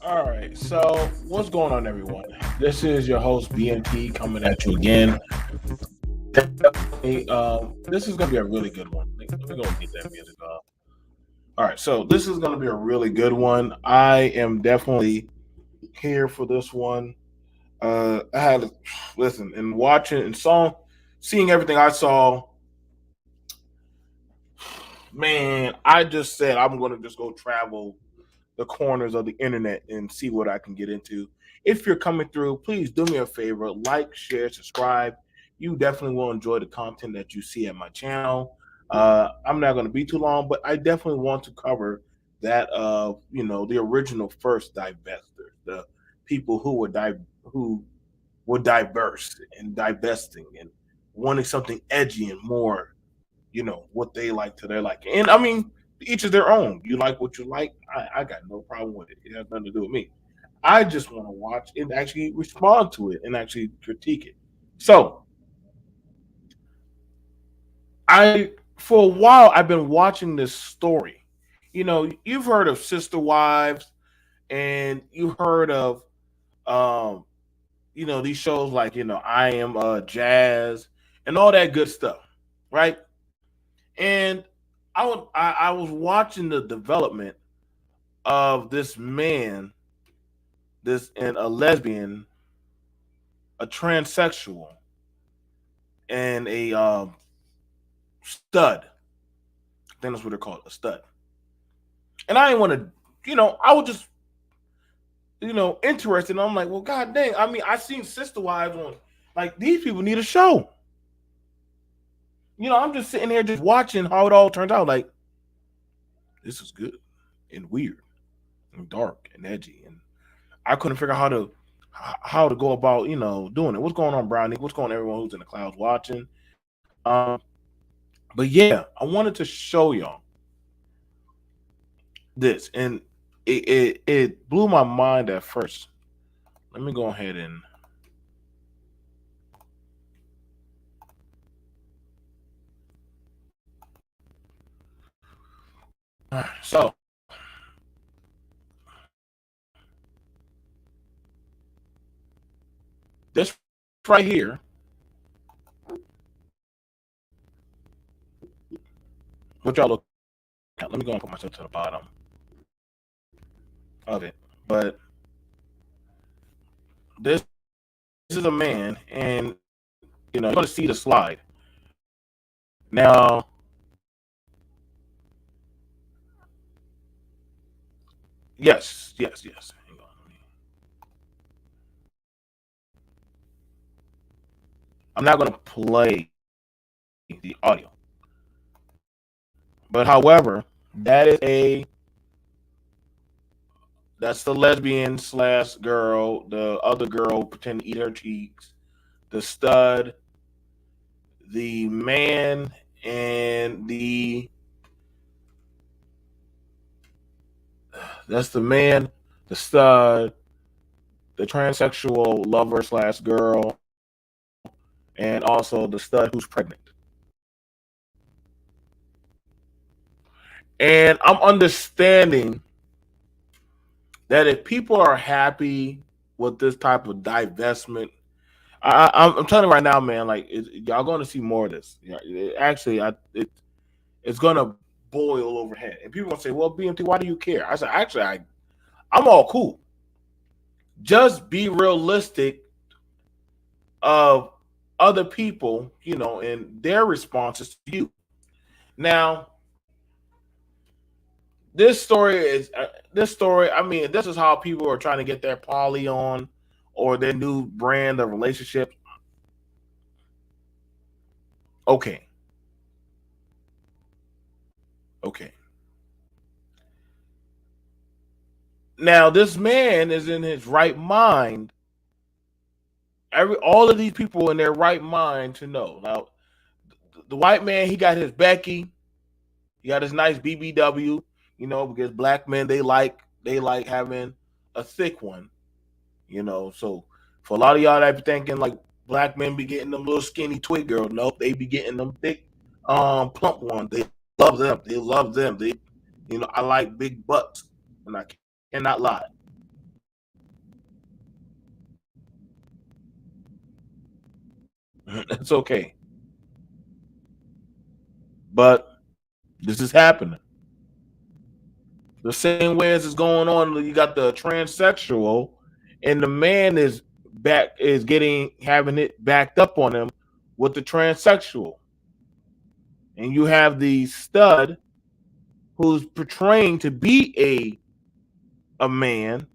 All right, so what's going on, everyone? This is your host BMT coming at you again. Hey, this is gonna be a really good one. We're gonna get that music off. All right, so this is gonna be a really good one. I am definitely here for this one. I had listen and watching and seeing everything I saw. Man, I just said I'm gonna just go travel the corners of the internet and see what I can get into. If you're coming through, please do me a favor, like, share, subscribe. You definitely will enjoy the content that you see at my channel. I'm not going to be too long, but I definitely want to cover that of the original first divestors, the people who were diverse and divesting and wanting something edgy and more, what they like to their like. And I mean, each is their own. You like what you like. I got no problem with it. It has nothing to do with me. I just want to watch and actually respond to it and actually critique it. So I for a while I've been watching this story. You've heard of sister wives and you've heard of um, these shows like, I Am Jazz and all that good stuff, right? And I was watching the development of this man, this and a lesbian, a transsexual, and a stud. I think that's what they're called, a stud. And I didn't want to, I was just, interested. And I'm like, well, god dang. I mean, I've seen Sister Wives on, like, these people need a show. I'm just sitting here just watching how it all turns out. Like, this is good and weird and dark and edgy. And I couldn't figure out how to go about, doing it. What's going on, Brownie? What's going on, everyone who's in the clouds watching? Um, but yeah, I wanted to show y'all this, and it blew my mind at first. Let me go ahead and so this right here, what y'all look at. Let me go and put myself to the bottom of it. But this is a man, and you're going to see the slide now. Yes. Hang on. I'm not going to play the audio, but however, that's the lesbian slash girl. The other girl pretend to eat her cheeks. The stud, the man, and that's the man, the stud, the transsexual lover slash girl, and also the stud who's pregnant. And I'm understanding that if people are happy with this type of divestment, I'm telling you right now, man. Like, y'all going to see more of this. Yeah, it's going to boil overhead, and people gonna say, "Well, BMT, why do you care?" I said, "Actually, I'm all cool. Just be realistic of other people, and their responses to you. Now, this story. I mean, this is how people are trying to get their poly on or their new brand of relationship. Okay, okay. Now, this man is in his right mind. All of these people in their right mind to know. Now, the white man, he got his Becky, he got his nice BBW, because black men they like having a thick one, So for a lot of y'all that be thinking like black men be getting them little skinny twig girls, nope, they be getting them thick, plump ones. They love them. They love them. I like big butts, and I cannot lie. It's okay, but this is happening the same way as it's going on. You got the transsexual, and the man is getting having it backed up on him with the transsexual, and you have the stud who's portraying to be a man,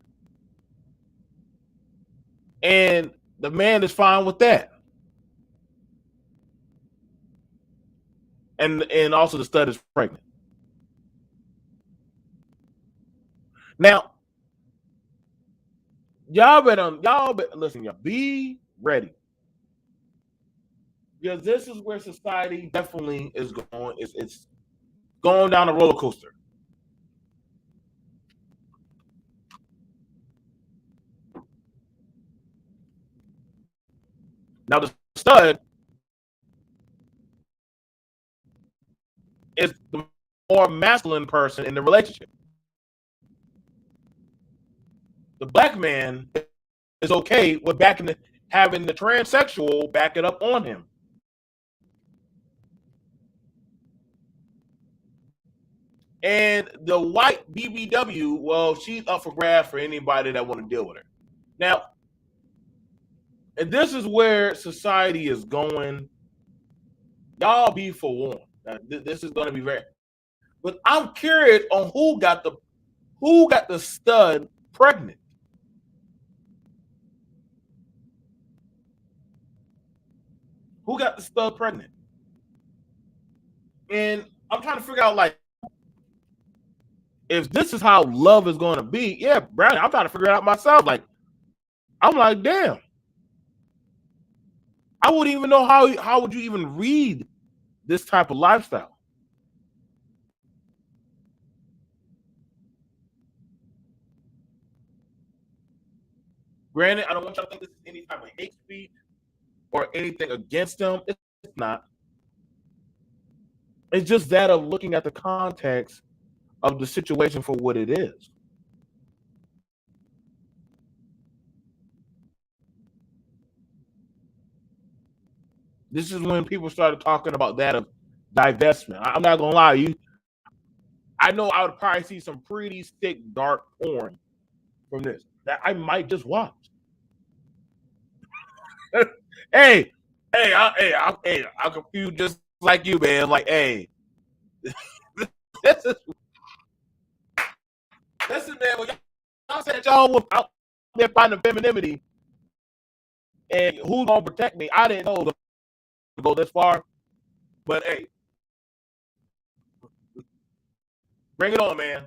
and the man is fine with that, and also the stud is pregnant. Now, y'all better listen, y'all be ready, because this is where society definitely is going. It's going down a roller coaster. Now, the stud is the more masculine person in the relationship. The black man is okay with having the transsexual back it up on him. And the white BBW, well, she's up for grabs for anybody that want to deal with her. Now, and this is where society is going. Y'all be forewarned. This is going to be very. But I'm curious on who got the stud pregnant. Who got the stud pregnant? And I'm trying to figure out like if this is how love is going to be. Yeah, Brownie, I'm trying to figure it out myself. Like I'm like, damn. I wouldn't even know how would you even read this type of lifestyle. Granted, I don't want y'all to think this is any type of hate speech or anything against them. It's not. It's just that of looking at the context of the situation for what it is. This is when people started talking about that of divestment. I'm not gonna lie, I know I would probably see some pretty thick dark porn from this that I might just watch. hey, I'm confused just like you, man. Like, hey, this is listen, man. When y'all said y'all was out there finding femininity and who's gonna protect me, I didn't know to go this far. But hey, bring it on, man.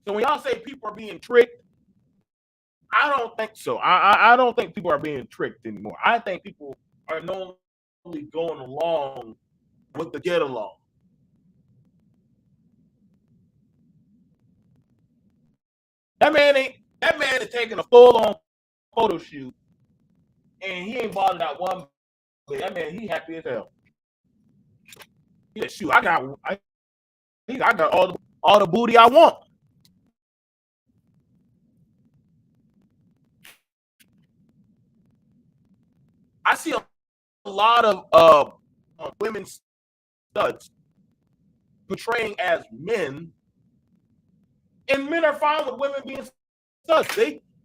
So when y'all say people are being tricked, I don't think so. I don't think people are being tricked anymore. I think people are normally going along with the get along. That man is taking a full on photo shoot and he ain't bothered out one bit. That man, he happy as hell. He said, shoot, I got all the booty I want. I see a lot of women studs portraying as men, and men are fine with women being studs.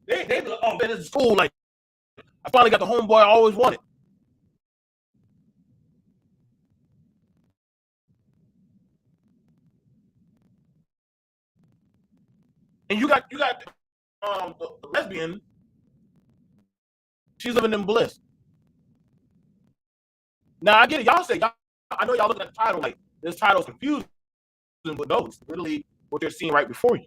They oh man, this is cool. Like I finally got the homeboy I always wanted. And you got the lesbian. She's living in bliss. Now I get it. Y'all say y'all. I know y'all looking at the title like this title's confusing, but no, it's literally what you're seeing right before you.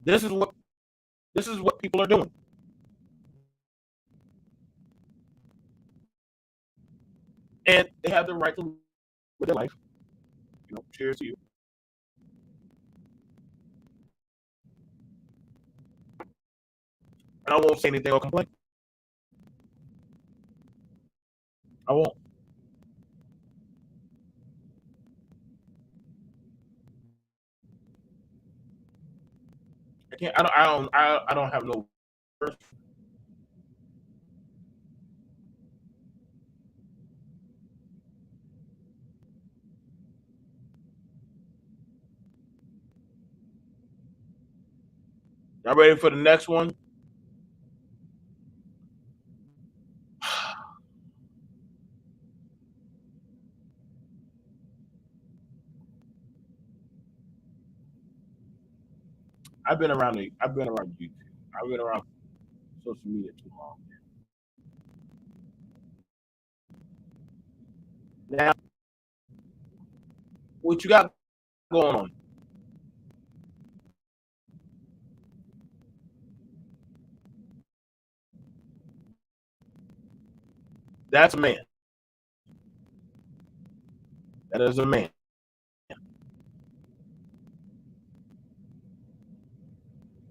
This is what people are doing, and they have the right to live their life. You know, cheers to you. And I won't say anything or complain. I won't. I can't. I don't. I don't. I don't have no. Y'all ready for the next one? I've been around YouTube. I've been around social media too long. Now, what you got going on? That's a man. That is a man.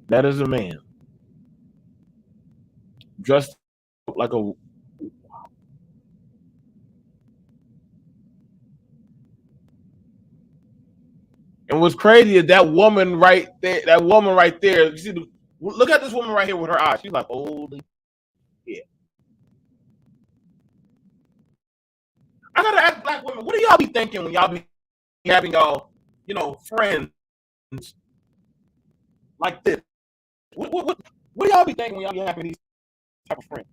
That is a man. Dressed like a. And what's crazy is that woman right there. That woman right there. You see, look at this woman right here with her eyes. She's like, holy shit. I gotta ask black women, what do y'all be thinking when y'all be having y'all, friends like this? What do y'all be thinking when y'all be having these type of friends?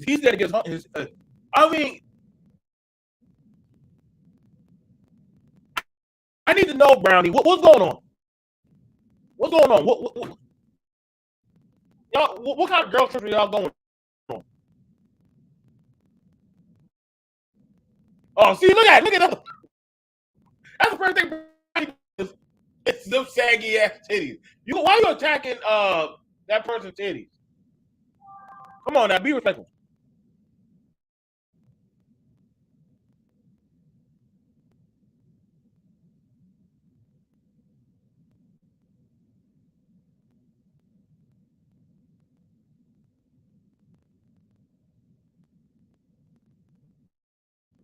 He's there to get his. I mean, I need to know, Brownie. What's going on? What's going on? Y'all? What kind of girl trip are y'all going on? Oh, see, look at that. That's the first thing. It's them saggy ass titties. Why you attacking that person's titties? Come on now, be respectful.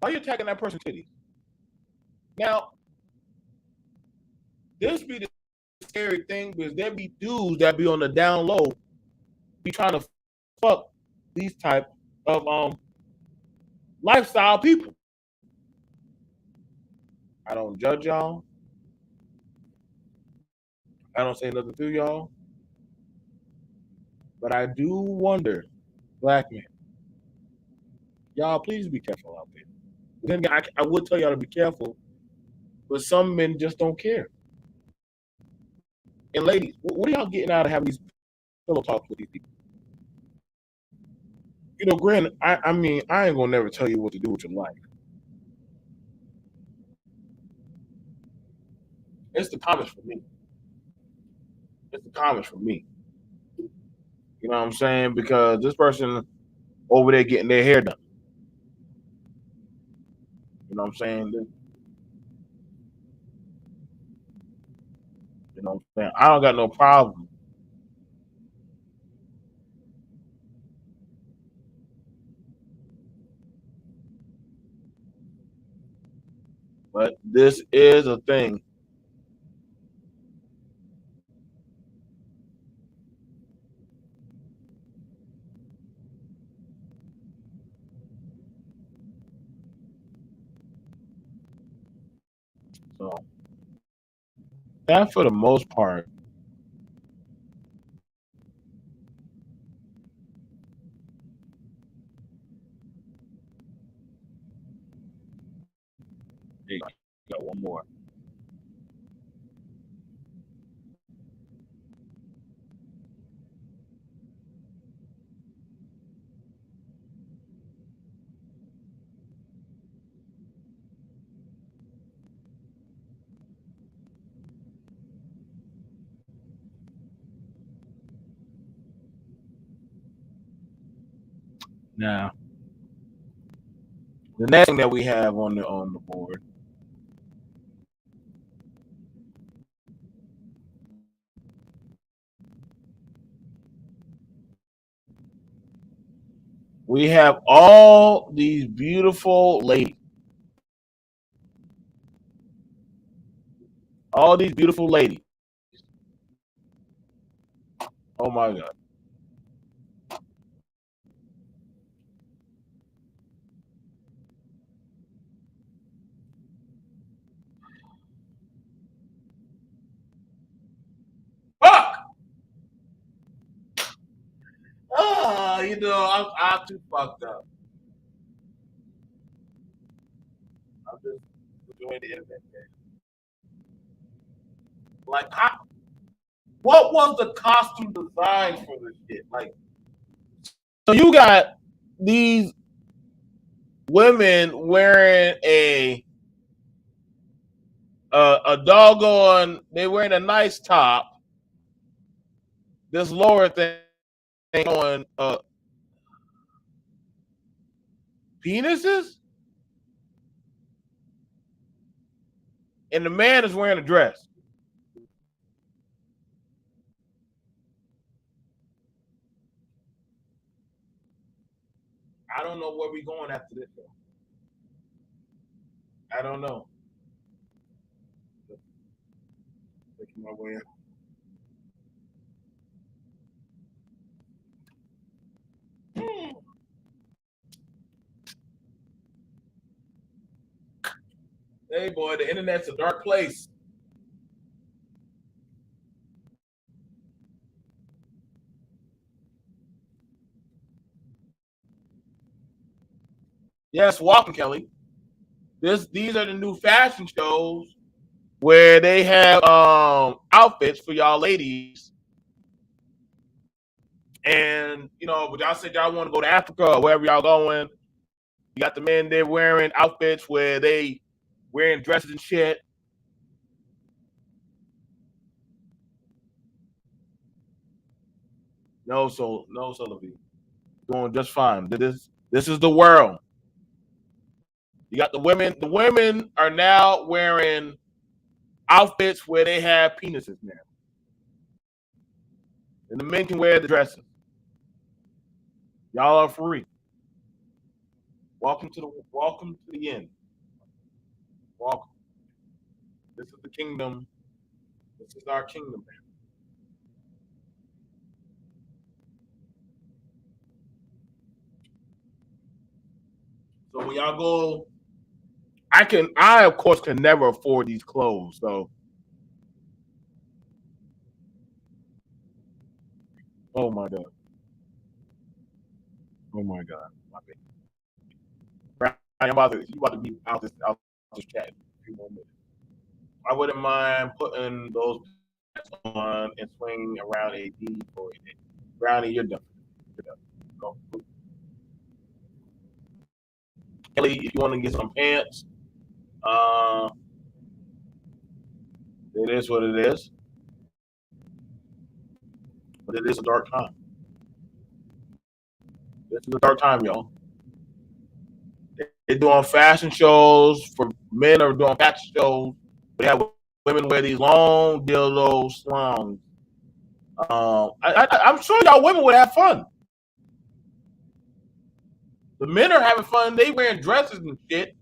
Why you attacking that person's titties? Now, this be the scary thing because there be dudes that be on the down low, be trying to fuck these type of lifestyle people. I don't judge y'all. I don't say nothing to y'all. But I do wonder, black men, y'all please be careful out there. Then I would tell y'all to be careful, but some men just don't care. And ladies, what are y'all getting out of having these pillow talks with these people? Granted, I mean, I ain't gonna never tell you what to do with your life. It's the comments for me. It's the comments for me. You know what I'm saying? Because this person over there getting their hair done. You know what I'm saying? You know what I'm saying? I don't got no problem. But this is a thing. So that for the most part. You got one more. Now, the next thing that we have on the board, we have all these beautiful ladies. All these beautiful ladies. Oh my God. Fuck! I'm too fucked up. I'm just enjoying the internet. Like, what was the costume design for this shit? Like, so you got these women wearing a doggone. They wearing a nice top. This lower thing on penises, and the man is wearing a dress. I don't know where we going after this. Though. I don't know. Making my way up. Hey, boy, the internet's a dark place. Yes, welcome, Kelly. These are the new fashion shows where they have outfits for y'all ladies. And but y'all said y'all want to go to Africa or wherever y'all going. You got the men there wearing outfits where they wearing dresses and shit. No, Sullivan. Doing just fine. This is the world. You got the women. The women are now wearing outfits where they have penises now, and the men can wear the dresses. Y'all are free. Welcome to the end. Welcome. This is the kingdom. This is our kingdom. So when y'all go, I of course can never afford these clothes. So, oh my god, oh my god, my bad. Right, you about to be out this chat in a few more minutes. I wouldn't mind putting those on and swinging around a D for a day. Brownie, you're done. You're done. Go. Kelly, if you want to get some pants, uh, it is what it is. But it is a dark time. This is a dark time, y'all. They're doing fashion shows for men are doing fashion shows. They have women wear these long dildo slungs. I'm sure y'all women would have fun. The men are having fun. They wearing dresses and shit.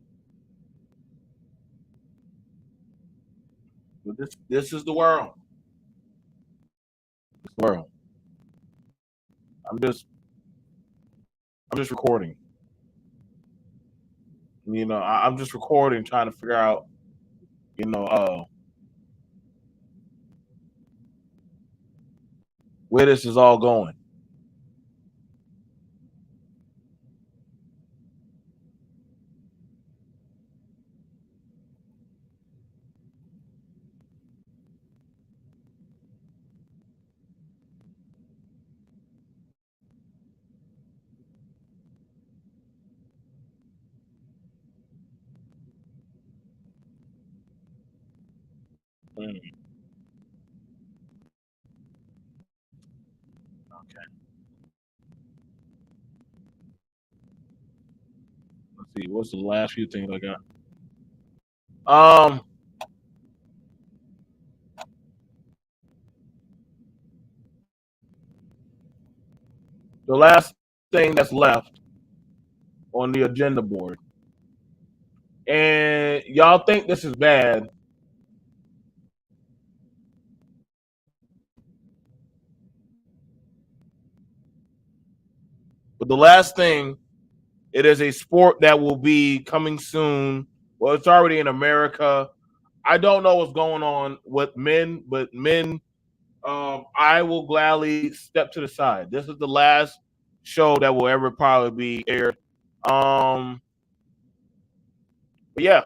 But this is the world. This world. I'm just I'm just recording. I'm just recording, trying to figure out You know, where this is all going. Mm, okay. Let's see. What's the last few things I got? Um, the last thing that's left on the agenda board, and y'all think this is bad, but the last thing, it is a sport that will be coming soon. Well, it's already in America. I don't know what's going on with men, but men, I will gladly step to the side. This is the last show that will ever probably be aired. Um, but yeah,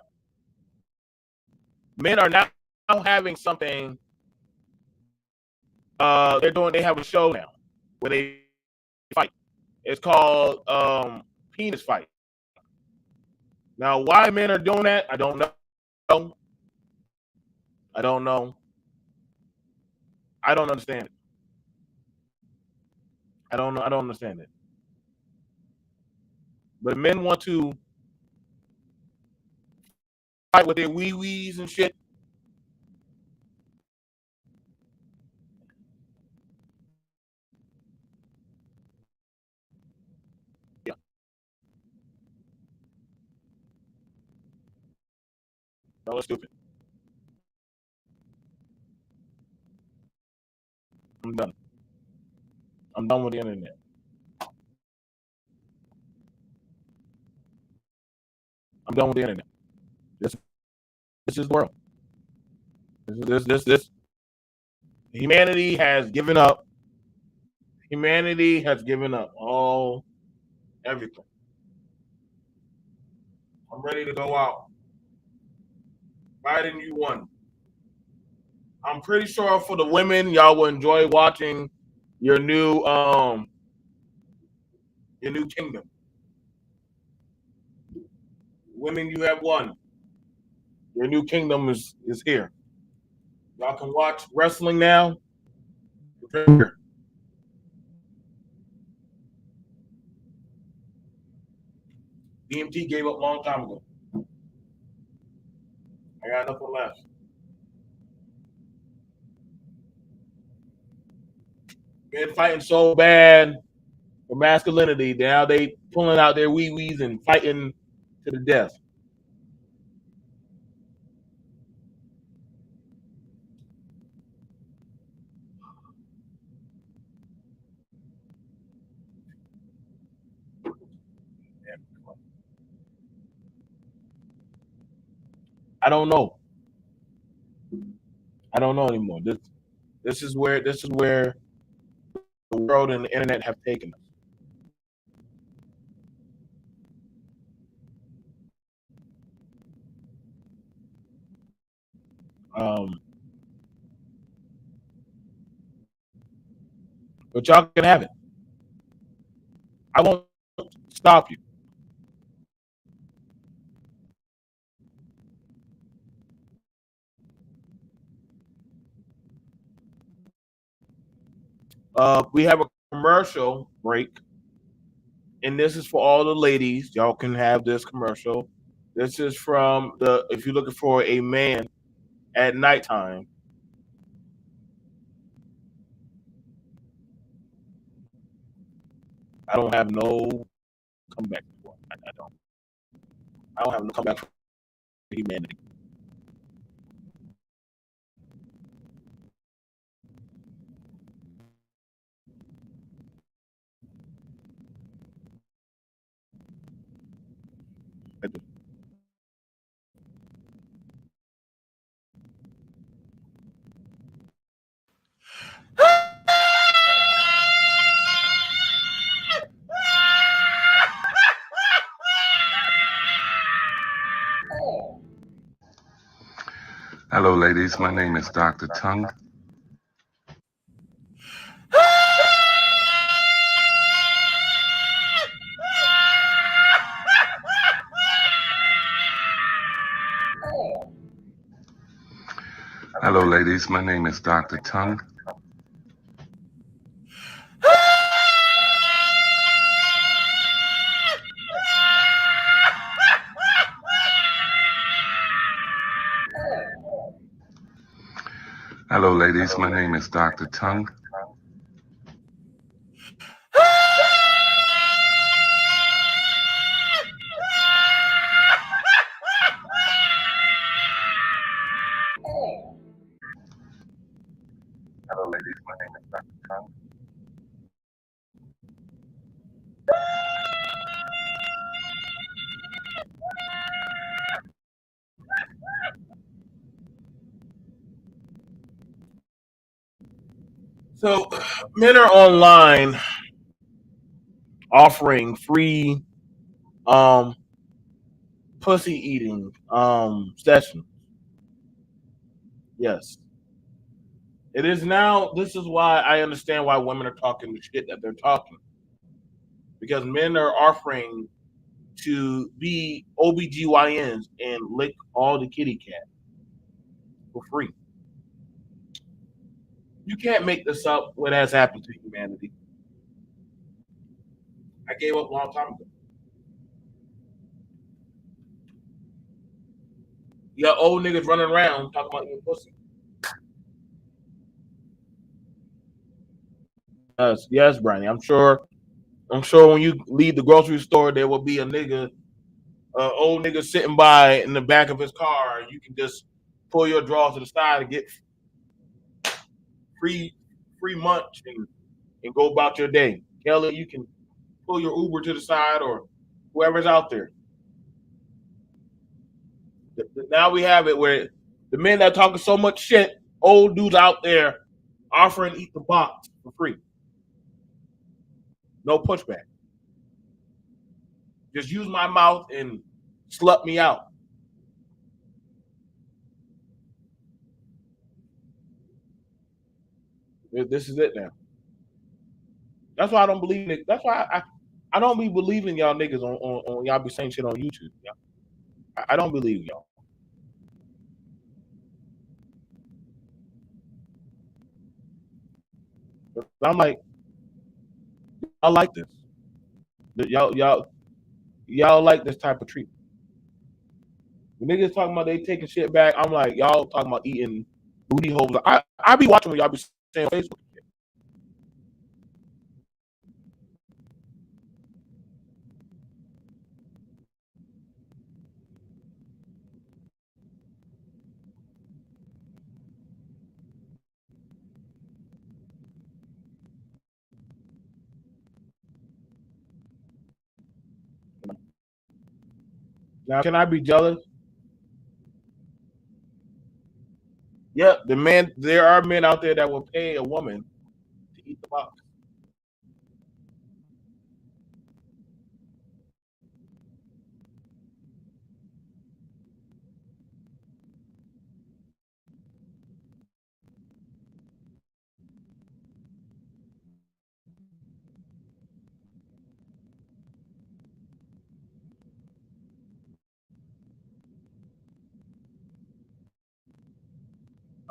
men are now having something. They have a show now where they fight. It's called penis fight. Now, why men are doing that, I don't know. I don't know. I don't understand it. I don't know. I don't understand it. But men want to fight with their wee wees and shit. Yeah, no, it's stupid. I'm done. I'm done with the internet. I'm done with the internet. This this is the world. This humanity has given up. Humanity has given up all everything. I'm ready to go out. Biden, you won. I'm pretty sure for the women, y'all will enjoy watching your new kingdom. Women, you have won. Your new kingdom is here. Y'all can watch wrestling now. DMT gave up a long time ago. I got nothing left. Been fighting so bad for masculinity. Now they pulling out their wee wees and fighting to the death. I don't know. I don't know anymore. This is where the world and the internet have taken us. Um, but y'all can have it. I won't stop you. We have a commercial break, and this is for all the ladies. Y'all can have this commercial. This is from the if you're looking for a man at nighttime. I don't have no comeback for it. I don't. I don't have no comeback for humanity. Hello, ladies. My name is Dr. Tongue. Hello, ladies. My name is Dr. Tongue. Hello, ladies. My name is Dr. Tongue. Hello, ladies. My name is Dr. Tongue. So men are online offering free um pussy eating sessions. Yes. It is now. This is why I understand why women are talking the shit that they're talking. Because men are offering to be OBGYNs and lick all the kitty cat for free. You can't make this up what has happened to humanity. I gave up a long time ago. You got old niggas running around talking about eating pussy. Yes, Brian. I'm sure when you leave the grocery store, there will be a nigga, old nigga sitting by in the back of his car. You can just pull your drawers to the side and get free free munch and go about your day. Kelly, you can pull your Uber to the side or whoever's out there. Now we have it where the men that talking so much shit, old dudes out there offering to eat the box for free. No pushback. Just use my mouth and slut me out. This is it now. That's why I don't believe it. That's why I don't be believing y'all niggas on y'all be saying shit on YouTube. Yeah. I don't believe y'all. But I'm like, I like this. Y'all like this type of treatment. When niggas talking about they taking shit back, I'm like, y'all talking about eating booty holes. I be watching what y'all be saying on Facebook. Now, can I be jealous? Yeah, there are men out there that will pay a woman to eat the box.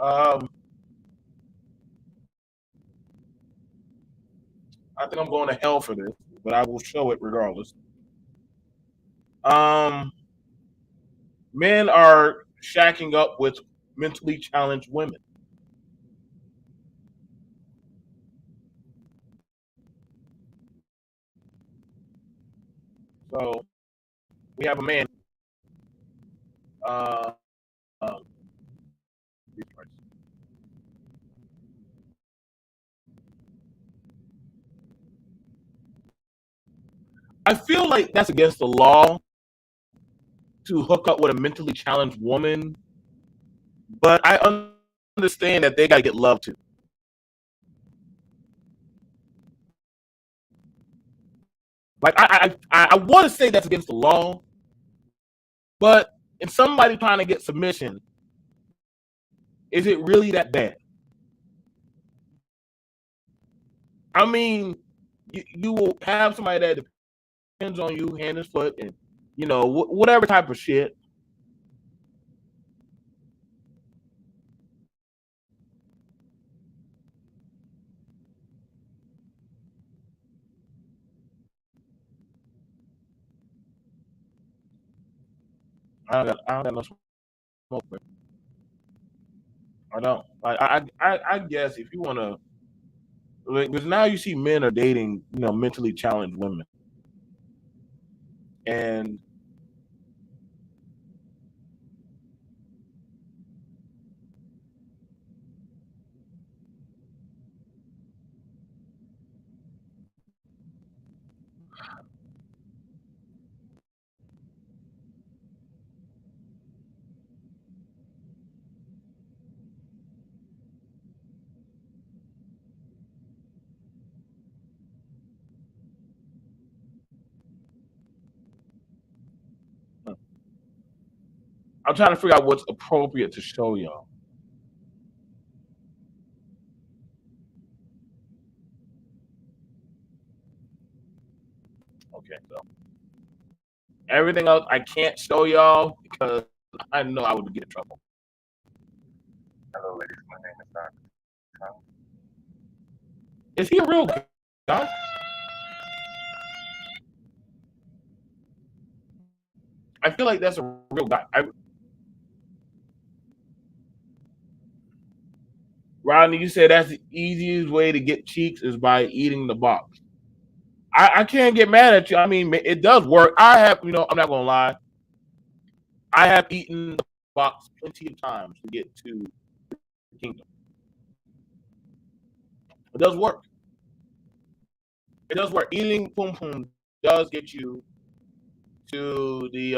Um, I think I'm going to hell for this, but I will show it regardless. Um, Men are shacking up with mentally challenged women. So we have a man. Uh, um, I feel like that's against the law to hook up with a mentally challenged woman, but I understand that they got to get love too. Like I want to say that's against the law, but in somebody trying to get submission, Is it really that bad? I mean, you will have somebody that depends on you, hand and foot, and whatever type of shit. I don't got no smoke. I don't. I guess if you want to, because now you see men are dating, mentally challenged women, and I'm trying to figure out what's appropriate to show y'all. Okay, so everything else I can't show y'all because I know I would get in trouble. Hello, ladies. My name is Dr. Tongue. Is he a real guy? I feel like that's a real guy. Rodney, you said that's the easiest way to get cheeks is by eating the box. I can't get mad at you. I mean, it does work. I have, I'm not gonna lie. I have eaten the box plenty of times to get to the kingdom. It does work. It does work. Eating pum pum does get you to the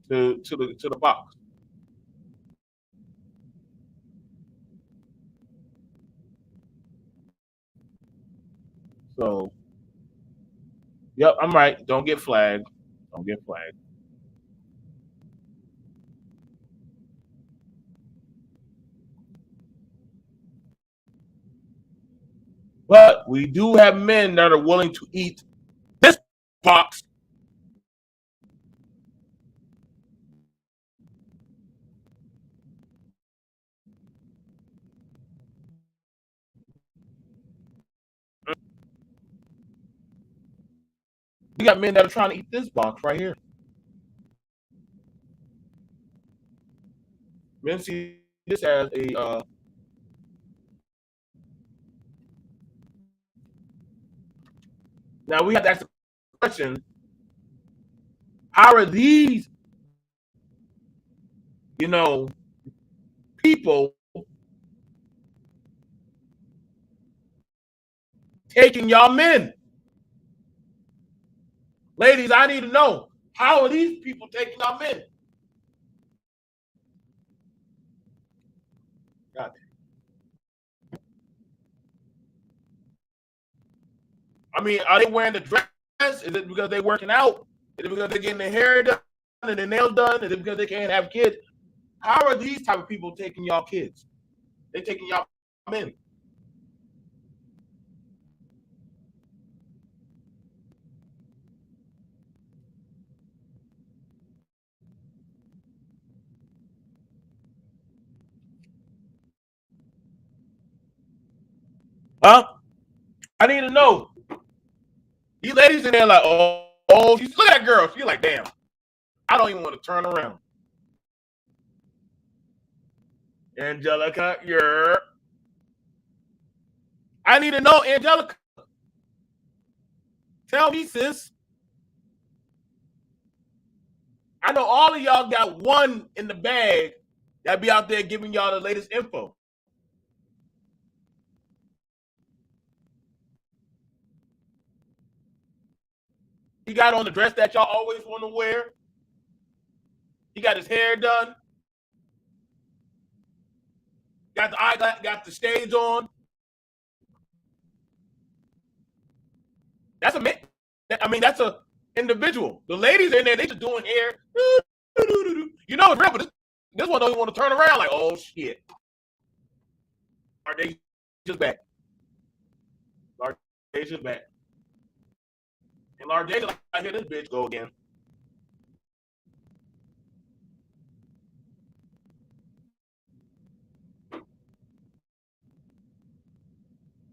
to the box. So, yep, I'm right. Don't get flagged. Don't get flagged. But we do have men that are willing to eat this box. We got men that are trying to eat this box right here. Men see this as a now we have to ask the question: how are these, people taking y'all men? Ladies, I need to know, how are these people taking y'all men? God. I mean, are they wearing the dress? Is it because they're working out? Is it because they're getting their hair done and their nails done? Is it because they can't have kids? How are these type of people taking y'all kids? They're taking y'all men. Huh? I need to know. These ladies in there like, oh, look at that girl. She's like, damn, I don't even want to turn around. Angelica, I need to know, Angelica. Tell me, sis. I know all of y'all got one in the bag that be out there giving y'all the latest info. He got on the dress that y'all always want to wear. He got his hair done. Got the eyeglass, got the shades on. That's a man. I mean, that's a individual. The ladies in there, they just doing hair. You know it's real, but this one don't even want to turn around. Like, oh shit, our day just back. Our day just back. And Large J, like, I hear this bitch go again.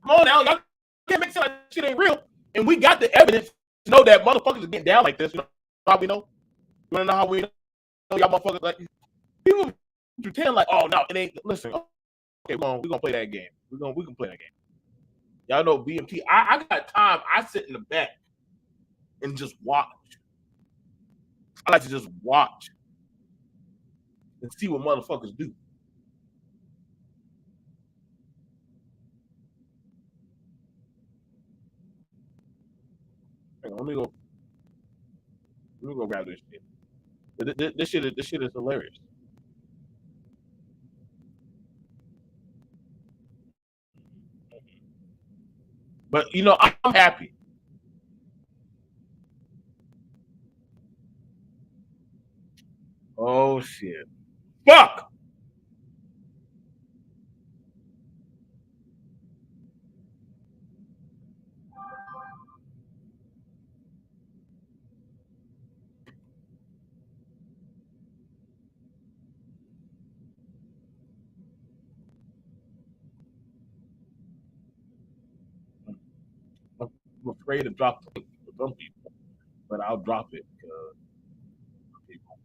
Come on now, y'all can't make it sound like shit ain't real. And we got the evidence to know that motherfuckers are getting down like this. You know how we know? You wanna know how we know y'all motherfuckers like people pretend like, oh no, it ain't. Listen, okay, we're gonna play that game. We can play that game. Y'all know BMT. I got time. I sit in the back and just watch. I like to just watch and see what motherfuckers do. Hang on, let me go grab this shit. This shit is hilarious. But you know, I'm happy. Oh shit. Fuck! I'm afraid to drop the link for some people, but I'll drop it because people.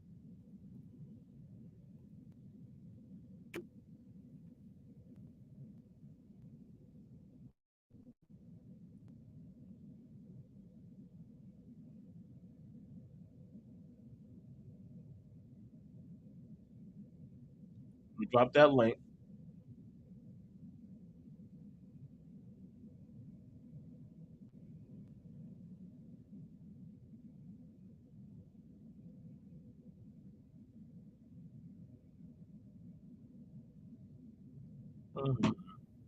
We drop that link. Mm-hmm.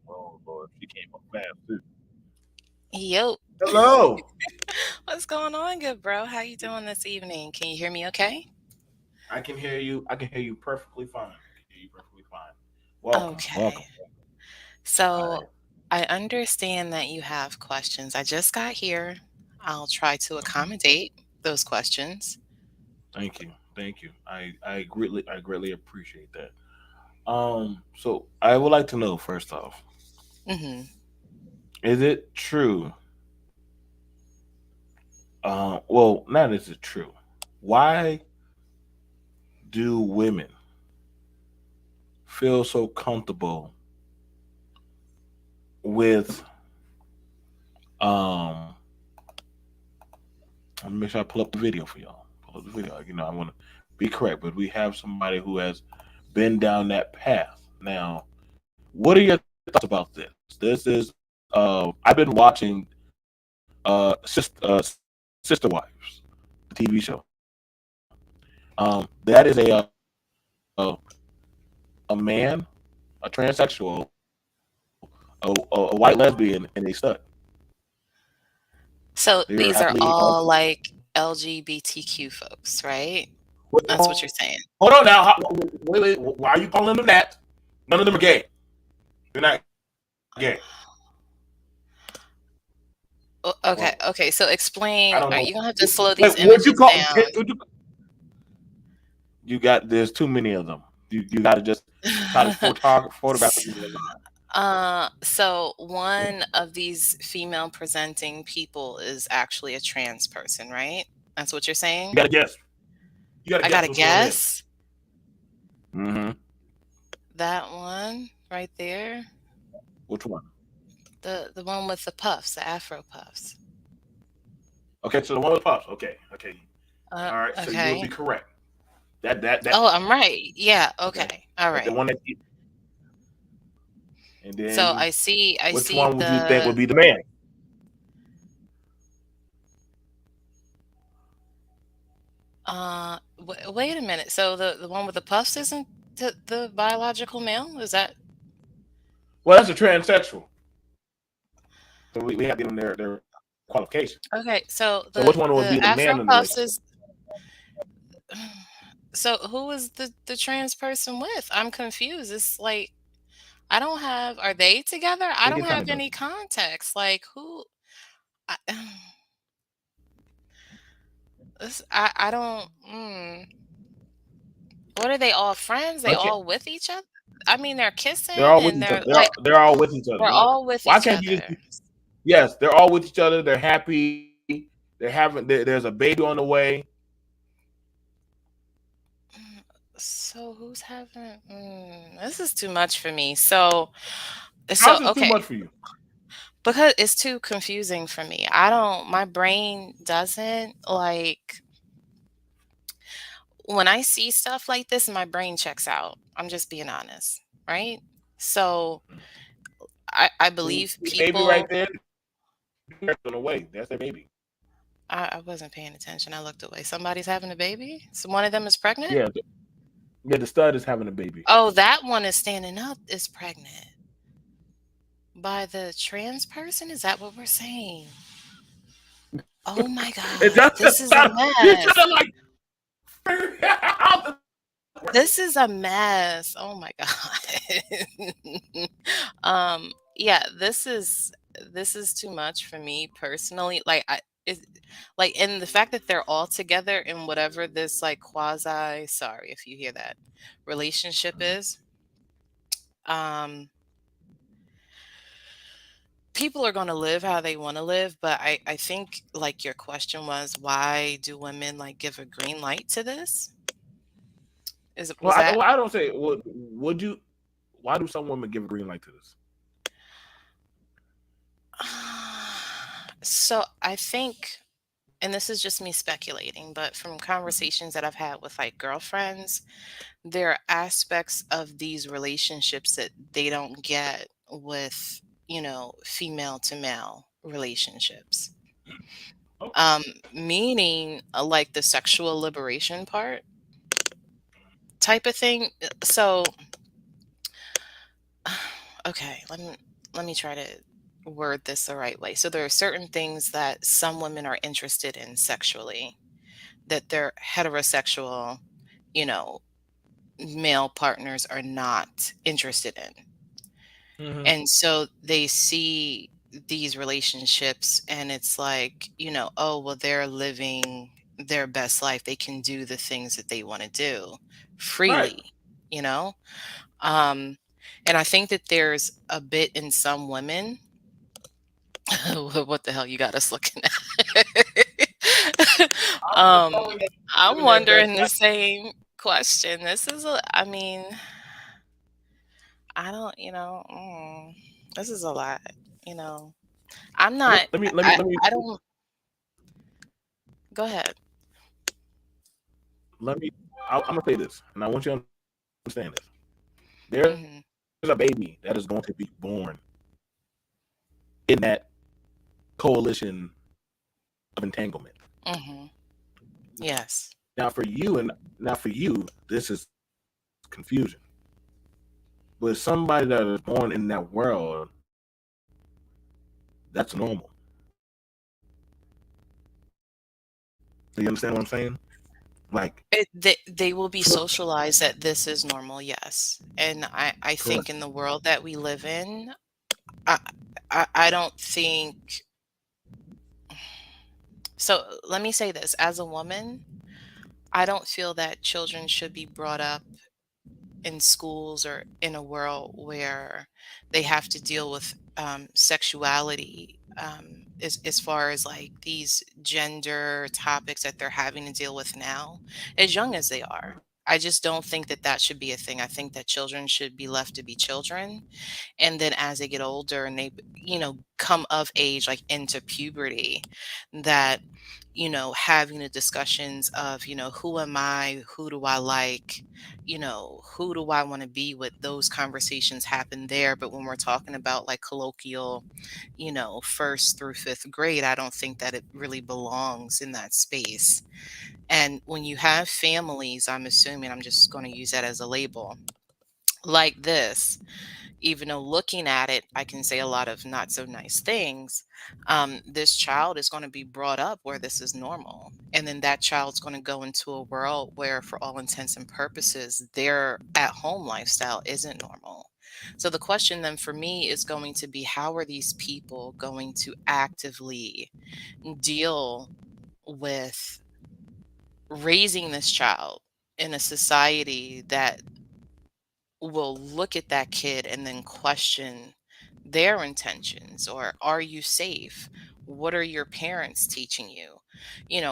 Oh Lord, she came up fast too. Yo, Hello. what's going on, good bro? How you doing this evening? Can you hear me okay? I can hear you. I can hear you perfectly fine. I can hear you perfectly fine. Welcome. Welcome. Okay. All So right. I understand that you have questions. I just got here. I'll try to accommodate those questions. Thank you. Thank you. I greatly appreciate that. So I would like to know first off, Hmm. is it true? Well, not is it true. Why do women feel so comfortable with um let me make sure I pull up the video for y'all. Pull up the video. You know, I want to be correct, but we have somebody who has been down that path. Now, what are your thoughts about this? This is I've been watching Sister Wives, the TV show. That is a man, a transsexual, a white lesbian, and a stud. So They're these are happily all like LGBTQ folks, right? wait, That's what you're saying. hold on now. Wait. Why are you calling them that? None of them are gay. They're not gay. Okay, Well, okay. So I explain. don't Are know. you gonna have to slow these Wait, would you images call? down? You got. There's too many of them. You got to just try to photograph them in your mind. So one of these female presenting people is actually a trans person, right? That's what you're You saying? got to guess. You got to I guess gotta which one it is. guess Mm-hmm. that one right there. Which one? The one with the puffs, the afro puffs. Okay, so the one with puffs. Okay. All right, so you would be Okay. correct. That Oh, I'm right. Yeah, okay. okay. All That's the right. one that. And So then I which see one would you think would be the man? wait a minute. So the one with the puffs isn't the biological male? Is that Well, that's a transsexual. So we have to give them their qualification. okay? So So which one would be the the man afro in the puffs relationship? is So who is the trans person with? I'm confused. It's like I don't have. Are they together? I Take don't your time, have Joe. any context. Like who? I, I don't. What are they all friends? They Okay, all with each other? I mean, they're they're kissing all with and each other. they're like They're all with each other. they're all with Why each can't you just? other. Yes, they're all with each other. They're happy. They're having. There's a baby on the way. Mm, So who's having? This is too much for me. So How's this too okay, much for you? because it's too confusing for me. I don't. My brain doesn't like when I see stuff like this. My brain checks out. I'm just being honest, right? So I believe Baby right people. there. They're on the way. That's their baby. I wasn't paying attention. I looked away. Somebody's having a baby. So one of them is pregnant. Yeah, yeah. The stud is having a baby. Oh, that one is standing up is pregnant by the trans person. Is that what we're saying? Oh my It God, just this is a you mess. trying to like how this works. This is a mess. Oh my God. Yeah, this is too much for me personally. Like it, like and the fact that they're all together in whatever this like quasi, sorry if you hear that, relationship is, um people are going to live how they want to live, but I think like your question was, why do women like give a green light to this? Was that? I don't say. Would you? Why do some women give a green light to this? So I think, and this is just me speculating, but from conversations that I've had with like girlfriends, there are aspects of these relationships that they don't get with, female to male relationships. Oh, Meaning like the sexual liberation part type of thing. So, okay, let me try to word this the right way. So there are certain things that some women are interested in sexually that their heterosexual, you know, male partners are not interested in. mm-hmm. And so they see these relationships and it's like, oh, well, they're living their best life. They can do the things that they want to do Right. freely, you know? Um, and I think that there's a bit in some women. What the hell you got us looking at? I'm just showing that I'm living their best wondering the life. same question. I mean, I don't, this is a lot, you know. I'm not, Let me I don't, go ahead. let me. I'm gonna say this, and I want you to understand this. There's a Hmm. baby that is going to be born in that coalition of entanglement. Hmm. Yes. Now for you, this is confusion. But somebody that is born in that world, that's normal. Do you understand what I'm saying? Like, They will be socialized that this is normal, yes. And I think correct. in the world that we live in, I, I don't think, so let me say this, as a woman, I don't feel that children should be brought up in schools or in a world where they have to deal with sexuality, as far as like these gender topics that they're having to deal with now, as young as they are. I just don't think that that should be a thing. I think that children should be left to be children, and then as they get older and they come of age, like into puberty, that having the discussions of who am I, who do I like, who do I want to be with, those conversations happen there. But when we're talking about like colloquial, first through fifth grade, I don't think that it really belongs in that space. And when you have families, I'm assuming, I'm just going to use that as a label like this, even though looking at it, I can say a lot of not so nice things. This child is going to be brought up where this is normal. And then that child's going to go into a world where, for all intents and purposes, their at home lifestyle isn't normal. So the question then for me is going to be, how are these people going to actively deal with raising this child in a society that will look at that kid and then question their intentions? Or are you safe? What are your parents teaching you?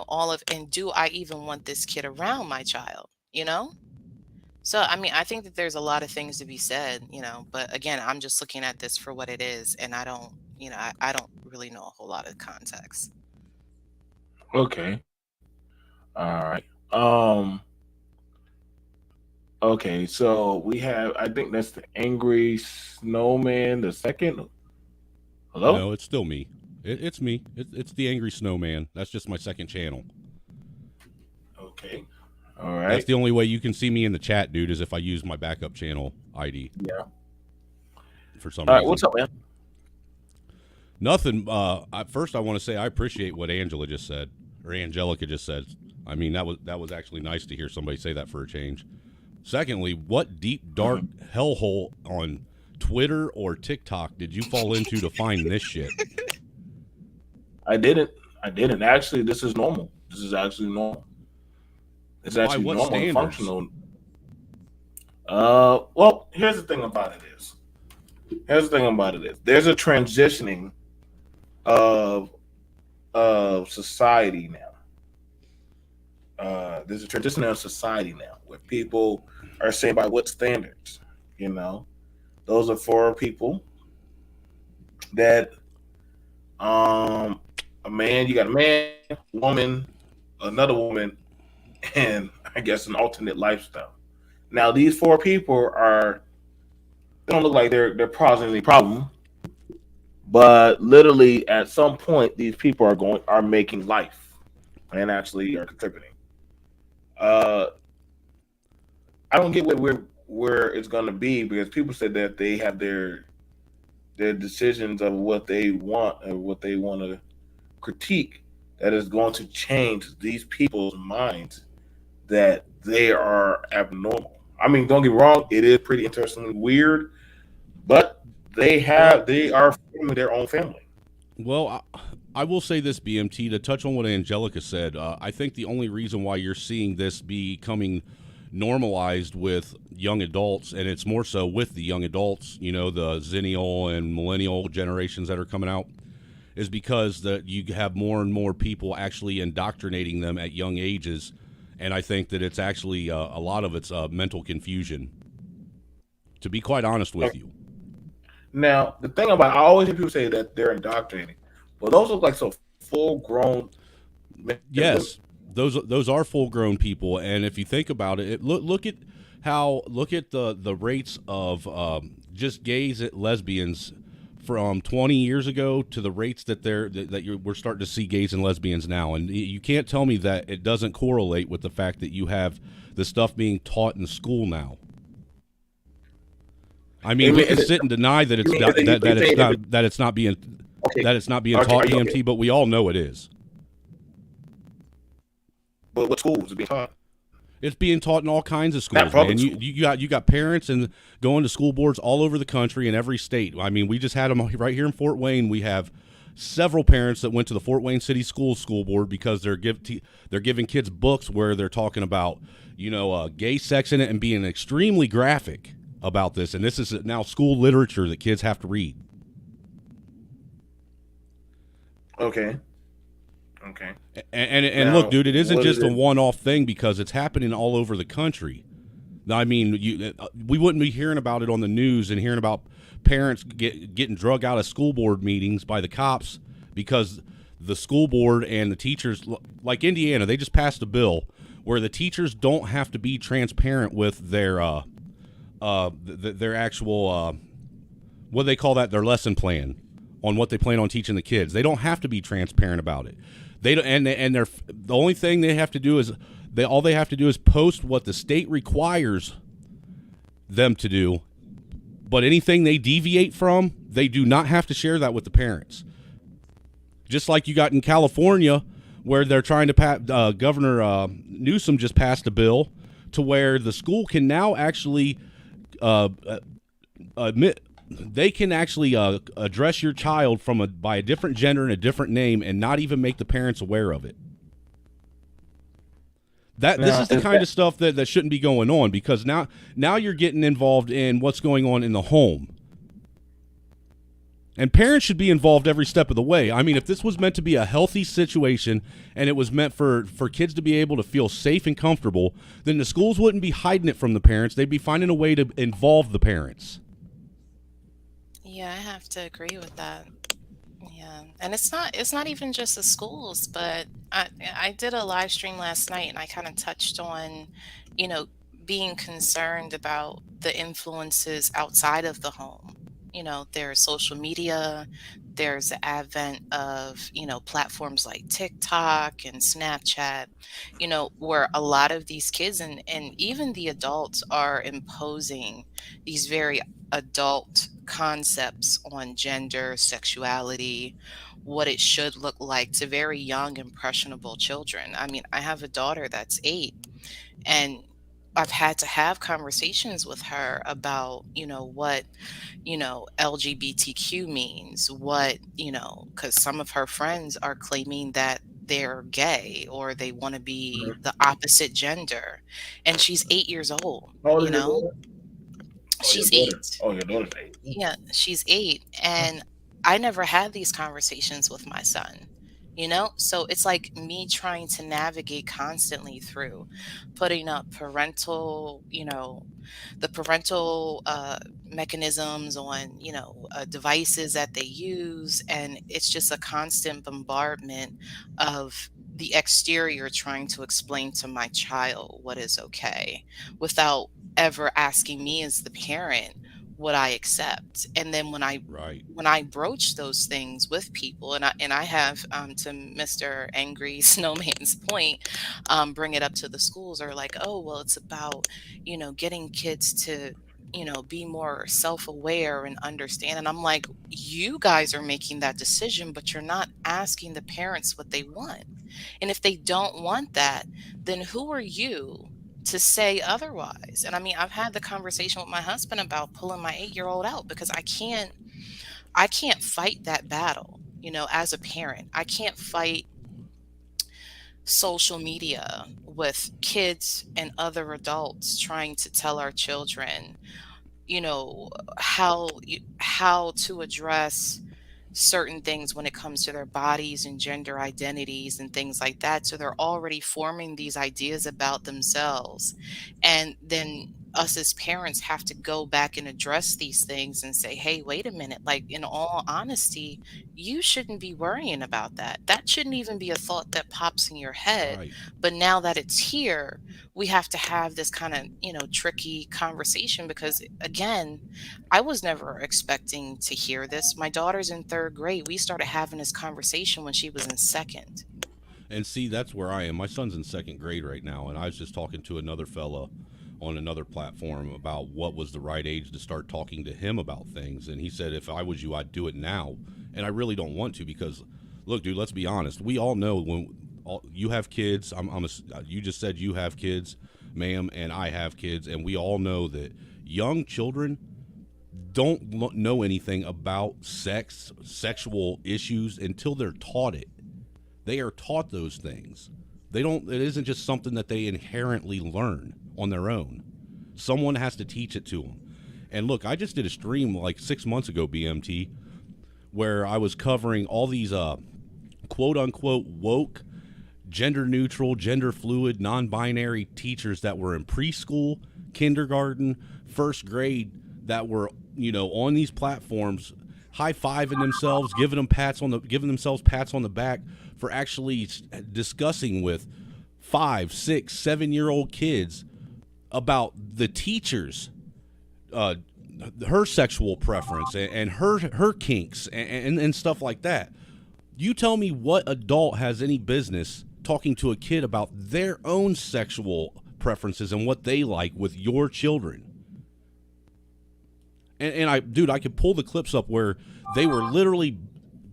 All of, and do I even want this kid around my child? So I mean, I think that there's a lot of things to be said, but again, I'm just looking at this for what it is, and I don't, I don't really know a whole lot of context. Okay. All right. Okay, so we have, I think that's the Angry Snowman the second. Hello? No, it's still me. It's me. It's the Angry Snowman. That's just my second channel. Okay. All That's right. the only way you can see me in the chat, dude, is if I use my backup channel ID Yeah. for some All right, reason. what's up, man? Nothing. First, I want to say I appreciate what Angela just said, or Angelica just said. I mean, that was actually nice to hear somebody say that for a change. Secondly, what deep, dark hellhole on Twitter or TikTok did you fall into to find this shit? I didn't. Actually, this is normal. This is actually normal. It's By actually what normal and standards? functional. Well, here's the thing about it is. There's a transitioning of society now. There's a transition of society now where people are saying by what standards. Those are for people that a man, you got a man, woman, another woman, and I guess an alternate lifestyle. Now these four people they don't look like they're causing any problem, but literally at some point these people are making life and actually are contributing. Uh I don't get where it's gonna be because people said that they have their decisions of what they want and what they want to critique that is going to change these people's minds that they are abnormal. I mean, don't get me wrong, it is pretty interestingly weird, but they are forming their own family. Well, I will say this, BMT, to touch on what Angelica said. I think the only reason why you're seeing this becoming normalized with young adults, and it's more so with the young adults, the Zennial and Millennial generations that are coming out, is because that you have more and more people actually indoctrinating them at young ages. And I think that it's actually a lot of it's mental confusion, to be quite honest with you. Now, the thing about I always hear people say that they're indoctrinating, but those look like so full grown. Yes, those are full grown people, and if you think about it, look at the rates of just gays and lesbians from 20 years ago to the rates that we're starting to see gays and lesbians now, and you can't tell me that it doesn't correlate with the fact that you have the stuff being taught in school now. I mean, we can sit and deny that it's not being taught, BMT, but we all know it is. But what schools is it being taught? It's being taught in all kinds of schools, man. You got parents and going to school boards all over the country in every state. I mean, we just had them right here in Fort Wayne. We have several parents that went to the Fort Wayne City School board because they're giving kids books where they're talking about gay sex in it and being extremely graphic about this. And this is now school literature that kids have to read. Okay. And now, look, dude, it isn't just a one-off thing because it's happening all over the country. I mean, we wouldn't be hearing about it on the news and hearing about parents getting drug out of school board meetings by the cops because the school board and the teachers, like Indiana, they just passed a bill where the teachers don't have to be transparent with their actual what do they call that, their lesson plan on what they plan on teaching the kids. They don't have to be transparent about it. They don't, and they're the only thing they have to do is all they have to do is post what the state requires them to do, But anything they deviate from, they do not have to share that with the parents. Just like you got in California, where they're trying to pass, Governor Newsom just passed a bill to where the school can now actually admit, they can actually address your child by a different gender and a different name and not even make the parents aware of it. This is the kind of stuff that shouldn't be going on, because now you're getting involved in what's going on in the home. And parents should be involved every step of the way. I mean, if this was meant to be a healthy situation and it was meant for kids to be able to feel safe and comfortable, then the schools wouldn't be hiding it from the parents. They'd be finding a way to involve the parents. Yeah, I have to agree with that. Yeah, and it's not even just the schools, but I did a live stream last night and I kind of touched on, you know, being concerned about the influences outside of the home. You know, there's social media, there's the advent of, you know, platforms like TikTok and Snapchat, you know, where a lot of these kids and even the adults are imposing these very adult concepts on gender, sexuality, what it should look like to very young, impressionable children. I mean, I have a daughter that's 8, and I've had to have conversations with her about, you know, what, you know, LGBTQ means, what, you know, because some of her friends are claiming that they're gay or they want to be the opposite gender. And she's 8 years old, How old you is your know, daughter? she's Your daughter. 8. Oh, your daughter's 8. Yeah, she's 8. And I never had these conversations with my son, you know? So it's like me trying to navigate constantly through putting up parental, you know, the parental mechanisms on, you know, devices that they use. And it's just a constant bombardment of the exterior trying to explain to my child what is okay without ever asking me as the parent what I accept. And then Right. when I broach those things with people, and I have, to Mr. Angry Snowman's point, bring it up to the schools, are like, oh well, it's about, you know, getting kids to, you know, be more self-aware and understand. And I'm like, you guys are making that decision, but you're not asking the parents what they want. And if they don't want that, then who are you to say otherwise? And I mean, I've had the conversation with my husband about pulling my 8-year-old out because I can't fight that battle, you know, as a parent. I can't fight social media with kids and other adults trying to tell our children, you know, how to address certain things when it comes to their bodies and gender identities and things like that. So they're already forming these ideas about themselves. And then us as parents have to go back and address these things and say, hey, wait a minute, like, in all honesty, you shouldn't be worrying about that. That shouldn't even be a thought that pops in your head. Right. But now that it's here, we have to have this kind of, you know, tricky conversation because, again, I was never expecting to hear this. My daughter's in 3rd grade. We started having this conversation when she was in 2nd. And see, that's where I am. My son's in 2nd grade right now, and I was just talking to another fella on another platform about what was the right age to start talking to him about things. And he said, if I was you, I'd do it now. And I really don't want to because, look, dude, let's be honest. We all know when you have kids. You just said you have kids, ma'am, and I have kids. And we all know that young children don't know anything about sexual issues until they're taught it. They are taught those things. It isn't just something that they inherently learn on their own. Someone has to teach it to them. And look, I just did a stream like 6 months ago, BMT, where I was covering all these quote unquote woke, gender neutral, gender fluid, non-binary teachers that were in preschool, kindergarten, 1st grade, that were, you know, on these platforms, high-fiving themselves, giving themselves pats on the back for actually discussing with 5, 6, 7-year-old kids about the teachers, her sexual preference and her kinks and stuff like that. You tell me what adult has any business talking to a kid about their own sexual preferences and what they like with your children. And I could pull the clips up where they were literally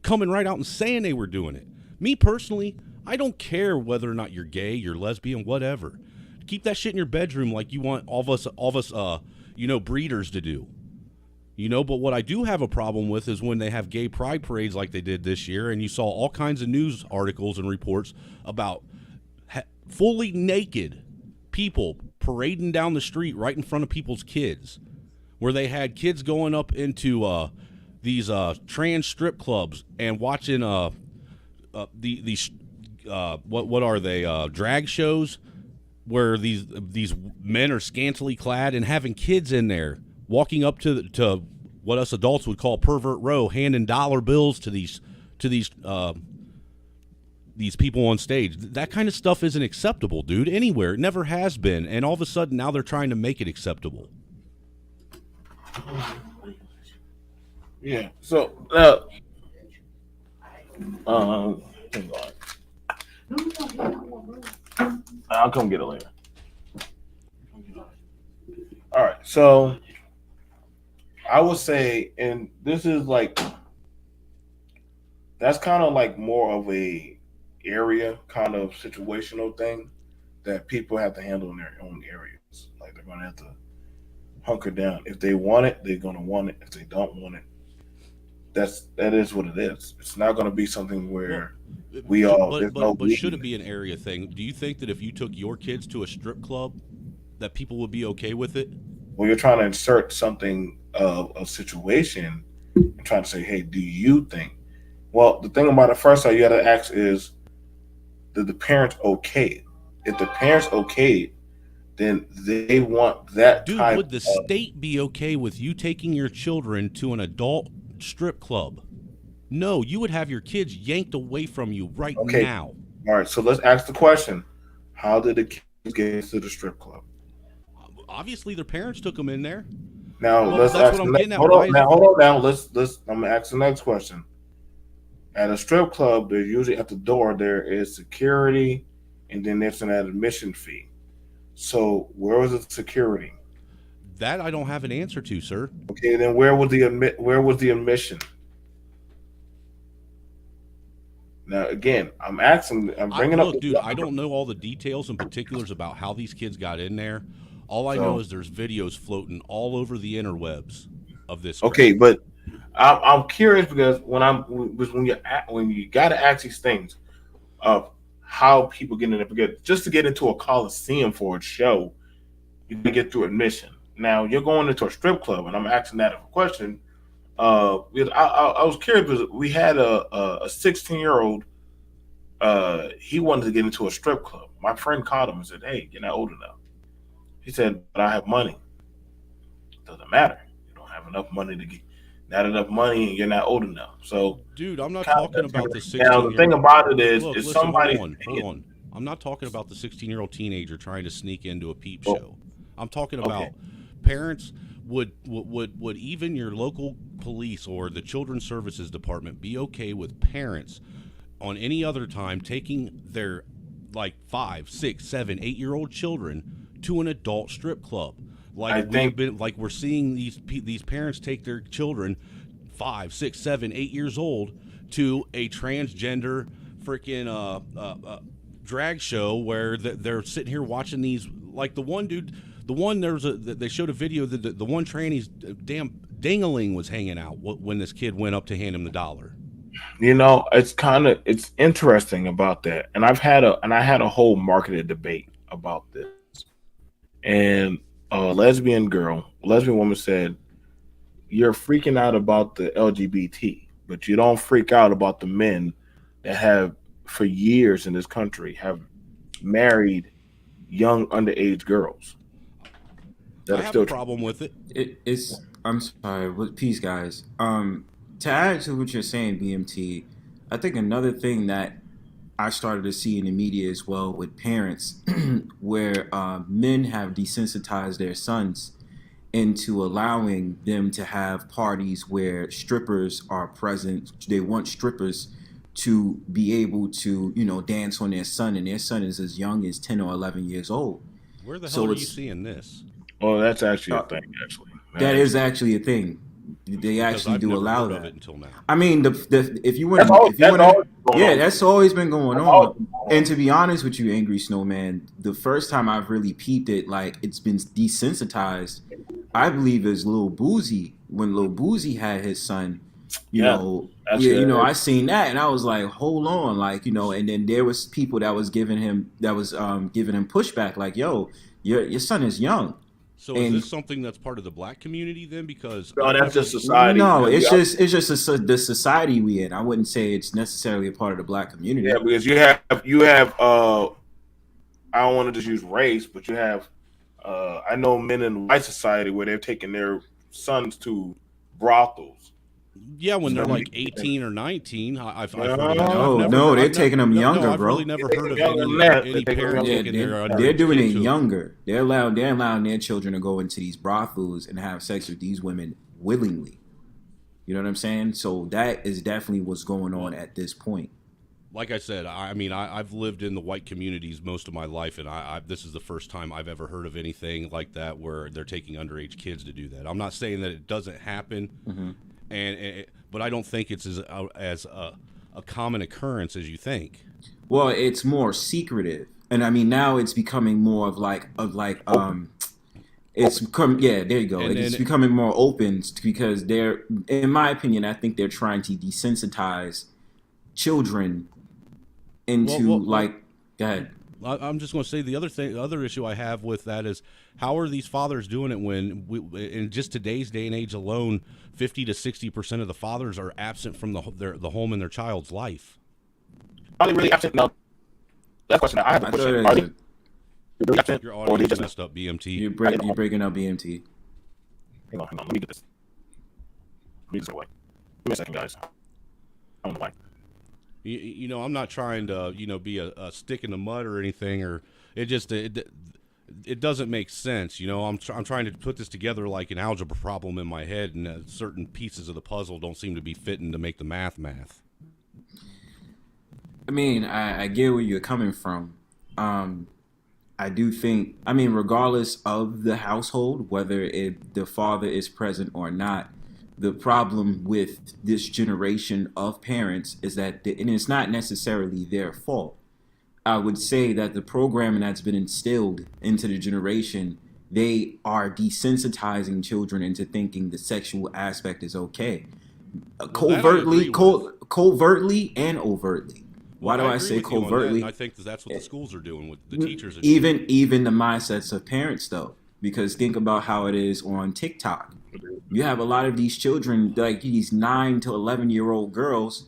coming right out and saying they were doing it. Me personally, I don't care whether or not you're gay, you're lesbian, whatever. Keep that shit in your bedroom like you want all of us, breeders to do. But what I do have a problem with is when they have gay pride parades like they did this year, and you saw all kinds of news articles and reports about fully naked people parading down the street right in front of people's kids, where they had kids going up into these trans strip clubs and watching these what are they drag shows where these men are scantily clad and having kids in there walking up to what us adults would call pervert row, handing dollar bills to these people on stage. That kind of stuff isn't acceptable, dude, anywhere. It never has been, and all of a sudden now they're trying to make it acceptable. Yeah. So, hang on. I'll come get it later. All right. So, I would say, and this is like, that's kind of like more of a area kind of situational thing that people have to handle in their own areas. Like they're going to have to hunker down. If they want it, they're going to want it. If they don't want it, that is what it is. It's not going to be something where But should it be an area thing? Do you think that if you took your kids to a strip club, that people would be okay with it? Well, you're trying to insert something of a situation and trying to say, hey, do you think? Well, the thing about it first, all you got to ask is, did the parents okay it? If the parents okay it, then they want that. Dude, would the state be okay with you taking your children to an adult strip club? No, you would have your kids yanked away from you now. All right, so let's ask the question: how did the kids get to the strip club? Obviously, their parents took them in there. Now let's ask. Hold on now. Let's. I'm gonna ask the next question. At a strip club, there's usually at the door there is security, and then there's an admission fee. So where was the security? That I don't have an answer to, sir. Okay, then where was the admission? Now again, I'm bringing up. Dude, I don't know all the details and particulars about how these kids got in there. All I know is there's videos floating all over the interwebs of this. Okay, but I'm curious because when you got to ask these things of how people get in there, because just to get into a coliseum for a show, you can get through admission. Now you're going into a strip club, and I'm asking that question. Because I was curious because we had a 16-year-old. He wanted to get into a strip club. My friend called him and said, "Hey, you're not old enough." He said, "But I have money." Doesn't matter. You don't have enough money to get. Not enough money, and you're not old enough. So, dude, I'm not talking about the 16-year-old. Now, the thing about it is, listen, somebody. Hold on. I'm not talking about the 16-year-old teenager trying to sneak into a peep show. I'm talking about parents. Would even your local police or the children's services department be okay with parents on any other time taking their 5, 6, 7, 8-year-old children to an adult strip club? We're seeing these parents take their children 5, 6, 7, 8 years old to a transgender freaking drag show where they're sitting here watching these, like the one dude. The one they showed a video that the one tranny's damn dingling was hanging out when this kid went up to hand him the $1. It's interesting about that, and I had a whole marketed debate about this. And a lesbian woman said, "You're freaking out about the LGBT, but you don't freak out about the men that have for years in this country have married young underage girls." I have a problem with it. I'm sorry. Peace, guys. To add to what you're saying, BMT, I think another thing that I started to see in the media as well with parents, where men have desensitized their sons into allowing them to have parties where strippers are present. They want strippers to be able to, dance on their son, and their son is as young as 10 or 11 years old. Where the hell are you seeing this? Oh, that's actually a thing, actually. That man. is actually a thing. They Because actually I've do never allow heard of that. it until now. I mean, the if you That's want to, always been going yeah, on. that's always been going That's always on. been going And on. to be honest with you, Angry Snowman, the first time I've really peeped it, like it's been desensitized, I believe is Lil Boozy when Lil Boozy had his son. Yeah, that's Yeah, it. I seen that and I was like, hold on, like and then there was people that was giving him pushback, like, yo, your son is young. So is And this something that's part of the black community then? Because No, I've that's never. just society. no, And it's just the society we in. I wouldn't say it's necessarily a part of the black yeah, community. because you have I don't want to just use race, but you have I know men in white society where they've taken their sons to brothels. Yeah, when they're So, like 18 or 19, I've heard of that. no, I've No, never no, heard. they're taking them No, younger, I've really bro. they never take heard them of younger than that. They any take them parent younger. Yeah, taking their they're underage doing it kid to 'em. younger. They're allowing their children to go into these brothels and have sex with these women willingly. You know what I'm saying? So that is definitely what's going on Well, at this point. like I said, I mean, I've lived in the white communities most of my life, and this is the first time I've ever heard of anything like that where they're taking underage kids to do that. I'm not saying that it doesn't happen, Hmm. but I don't think it's as a common occurrence as you think. Well, it's more secretive, and I mean now it's becoming more of like Open. it's become, yeah, there you go. And It's then becoming more open because they're, in my opinion, I think they're trying to desensitize children well, into well, well like, go ahead. I'm just going to say the other issue I have with that is how are these fathers doing it when in just today's day and age alone, 50 to 60% of the fathers are absent from the home in their child's life. Are they really absent? No, that's a question. I have a I thought question. it Are was they really absent, Your or are audio they is just messed up, BMT. you're breaking up BMT. hang on? Let me get this. Let me get this away. Give me a second, guys. I don't know why. I'm not trying to be a stick in the mud or anything, or it doesn't make sense. I'm trying to put this together like an algebra problem in my head, and certain pieces of the puzzle don't seem to be fitting to make the math. I mean, I get where you're coming from. I do think, I mean, regardless of the household, whether the father is present or not, the problem with this generation of parents is that, and it's not necessarily their fault. I would say that the programming that's been instilled into the generation, they are desensitizing children into thinking the sexual aspect is okay, Well, that I agree with. covertly and overtly. Well, Why do I I agree say with you on that, and I covertly? think that's what the schools are doing, with the teachers are doing. Even the mindsets of parents, though, because think about how it is on TikTok. You have a lot of these children, like these 9 to 11-year-old girls,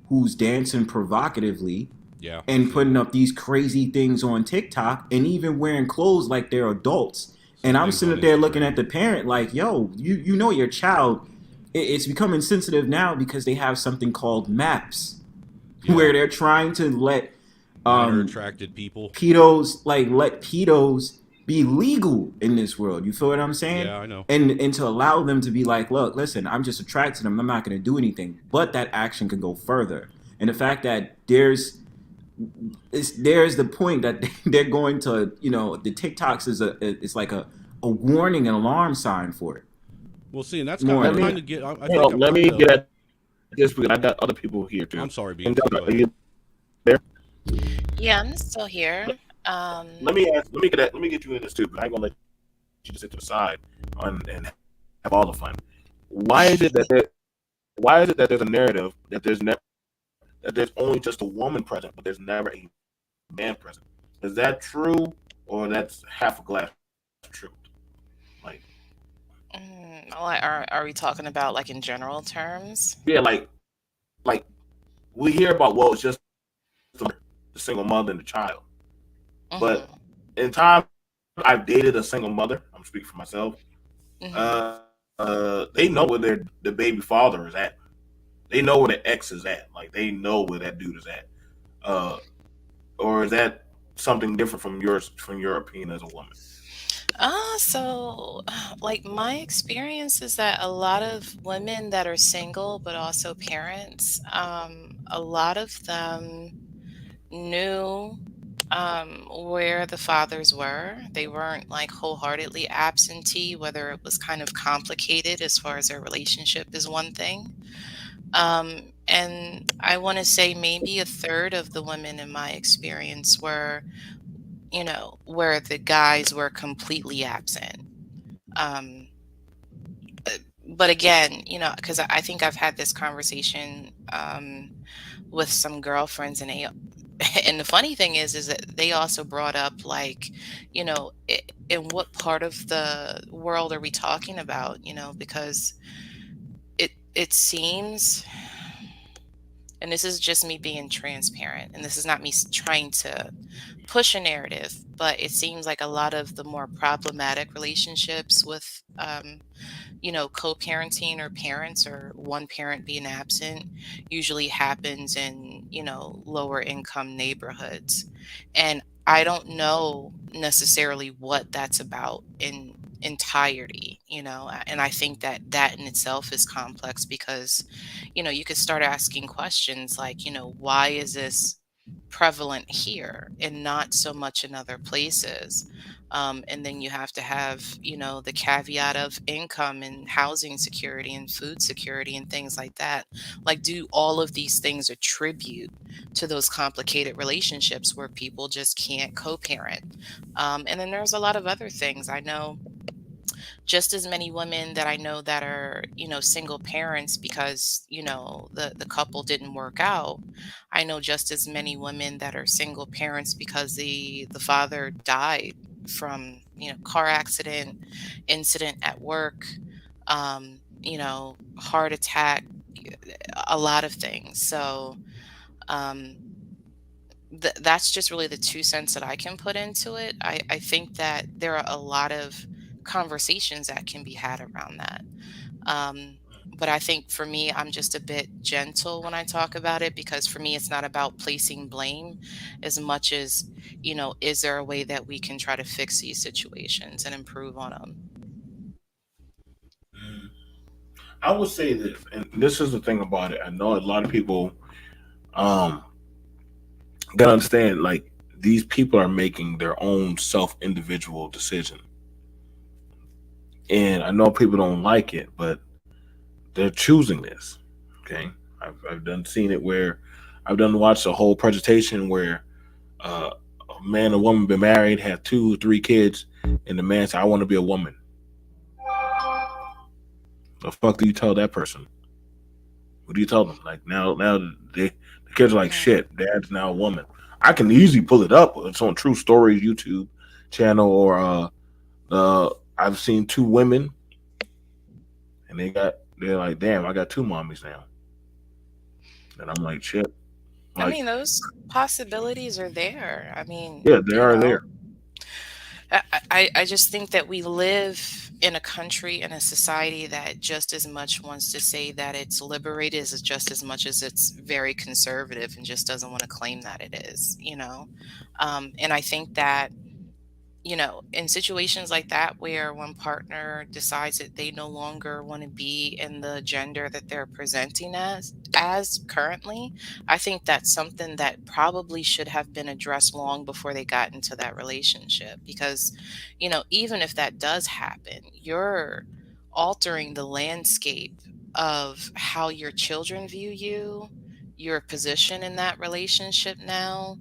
who's dancing provocatively Yeah, I've and seen putting that. up these crazy things on TikTok, and even wearing clothes like they're adults. Some And I'm things sitting on up there looking Instagram. at the parent like, yo, you know your child. It's becoming sensitive now because they have something called maps, Yeah, where they're trying to let minor um, attracted people. let pedos be legal in this world. You feel what I'm saying? Yeah, I know. And to allow them to be like, look, listen, I'm just attracted to them. I'm not going to do anything. But that action can go further. And the fact that there's the point that they're going to, the TikToks it's like a warning and alarm sign for it. Well, see, and that's More I'm Let than me, trying that. to get. I you know, think I'm let trying me to. get at this because I got other people here too. I'm sorry, And BMT. Go are ahead. you there? Yeah, I'm still here. Let me ask. Let me get you in this too. But I ain't gonna let you just sit to the side and have all the fun. Why is it that there's a narrative that that there's only just a woman present, but there's never a man present? Is that true, or that's half a glass of truth? Like, Are we talking about like in general terms? yeah, like we hear about, well, it's just the single mother and the child, but Mm-hmm. in time I've dated a single mother. I'm speaking for myself. Mm-hmm. They know where the baby father is at. They know where the ex is at. Like they know where that dude is at. Uh, or is that something different from your opinion as a woman? So like my experience is that a lot of women that are single but also parents, a lot of them knew Where the fathers were. They weren't like wholeheartedly absentee, whether it was kind of complicated as far as their relationship is one thing. And I want to say maybe a third of the women in my experience were, where the guys were completely absent. Um, but again, because I think I've had this conversation with some girlfriends, and and the funny thing is that they also brought up like, in what part of the world are we talking about? Because it seems, and this is just me being transparent, and this is not me trying to push a narrative, but it seems like a lot of the more problematic relationships with co-parenting or parents or one parent being absent usually happens in, lower income neighborhoods. And I don't know necessarily what that's about in entirety, and I think that that in itself is complex because, you could start asking questions like, why is this prevalent here and not so much in other places? And then you have to have, the caveat of income and housing security and food security and things like that. Like, do all of these things attribute to those complicated relationships where people just can't co-parent? And then there's a lot of other things. I know just as many women that I know that are, single parents because, the couple didn't work out. I know just as many women that are single parents because the father died from, car accident, incident at work, heart attack, a lot of things. So, um, that's just really the 2 cents that I can put into it. I think that there are a lot of conversations that can be had around that. Um, but I think for me, I'm just a bit gentle when I talk about it because for me, it's not about placing blame as much as, is there a way that we can try to fix these situations and improve on them? I would say this, and this is the thing about it. I know a lot of people um gotta understand, like, these people are making their own self individual decision. And I know people don't like it, but they're choosing this. Okay. I've done seen it where I've done watched a whole presentation where uh, a man and woman been married, have 2 or 3 kids, and the man said, I want to be a woman. The fuck do you tell that person? What do you tell them? Like, now the kids are like, Mm. shit, dad's now a woman. I can easily pull it up. It's on True Stories YouTube channel, or I've seen 2 women, and they're like, damn, I got 2 mommies now, and I'm like, shit, I like, mean, those possibilities are there. I mean, yeah, they are there. I just think that we live in a country and a society that just as much wants to say that it's liberated as just as much as it's very conservative and just doesn't want to claim that it is. And I think that, in situations like that where one partner decides that they no longer want to be in the gender that they're presenting as currently, I think that's something that probably should have been addressed long before they got into that relationship because, even if that does happen, you're altering the landscape of how your children view you, your position in that relationship now,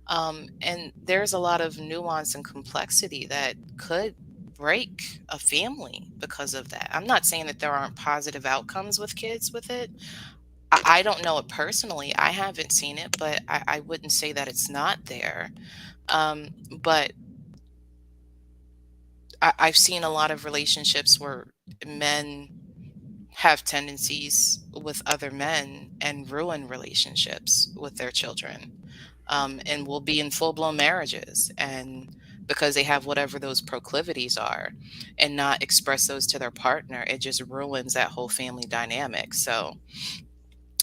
and there's a lot of nuance and complexity that could break a family because of that. I'm not saying that there aren't positive outcomes with kids with it. I don't know it personally. I haven't seen it, but I wouldn't say that it's not there. But I've seen a lot of relationships where men have tendencies with other men and ruin relationships with their children, and will be in full blown marriages. And because they have whatever those proclivities are and not express those to their partner, it just ruins that whole family dynamic. So,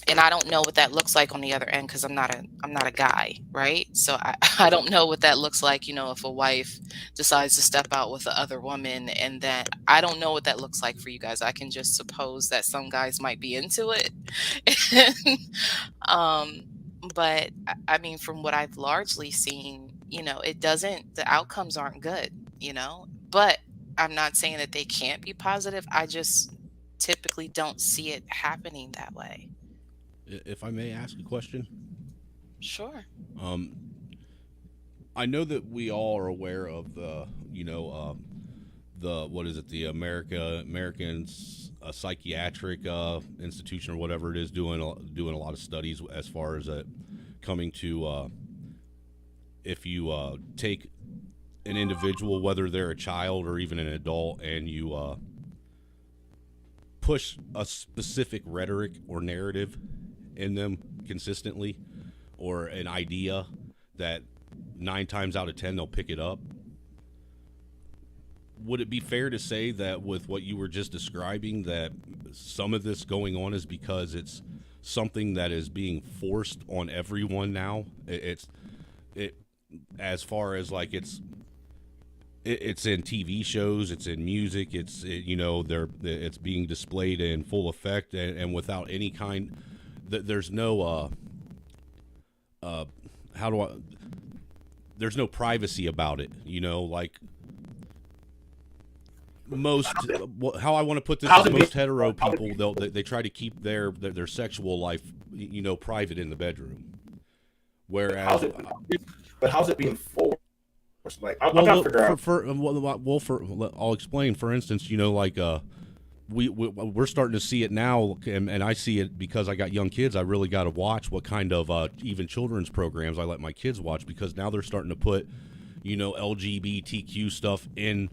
and I don't know what that looks like on the other end because I'm not a guy, right? So I don't know what that looks like, if a wife decides to step out with the other woman, and then I don't know what that looks like for you guys. I can just suppose that some guys might be into it. um, but I mean, from what I've largely seen, it doesn't, the outcomes aren't good, but I'm not saying that they can't be positive. I just typically don't see it happening that way. If I may ask a question, Sure. um, I know that we all are aware of the what is it, the Americans psychiatric institution or whatever it is, doing a lot of studies as far as coming to if you take an individual, whether they're a child or even an adult, and you push a specific rhetoric or narrative in them consistently, or an idea that 9 times out of 10 they'll pick it up. Would it be fair to say that with what you were just describing, that some of this going on is because it's something that is being forced on everyone now? It as far as like it's in TV shows, it's in music, it's being displayed in full effect, and without any kind, there's no there's no privacy about it, like most, how I want to put this is most hetero people, they try to keep their sexual life, private in the bedroom, whereas how's it being forced? Like, I'm trying to figure out. I'll explain. For instance, we're starting to see it now, and I see it because I got young kids. I really got to watch what kind of even children's programs I let my kids watch, because now they're starting to put, LGBTQ stuff in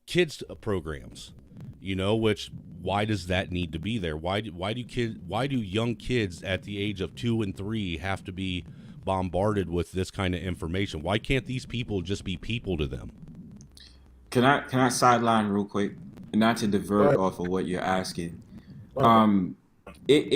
kids programs. Which, why does that need to be there? Why do young kids at the age of 2 and 3 have to be bombarded with this kind of information? Why can't these people just be people to them? Can I sideline real quick, not to divert off of what you're asking? It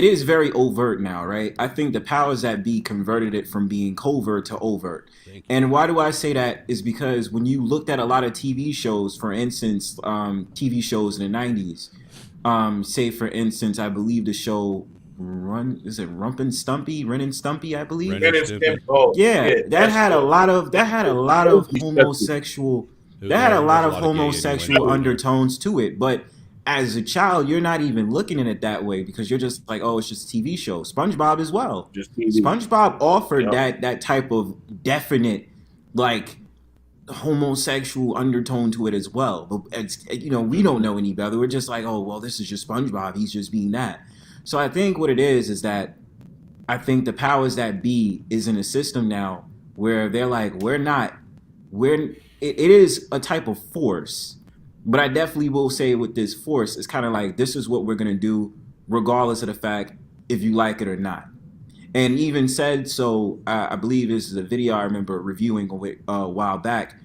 is very overt now, right? I think the powers that be converted it from being covert to overt. And why do I say that? Is because when you looked at a lot of TV shows, for instance, TV shows in the 90s, say for instance, I believe the show Ren and Stumpy, I believe. That had a lot of homosexual undertones to it. But as a child, you're not even looking at it that way, because you're just like, oh, it's just a TV show. SpongeBob as well. SpongeBob offered that type of definite, like, homosexual undertone to it as well. But it's, we don't know any better. We're just like, oh, well, this is just SpongeBob. He's just being that. So I think what it is that I think the powers that be is in a system now where they're like, it is a type of force. But I definitely will say with this force, it's kind of like, this is what we're going to do regardless of the fact if you like it or not. And even said, so I believe this is a video I remember reviewing a while back.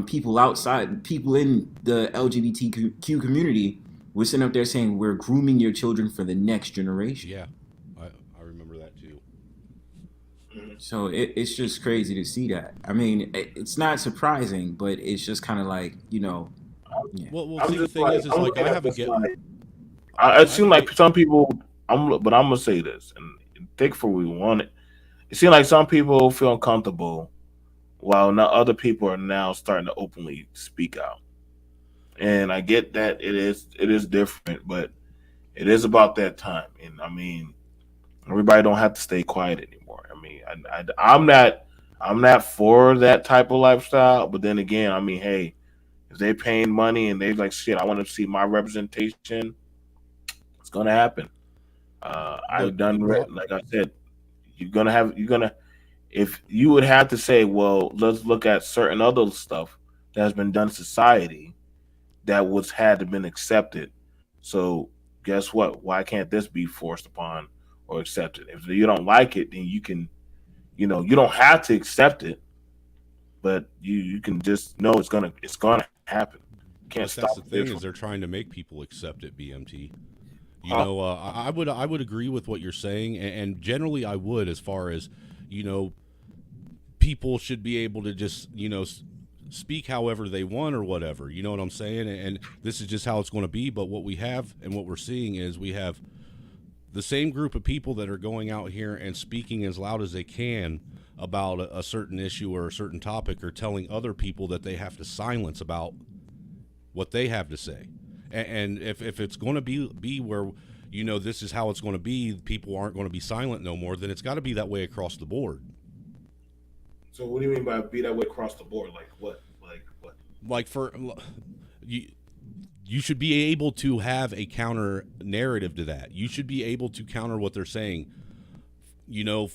People in the LGBTQ community were sitting up there saying, we're grooming your children for the next generation. Yeah, I remember that too. So it's just crazy to see that. I mean, it's not surprising, but it's just kind of like, Yeah. Well, see, the thing is like, I haven't get. It seems like some people. But I'm gonna say this, and take for we want it. It seems like some people feel uncomfortable, while now other people are now starting to openly speak out. And I get that it is different, but it is about that time. And I mean, everybody don't have to stay quiet anymore. I mean, I'm not for that type of lifestyle. But then again, I mean, hey, if they're paying money and they're like, shit, I want to see my representation, it's gonna happen. I've done, like I said, if you would have to say, well, let's look at certain other stuff that has been done in society that had to been accepted. So guess what? Why can't this be forced upon or accepted? If you don't like it, then you can, you don't have to accept it, but you can just know it's gonna happen. You can't stop. That's the thing, is they're trying to make people accept it. BMT. I would agree with what you're saying, and generally I would, as far as, people should be able to just, speak however they want or whatever, you know what I'm saying? And this is just how it's going to be. But what we have and what we're seeing is we have The same group of people that are going out here and speaking as loud as they can about a certain issue or a certain topic are telling other people that they have to silence about what they have to say. And if it's going to be where, you know, this is how it's going to be, people aren't going to be silent no more, then it's got to be that way across the board. So what do you mean by be that way across the board? Like what? Like for you should be able to have a counter narrative to that. You should be able to counter what they're saying. You know,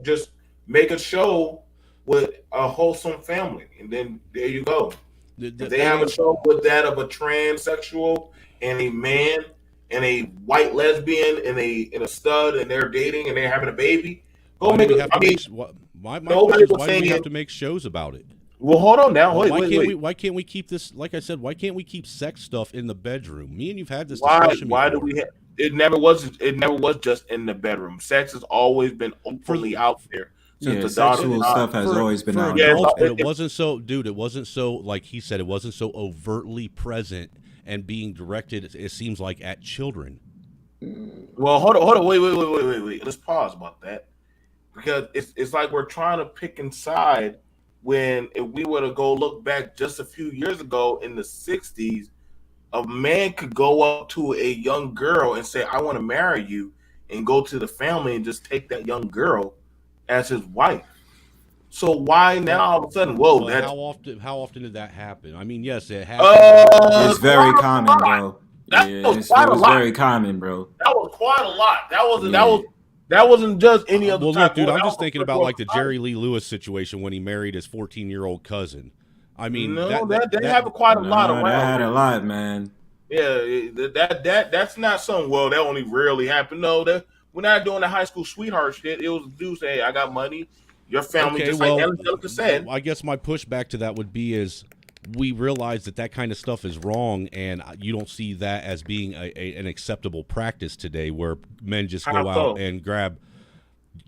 just make a show with a wholesome family, and then there you go. If they have a show with that of a transsexual and a man and a white lesbian and a stud, and they're dating and they're having a baby. Go make it. Why do we have to make shows about it? Well, hold on now. Why can't we keep this? Like I said, why can't we keep sex stuff in the bedroom? Me and you've had this discussion. Why do we? It never was. It never was just in the bedroom. Sex has always been openly out there. Sexual stuff has always been out there. It wasn't so, dude. It wasn't so, like he said, it wasn't so overtly present and being directed. It seems like at children. Well, hold on. Wait. Let's pause about that, because it's like we're trying to pick a side. When if we were to go look back just a few years ago in the 60s, a man could go up to a young girl and say, I want to marry you, and go to the family and just take that young girl as his wife. So why now all of a sudden, whoa, how often did that happen? I mean, yes, it happened. It's very common, bro. It was very common, bro. That was quite a lot. That wasn't just any other. Well, look, dude, I'm just thinking about like the Jerry Lee Lewis situation when he married his 14-year-old cousin. I mean, they have quite a lot around. They had a lot, man. Yeah, that's not something. Well, that only rarely happened. No, we're not doing the high school sweetheart shit. It was dudes say, "Hey, I got money. Your family," just like Angelica said. I guess my pushback to that would be is we realize that kind of stuff is wrong, and you don't see that as being an acceptable practice today, where men just go out and grab.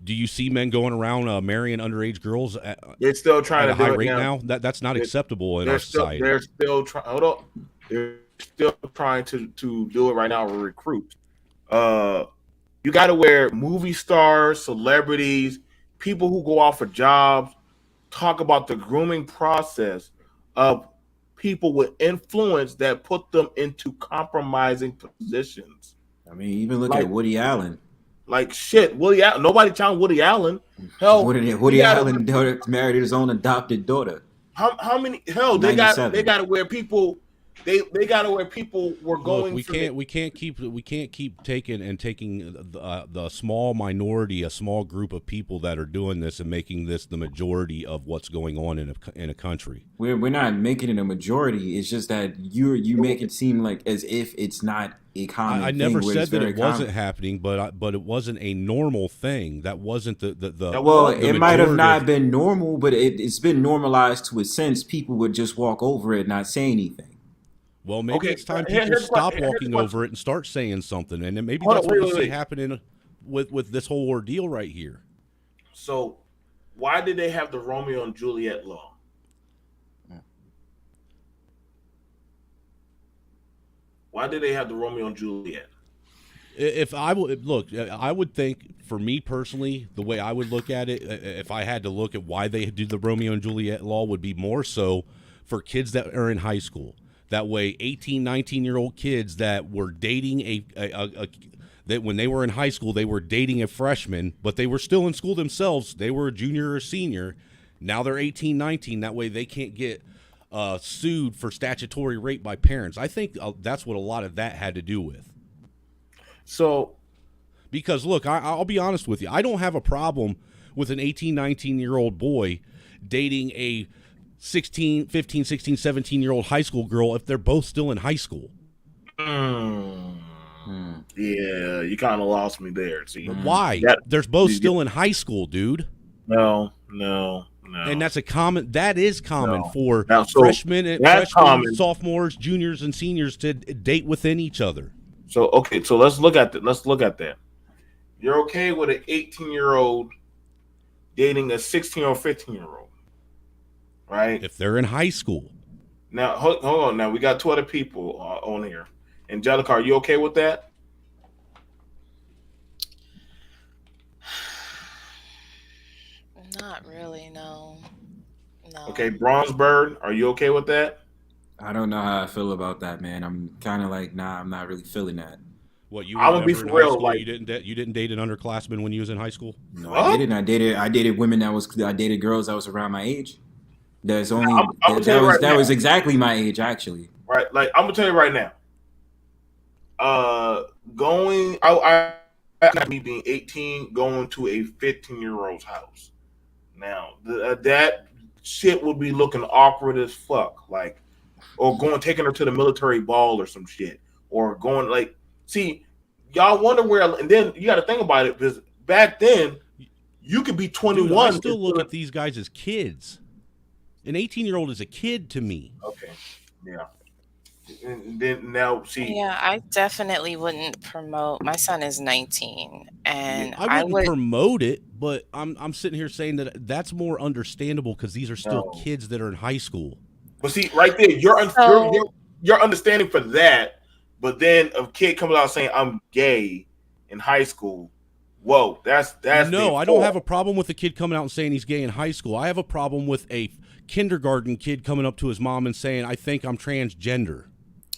Do you see men going around marrying underage girls? They're still trying at a high rate now. That's not acceptable in our society. They're still trying. Hold on. They're still trying to do it right now with recruits. You got to wear movie stars, celebrities, people who go out for jobs, talk about the grooming process of people with influence that put them into compromising positions. I mean, even look at Woody Allen. Like shit, Woody Allen. Nobody telling Woody Allen. Hell, Woody Allen married his own adopted daughter. How many? Hell, they got to where people. They got to where people were going. Look, we can't keep taking the small minority, a small group of people that are doing this and making this the majority of what's going on in a country. We're not making it a majority. It's just that you make it seem like as if it's not a common thing. I never said that it wasn't happening, but it wasn't a normal thing. That wasn't the well, it might have not been normal, but it's been normalized to a sense. People would just walk over it, not say anything. Well, maybe it's time people stop walking over it and start saying something, and then maybe that's what we see happening with this whole ordeal right here. So, why did they have the Romeo and Juliet law? Why did they have the Romeo and Juliet? If I would look, I would think, for me personally, the way I would look at it, if I had to look at why they did the Romeo and Juliet law, would be more so for kids that are in high school. That way, 18, 19-year-old kids that were dating that when they were in high school, they were dating a freshman, but they were still in school themselves. They were a junior or senior. Now they're 18, 19. That way, they can't get sued for statutory rape by parents. I think that's what a lot of that had to do with. So, because look, I'll be honest with you. I don't have a problem with an 18, 19-year-old boy dating a 15, 16, 17-year-old high school girl if they're both still in high school. Yeah, you kind of lost me there. See, why? They're both still in high school, dude. No. And that is common for freshmen and sophomores, juniors, and seniors to date within each other. So let's look at that. You're okay with an 18-year-old dating a 16 or 15-year-old. Right. If they're in high school. Now, hold on. Now, we got two other people on here. Angelica, are you okay with that? Not really, no. Okay, No. Bronzebird, are you okay with that? I don't know how I feel about that, man. I'm kind of like, nah, I'm not really feeling that. What, you I'm weren't gonna be ever in for high real. school? Like, You didn't date an underclassman when you was in high school? No, I what? didn't. I dated women I dated girls that was around my age. That's I'm, only I'm gonna tell you right that was now. exactly my age actually. Right, like I'm gonna tell you right now. Going, I me being 18, going to a 15-year-old's house. Now, that shit would be looking awkward as fuck. Like, or going taking her to the military ball or some shit, or going like, see, y'all wonder where. And then you got to think about it because back then you could be Dude, I 21. still look at these guys as kids. An 18-year-old is a kid to me. Okay, yeah. And then now, see, Yeah, I definitely wouldn't promote. My son is 19, yeah, and I I wouldn't would. promote it, but I'm sitting here saying that that's more understandable because these are still no. kids that are in high school. But see, right there, So your understanding for that. But then a kid comes out saying I'm gay in high school. Whoa, that's No, the I don't have a fault. problem with a kid coming out and saying he's gay in high school. I have a problem with a kindergarten kid coming up to his mom and saying, I think I'm transgender.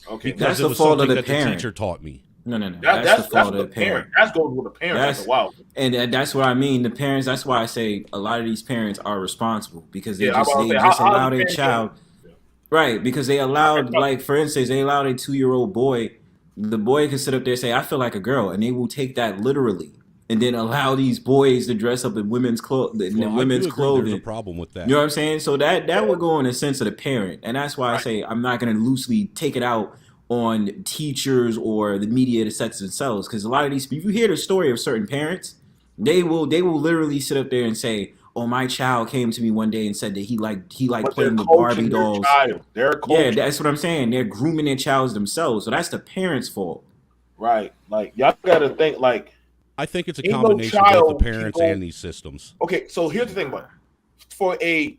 Okay, Because That's it the was fault of something the that the parent. teacher taught me. No, no, no. that's That's the fault of what the the parent. parent. That goes with the parent. That's That's a wild. and that's what I mean. The parents. That's why I say a lot of these parents are responsible because Yeah, I'm about to they say just how allow the their parent can. child. Right, because they allowed, like, for instance, they allowed a 2-year-old boy. The boy can sit up there and say, "I feel like a girl," and they will take that literally, and then allow these boys to dress up in Well, I women's do agree there's a clothing. problem with You know that. what I'm saying? So that would go in the sense of the parent, and that's why I say I'm not going to loosely take it out on teachers or the media that sets themselves, because a lot of these, if you hear the story of certain parents, they will literally sit up there and say, "Oh, my child came to me one day and said that he liked But they're playing with Barbie coaching their dolls." child. They're Yeah, coaching. that's what I'm saying. They're grooming their child themselves, so that's the parents' fault. Right. Like y'all got to think. Like, I think it's a ain't no combination of both the child can parents go. and these systems. Okay, so here's the thing. But for a,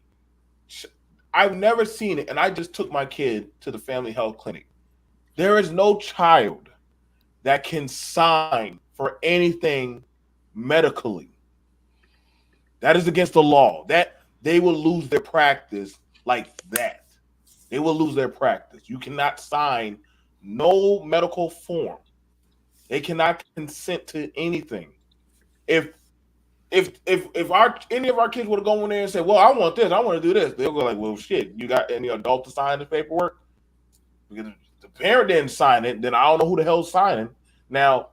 I've never seen it, and I just took my kid to the family health clinic. There is no child that can sign for anything medically. That is against the law. That they will lose their practice like that. They will lose their practice. You cannot sign no medical form. They cannot consent to anything. If if our any of our kids would have gone in there and said, "Well, I want this, I want to do this," they'll go like, "Well, shit, you got any adult to sign the paperwork?" Because the parent didn't sign it, then I don't know who the hell's signing. Now,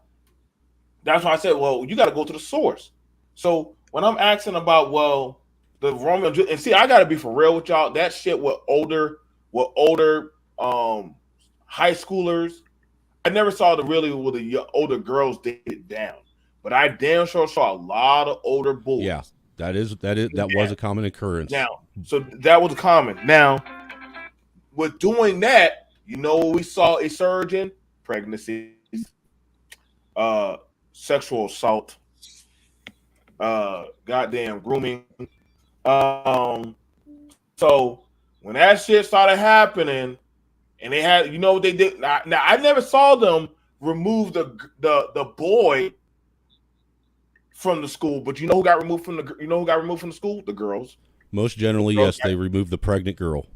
that's why I said, well, you got to go to the source. So when I'm asking about, well, the Roman and see, I got to be for real with y'all. That shit with older high schoolers. I never saw the really with the older girls dated down, but I damn sure saw a lot of older boys. Yeah, that was a common occurrence. Now, so that was common. Now, with doing that, you know, we saw a surge in pregnancies, uh, sexual assault, goddamn grooming. Um, so when that shit started happening, and they had, you know, what they did. Now I never saw them remove the boy from the school, but you know who got removed from the school? The girls. Most generally, yes, they removed the pregnant girl.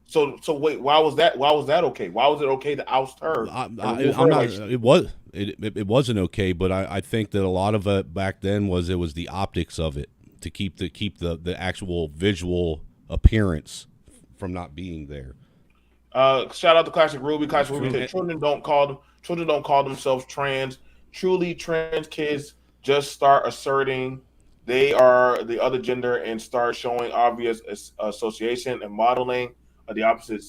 So wait, why was that? Why was that okay? Why was it okay to oust her? I'm not. It wasn't okay, but I think that a lot of it back then was the optics of it to keep the actual visual appearance from not being there. Shout out to Classic Ruby. Classic Ruby said children don't call themselves trans. Truly trans kids just start asserting they are the other gender and start showing obvious association and modeling of the opposite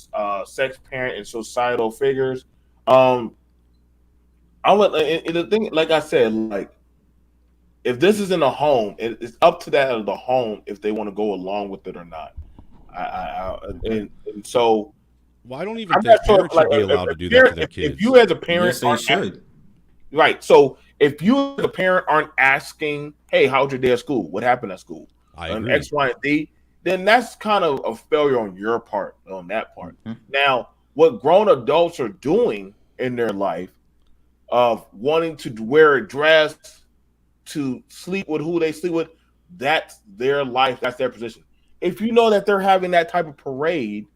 sex parent and societal figures. I would, and the thing, like I said, like if this is in a home, it's up to that of the home if they want to go along with it or not. And so. Well, I don't even think parents should be allowed to do that to their kids. If you as a parent, Yes, they should. Right. So if you as a parent aren't asking, "Hey, how's your day at school? What happened at school?" I And agree. X, Y, and Z, then that's kind of a failure on your part, on that part. Mhm. Now, what grown adults are doing in their life of wanting to wear a dress, to sleep with who they sleep with, That's their life. That's their position. If you know that they're having that type of parade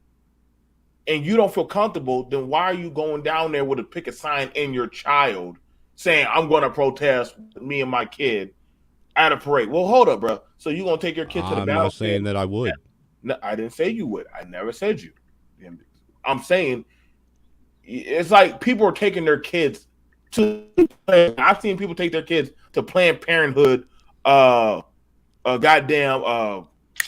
and you don't feel comfortable, then why are you going down there with a picket sign in your child saying, I'm going to protest with me and my kid at a parade? Well, hold up, bro. So you going to take your kid to the I'm not battlefield? saying that I would. No, I didn't say you would. I never said you. I'm saying it's like people are taking their kids to. I've seen people take their kids to Planned Parenthood, goddamn,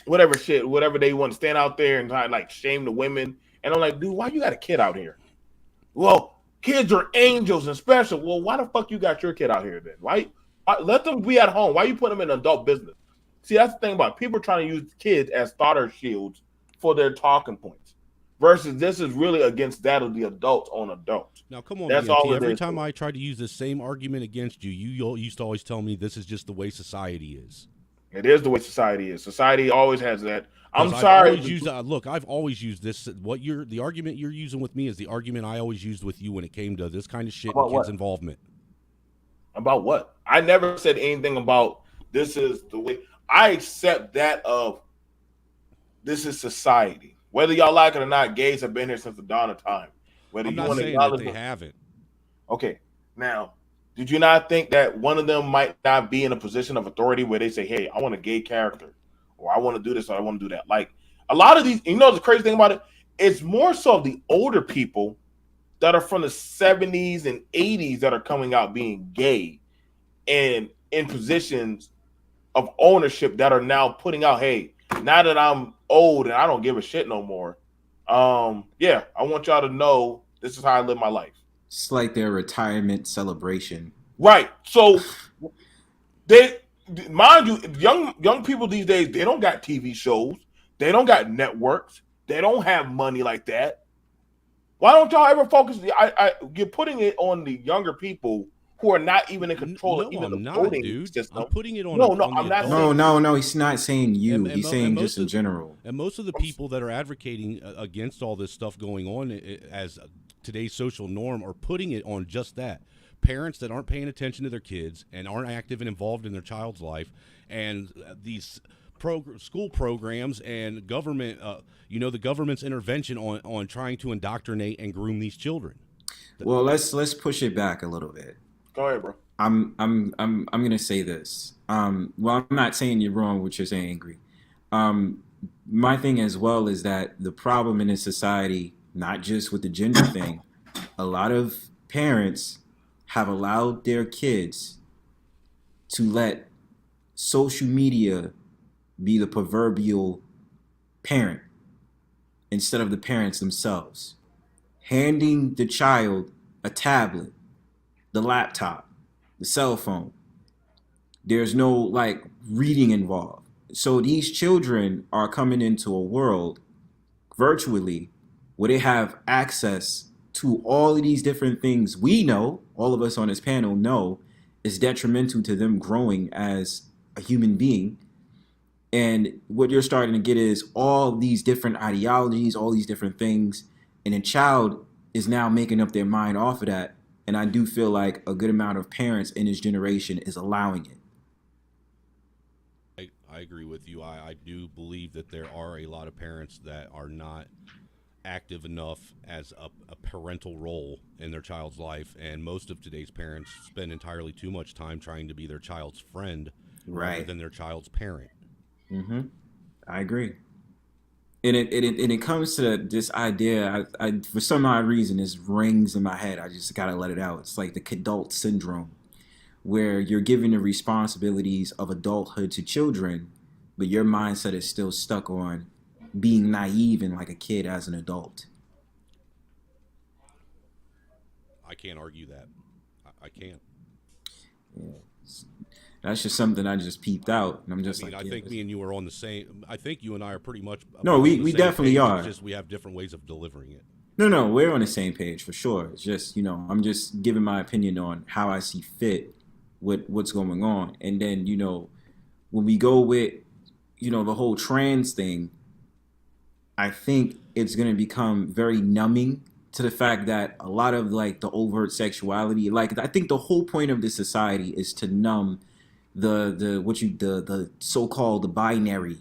whatever they want to stand out there and like shame the women. And I'm like, dude, why you got a kid out here? Well, kids are angels and special. Well, why the fuck you got your kid out here then? Why? Let them be at home. Why you put them in adult business? See, that's the thing about it. People trying to use kids as starter shields for their talking points. Versus this is really against that of the adults on adults. Now, come on, That's BMT. all it Every is. time I tried to use the same argument against you, you used to always tell me this is just the way society is. It is the way society is. Society always has that. I'm 'Cause sorry. I've always used this. The argument you're using with me is the argument I always used with you when it came to this kind of shit About and kids' what? involvement. About what? I never said anything about this is the way. I accept that of this is society. Whether y'all like it or not, gays have been here since the dawn of time. Whether I'm you not want to saying that acknowledge they it. haven't. Okay. Now, did you not think that one of them might not be in a position of authority where they say, hey, I want a gay character, or I want to do this, or I want to do that? Like a lot of these, you know, the crazy thing about it, it's more so the older people that are from the 70s and 80s that are coming out being gay and in positions of ownership that are now putting out, hey, now that I'm old and I don't give a shit no more, yeah, I want y'all to know this is how I live my life. It's like their retirement celebration. Right. So they, mind you, young people these days, they don't got TV shows, they don't got networks, they don't have money like that. Why don't y'all ever focus? You're putting it on the younger people who are not even in control of even the voting system. I'm putting it on. No, on I'm the not adults. saying. No. He's not saying you. He's saying just in general. And most of the people that are advocating against all this stuff going on as today's social norm are putting it on just that. Parents that aren't paying attention to their kids and aren't active and involved in their child's life, and these school programs and government, the government's intervention on trying to indoctrinate and groom these children. Well, let's push it back a little bit. Go ahead, bro. I'm gonna say this. Well, I'm not saying you're wrong, what you're saying, Angry. My thing as well is that the problem in this society, not just with the gender thing, a lot of parents have allowed their kids to let social media be the proverbial parent instead of the parents themselves. Handing the child a tablet, the laptop, the cell phone. There's no like reading involved. So these children are coming into a world virtually where they have access to all of these different things we know, all of us on this panel know, is detrimental to them growing as a human being. And what you're starting to get is all these different ideologies, all these different things, and a child is now making up their mind off of that. And I do feel like a good amount of parents in this generation is allowing it. I agree with you. I do believe that there are a lot of parents that are not active enough as a parental role in their child's life, and most of today's parents spend entirely too much time trying to be their child's friend rather than their child's parent. Mm-hmm. I agree. And it comes to this idea. I for some odd reason, this rings in my head. I just gotta let it out. It's like the kidult syndrome, where you're giving the responsibilities of adulthood to children, but your mindset is still stuck on being naive and like a kid as an adult. I can't argue that. I can't. Yeah. That's just something I just peeped out, and I'm just I think me and you are on the same. I think you and I are pretty much. No, we definitely page. are. It's just we have different ways of delivering it. No, we're on the same page for sure. It's just, I'm just giving my opinion on how I see fit with what's going on, and then when we go with the whole trans thing, I think it's going to become very numbing to the fact that a lot of like the overt sexuality, like I think the whole point of this society is to numb the so-called the binary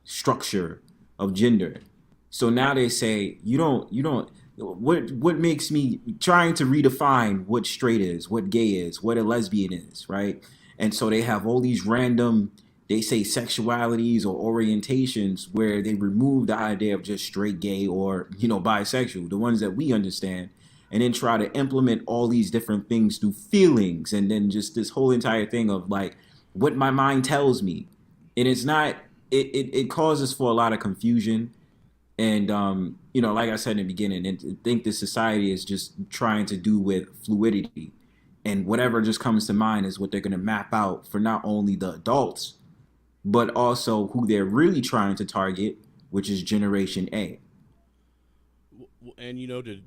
structure of gender. So now they say you don't what makes me trying to redefine what straight is, what gay is, what a lesbian is, right? And so they have all these random, they say sexualities or orientations where they remove the idea of just straight gay or bisexual, the ones that we understand, and then try to implement all these different things through feelings, and then just this whole entire thing of like what my mind tells me. And it's not, it causes for a lot of confusion. And like I said in the beginning, I think the society is just trying to do with fluidity, and whatever just comes to mind is what they're going to map out for not only the adults, but also who they're really trying to target, which is Generation A. And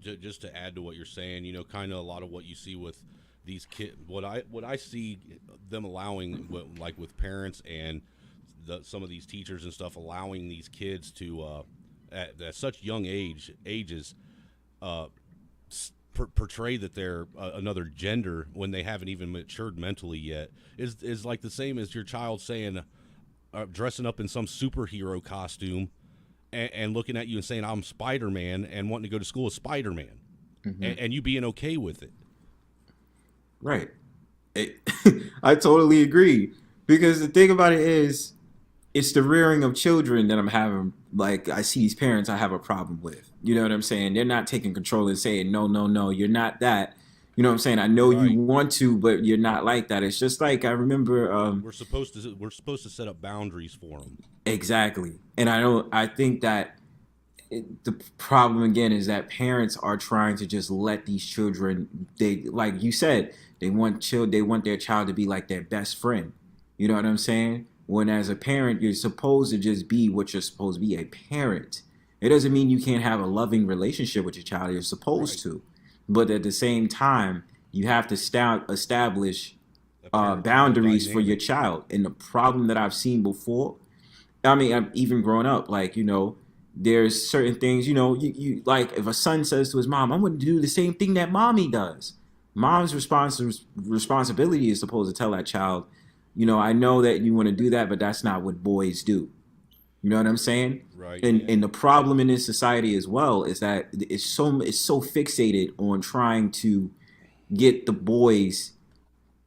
just to add to what you're saying, kind of a lot of what you see with these kids, what I see them allowing, like with parents and some of these teachers and stuff, allowing these kids to at such young ages portray that they're another gender when they haven't even matured mentally yet is like the same as your child saying, dressing up in some superhero costume and looking at you and saying, I'm Spider-Man, and wanting to go to school as Spider-Man, and you being okay with it. Right. I totally agree. Because the thing about it is, it's the rearing of children that I'm having, like, I see these parents I have a problem with. You know what I'm saying? They're not taking control and saying, no, no, no, you're not that. You know what I'm saying? I know Right. you want to, but you're not like that. It's just like, I remember... we're supposed to set up boundaries for them. Exactly. And I think that the problem again is that parents are trying to just let these children, they, like you said, they want their child to be like their best friend. You know what I'm saying? When as a parent, you're supposed to just be what you're supposed to be, a parent. It doesn't mean you can't have a loving relationship with your child. You're supposed to. But at the same time, you have to establish boundaries for your child. And the problem that I've seen before, I mean, I've even grown up, like, there's certain things, you like if a son says to his mom, I'm going to do the same thing that mommy does. Mom's responsibility is supposed to tell that child, I know that you want to do that, but that's not what boys do. You know what I'm saying? Right. And the problem in this society as well is that it's so fixated on trying to get the boys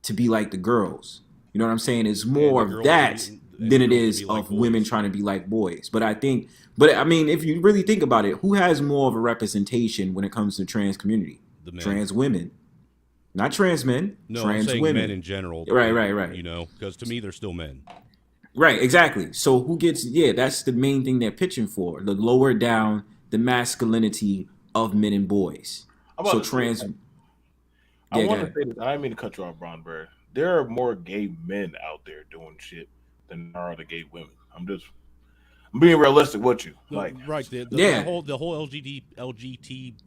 to be like the girls. You know what I'm saying? It's more of that than it is of women trying to be like boys. But I mean, if you really think about it, who has more of a representation when it comes to trans community? The men. Trans women. Not trans men, no, trans I'm saying women. Men in general. Right. Because to me, they're still men. Right, exactly. So who gets, that's the main thing they're pitching for. The lower down the masculinity of men and boys. So trans... I want to say this. I didn't mean to cut you off, Brown Bird. There are more gay men out there doing shit than there are the gay women. I'm being realistic with you. Like, right, the whole LGBTQ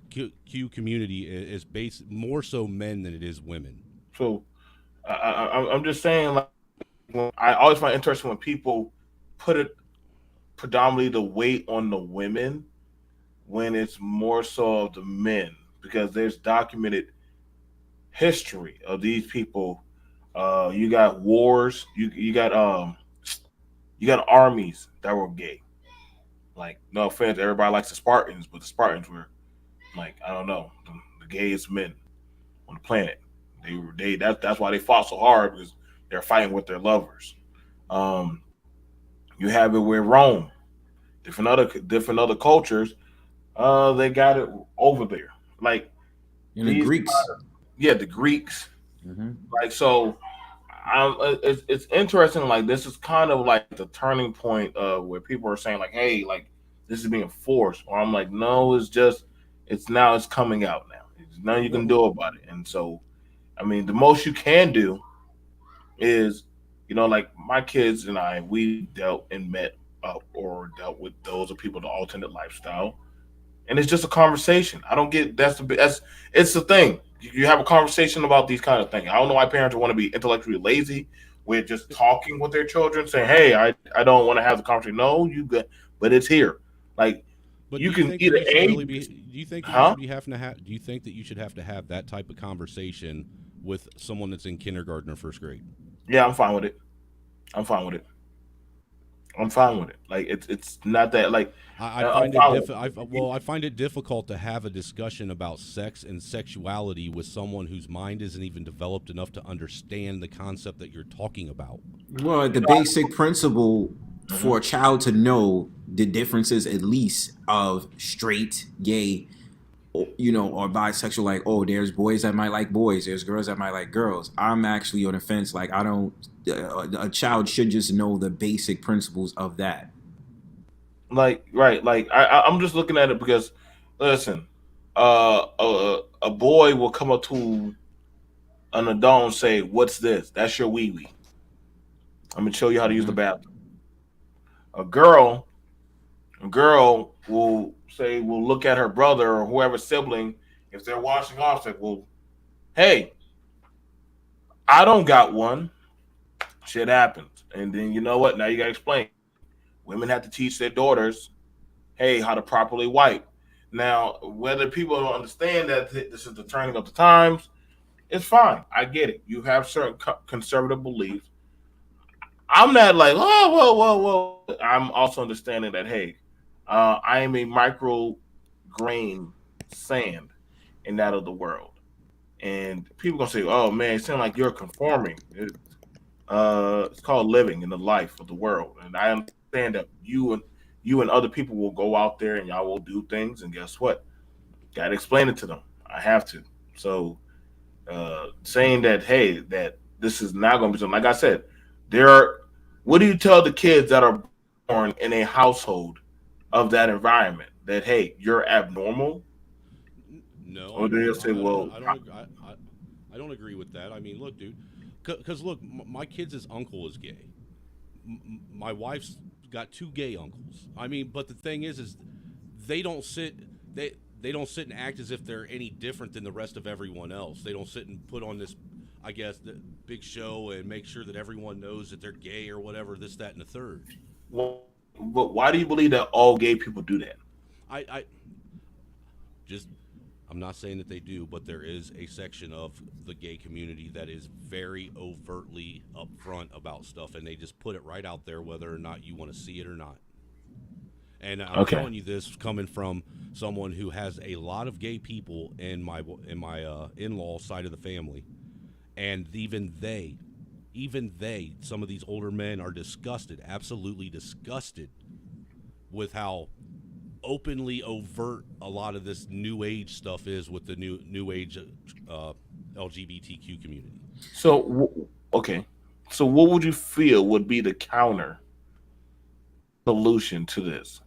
community is based more so men than it is women. So I'm just saying, like, I always find it interesting when people put it predominantly the weight on the women when it's more so of the men, because there's documented history of these people. You got wars. You got armies that were gay. Like, no offense, everybody likes the Spartans, but the Spartans were, like, I don't know, the gayest men on the planet. That's why they fought so hard, because they're fighting with their lovers. You have it with Rome, different other cultures. They got it over there, like, and the Greeks. The Greeks. Like, so, it's interesting. Like, this is kind of like the turning point where people are saying, like, hey, like, this is being forced. Or I'm like, no, it's coming out now. There's nothing you can do about it. And so, I mean, the most you can do is, like, my kids and I, we dealt with those of people with the alternate lifestyle, and it's just a conversation. I don't get it's the thing. You have a conversation about these kind of things. I don't know why parents want to be intellectually lazy with just talking with their children, saying, "Hey, I don't want to have the conversation." No, you good, but it's here. Like, but you can either do you think that you should have to have that type of conversation with someone that's in kindergarten or first grade? Yeah, I'm fine with it. I'm fine with it. I'm fine with it. Like it's not that like I I'm find it fine with it. I find it difficult to have a discussion about sex and sexuality with someone whose mind isn't even developed enough to understand the concept that you're talking about. Well, the basic principle Mhm. for a child to know the differences, at least, of straight, gay, or bisexual. Like, oh, there's boys that might like boys, there's girls that might like girls. I'm actually on the fence. Like, I don't. A child should just know the basic principles of that. Like right, like I'm just looking at it because listen, a boy will come up to an adult and say, "What's this? That's your wee wee. I'm gonna show you how to use the Hmm. bathroom." A girl, a girl will say, will look at her brother or whoever sibling if they're washing off. Say, "Well, hey, I don't got one. Shit happens." And then you know what? Now you gotta explain. Women have to teach their daughters, hey, how to properly wipe. Now, whether people don't understand that this is the turning of the times, it's fine. I get it. You have certain conservative beliefs. I'm not like, oh, whoa, whoa, whoa. I'm also understanding that, hey, I am a micro grain sand in that of the world. And people gonna say, oh man, it sounds like you're conforming. It's called living in the life of the world. And I understand that you and other people will go out there and y'all will do things. And guess what? Got to explain it to them. I have to. So saying that, hey, that this is not going to be something. Like I said, there are. What do you tell the kids that are born in a household of that environment? That hey, you're abnormal, No, or they'll say, well, I don't agree with that. I mean, look, dude, because look, my kid's uncle is gay. My wife's got two gay uncles. I mean, but the thing is they don't sit they don't sit and act as if they're any different than the rest of everyone else. They don't sit and put on this, I guess, the big show and make sure that everyone knows that they're gay or whatever, this, that, and the third. but why do you believe that all gay people do that? I just I'm not saying that they do, but there is a section of the gay community that is very overtly upfront about stuff, and they just put it right out there, whether or not you want to see it or not. And I'm Okay. telling you this coming from someone who has a lot of gay people in my in-law side of the family, and even they, some of these older men are disgusted, absolutely disgusted, with how openly overt a lot of this new age stuff is with the new age LGBTQ community. So okay. So what would you feel would be the counter solution to this?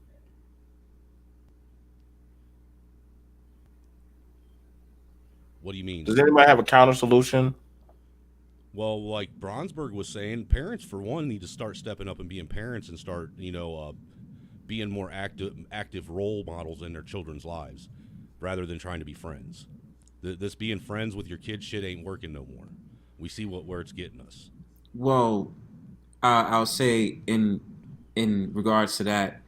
What do you mean? Does anybody have a counter solution? Well, like Bronsberg was saying, parents for one need to start stepping up and being parents and start, being more active role models in their children's lives, rather than trying to be friends. This being friends with your kids shit ain't working no more. We see where it's getting us. Well, I'll say in regards to that,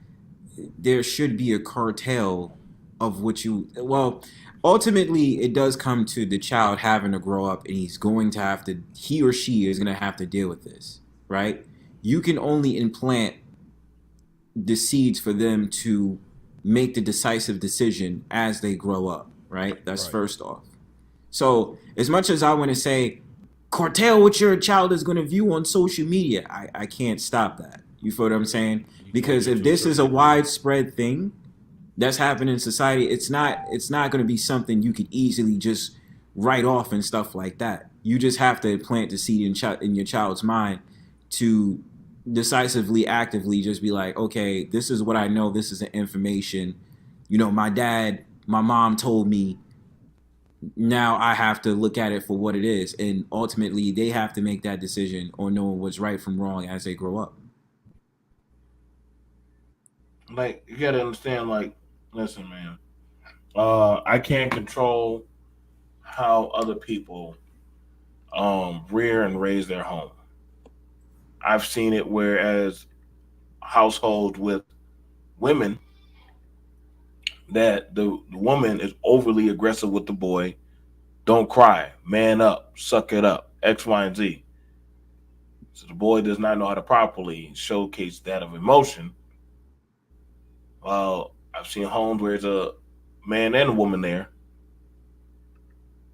there should be a cartel of what you. Well, ultimately, it does come to the child having to grow up, and he's going to have to. He or she is going to have to deal with this, right? You can only implant the seeds for them to make the decisive decision as they grow up, right? That's Right. first off. So, as much as I want to say, curtail what your child is going to view on social media, I can't stop that. You feel what I'm saying? You can Because only if to a this is certain a degree. widespread thing that's happening in society, it's not going to be something you could easily just write off and stuff like that. You just have to plant the seed in your child's mind to decisively, actively just be like, okay, this is what I know. This is the information. My mom told me. Now I have to look at it for what it is, and ultimately they have to make that decision on knowing what's right from wrong as they grow up. Like you gotta understand, like, listen, man. I can't control how other people rear and raise their home. I've seen it whereas household with women that the woman is overly aggressive with the boy. Don't cry, man up, suck it up, X, Y, and Z. So the boy does not know how to properly showcase that of emotion. Well, I've seen homes where there's a man and a woman there,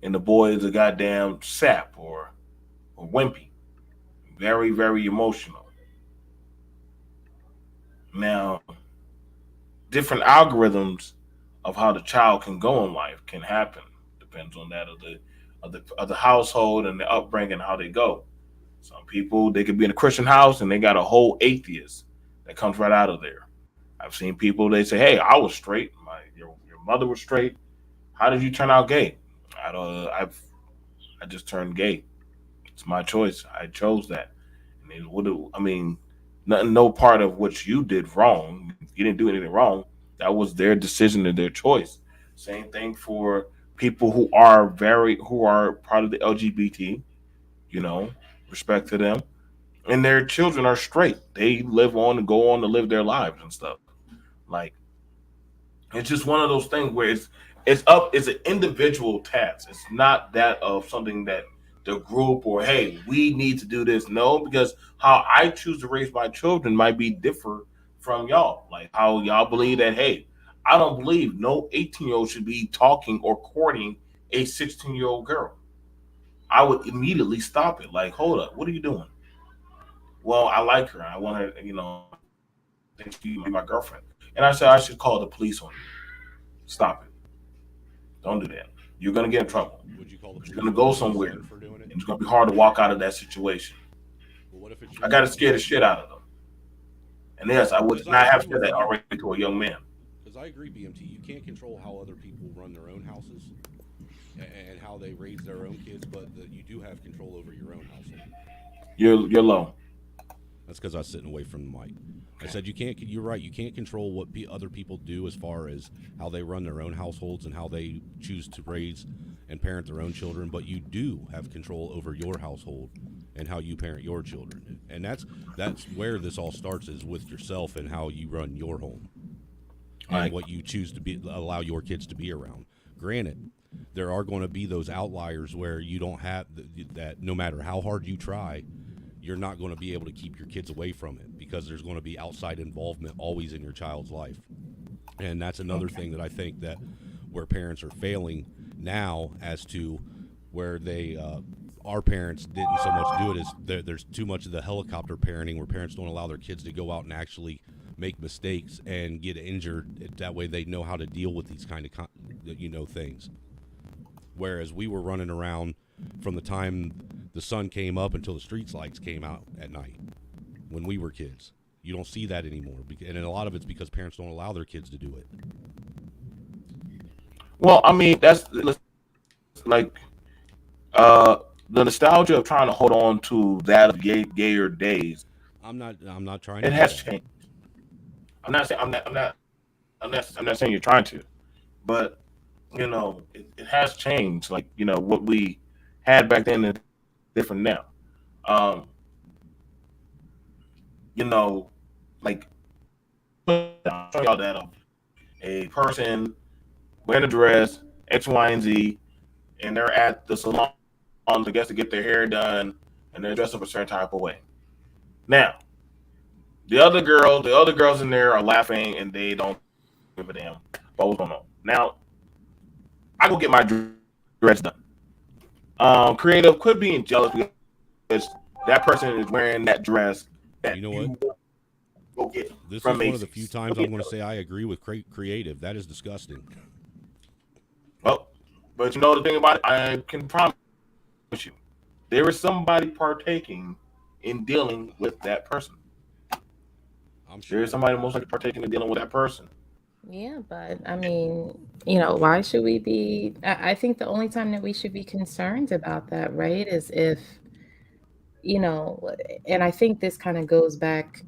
and the boy is a goddamn sap or wimpy, very very emotional. Now, different algorithms of how the child can go in life can happen. Depends on that of the household and the upbringing, how they go. Some people they could be in a Christian house and they got a whole atheist that comes right out of there. I've seen people they say, "Hey, I was straight. Your mother was straight. How did you turn out gay?" I just turned gay. It's my choice. I chose that. And then I mean, nothing, no part of what you did wrong. You didn't do anything wrong. That was their decision and their choice. Same thing for people who are part of the LGBT. You know, respect to them, and their children are straight. They live on and go on to live their lives and stuff. Like it's just one of those things where it's an individual task. It's not that of something that the group or hey, we need to do this. No, because how I choose to raise my children might be different from y'all. Like how y'all believe that, hey, I don't believe no 18-year-old should be talking or courting a 16-year-old girl. I would immediately stop it. Like, hold up, what are you doing? Well, I like her. I want her, think she might be my girlfriend. And I said I should call the police on you. Stop it. Don't do that. You're gonna get in trouble. Would you call the You're police gonna on go your somewhere, son for doing it? and it's gonna be hard to walk out of that situation. Well, what if it's I your gotta son? scare the shit out of them. And yes, I would Because I not have agree said with that you. already to a young man. Because I agree, BMT. You can't control how other people run their own houses and how they raise their own kids, but you do have control over your own household. You're low. That's because I was sitting away from the mic. I said you can't. You're right. You can't control what other people do as far as how they run their own households and how they choose to raise and parent their own children. But you do have control over your household and how you parent your children. And that's where this all starts is with yourself and how you run your home and Like what you choose to be allow your kids to be around. Granted, there are going to be those outliers where you don't have that. No matter how hard you try, you're not going to be able to keep your kids away from it because there's going to be outside involvement always in your child's life. And that's another thing that I think that where parents are failing now as to where they our parents didn't so much do it is there's too much of the helicopter parenting where parents don't allow their kids to go out and actually make mistakes and get injured. That way they know how to deal with these kind of things. Whereas we were running around from the time the sun came up until the street lights came out at night when we were kids. You don't see that anymore, and a lot of it's because parents don't allow their kids to do it. well, I mean, that's like the nostalgia of trying to hold on to that of gayer days. I'm not trying to It do has that. changed. I'm not saying you're trying to, but it has changed. Like what we had back then is different now. Um, you know, like I'll show y'all that of a person wearing a dress, X, Y, and Z, and they're at the salon, I guess, to get their hair done, and they're dressed up a certain type of way. Now, the other girls in there are laughing, and they don't give a damn about what's going on. Now, I go get my dress done. Creative, quit being jealous because that person is wearing that dress that You know what? you go get This from is one of the few Macy's. times I'm going to say I agree with creative. That is disgusting. Well, but you know the thing about it, I can promise you, there is somebody partaking in dealing with that person. I'm There is sure. somebody most likely partaking in dealing with that person. Yeah, but I mean, why should we be? I think the only time that we should be concerned about that, right, is if, you know, and I think this kind of goes back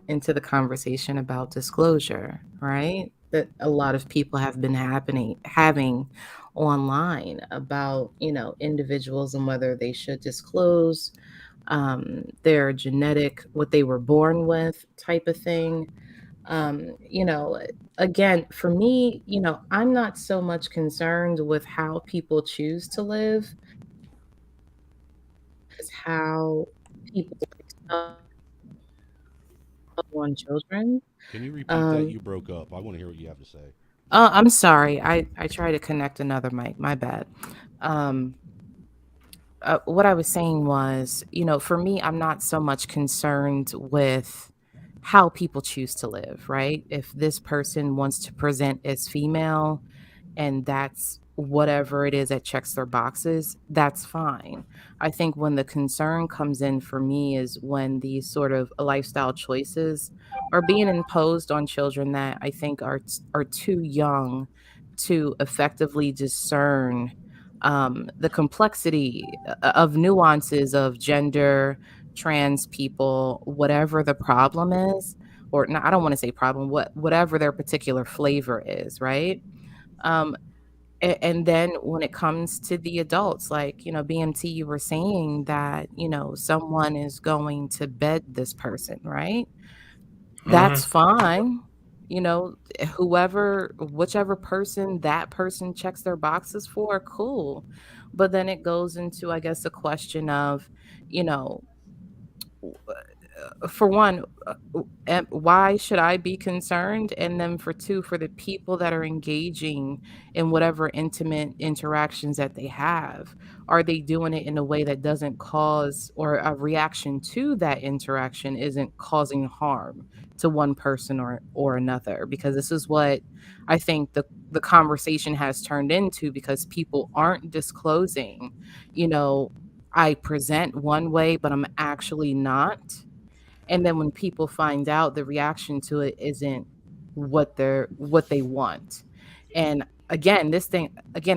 into the conversation about disclosure, right? That a lot of people have been having online about, individuals and whether they should disclose their genetic, what they were born with type of thing. You know, again, for me, I'm not so much concerned with how people choose to live as how people on children. Can you repeat that? Um, You broke up. I want to hear what you have to say. I'm sorry. I tried to connect another mic. My bad. Um, what I was saying was, for me, I'm not so much concerned with how people choose to live, right? If this person wants to present as female and that's whatever it is that checks their boxes, that's fine. I think when the concern comes in for me is when these sort of lifestyle choices are being imposed on children that I think are too young to effectively discern the complexity of nuances of gender, trans people, whatever the problem is, or no, I don't want to say problem, whatever their particular flavor is, right? Um, and then when it comes to the adults, like, BMT, you were saying that, someone is going to bed this person, right? Mm-hmm. That's fine. Whichever person that person checks their boxes for, cool. But then it goes into, I guess, the question of, you know, for one, why should I be concerned? And then for two, for the people that are engaging in whatever intimate interactions that they have, are they doing it in a way that doesn't cause, or a reaction to that interaction isn't causing harm to one person or another? Because this is what I think the conversation has turned into, because people aren't disclosing, you know, I present one way, but I'm actually not. And then when people find out, the reaction to it isn't what they want. And again,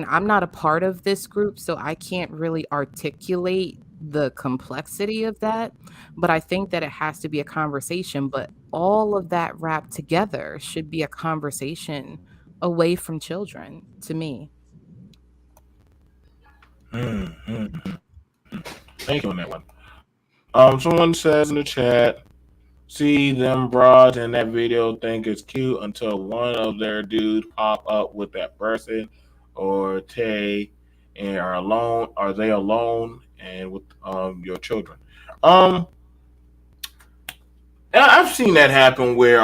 I'm not a part of this group, so I can't really articulate the complexity of that, but I think that it has to be a conversation, but all of that wrapped together should be a conversation away from children, to me. Mm-hmm. Thank you on that one. Someone says in the chat, see them broads in that video think it's cute until one of their dudes pop up with that person or Tay and are they alone and with your children. Um I've seen that happen where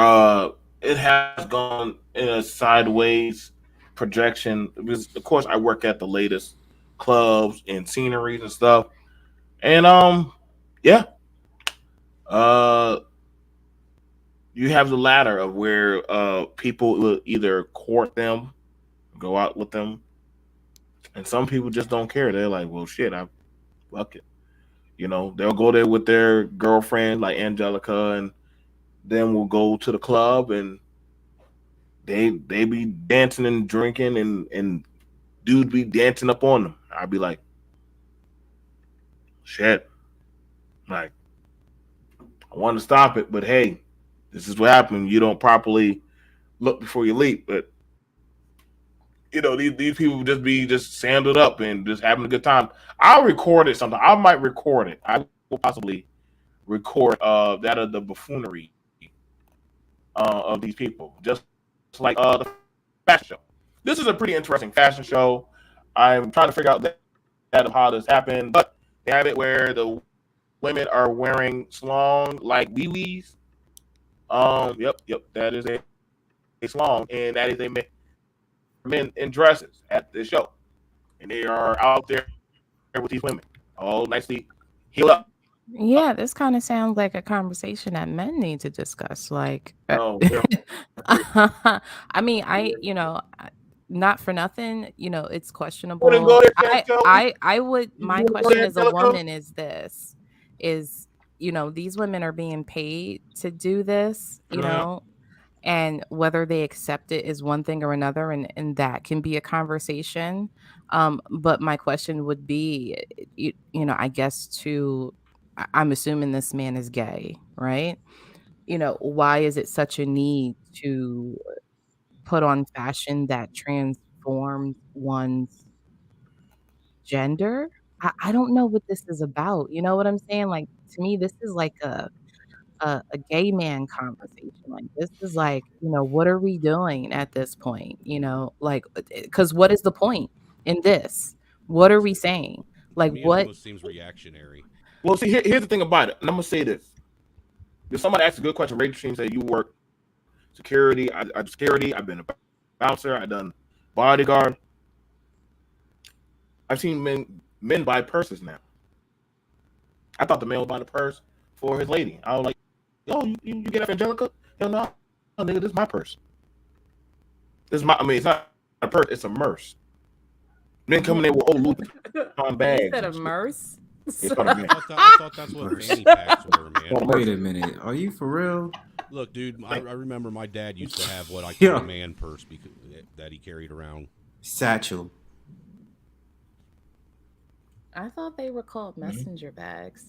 it has gone in a sideways projection because of course I work at the latest clubs and sceneries and stuff. And yeah, uh you have the ladder of where people will either court them, go out with them, and some people just don't care. They're like, well, shit, I fuck it. They'll go there with their girlfriend, like Angelica, and then we'll go to the club, and they be dancing and drinking, and dudes be dancing up on them. I'd be like, shit, like I want to stop it, but hey, this is what happened. You don't properly look before you leap, but these people just sandaled up and just having a good time. I'll record it sometime. I might record it. I will possibly record that of the buffoonery of these people, just like the fashion show. This is a pretty interesting fashion show. I'm trying to figure out that of how this happened, but they have it where the women are wearing slong like wee-wees. Yep, that is a slong, and that is a men in dresses at the show, and they are out there with these women, all nicely healed up. Yeah, this kind of sounds like a conversation that men need to discuss. Like, No, we don't. I mean, not for nothing, it's Wouldn't go questionable. there, I, Chantel. I, I would. You My wouldn't go question there, as a Angelica. woman is this: is these women are being paid to do this, Mm-hmm. and whether they accept it is one thing or another, and that can be a conversation. But my question would be, I guess I'm assuming this man is gay, right? Why is it such a need to put on fashion that transforms one's gender? I don't know what this is about. You know what I'm saying? Like, to me, this is like a gay man conversation. Like, this is like, what are we doing at this point? Like, because what is the point in this? What are we saying? Like, To me, it what? almost seems reactionary. Well, see, here's the thing about it, and I'm gonna say this. If somebody asks a good question, Rachel Sheen said you work security. I do security. I've been a bouncer. I've done bodyguard. I've seen men buy purses now. I thought the man was buying a purse for his lady. I was like, "Oh, you get that from Angelica? Hell no, nigga, this is my purse. This is my. I mean, it's not a purse. It's a merce. Men coming in with old Louis Vuitton bags. You said a and shit. merce? It's called a man. I thought that's what fanny packs were, man. Wait a minute. Are you for real? Look, dude, I remember my dad used to have what I call Yeah. a man purse because that he carried around. Satchel. I thought they were called messenger bags.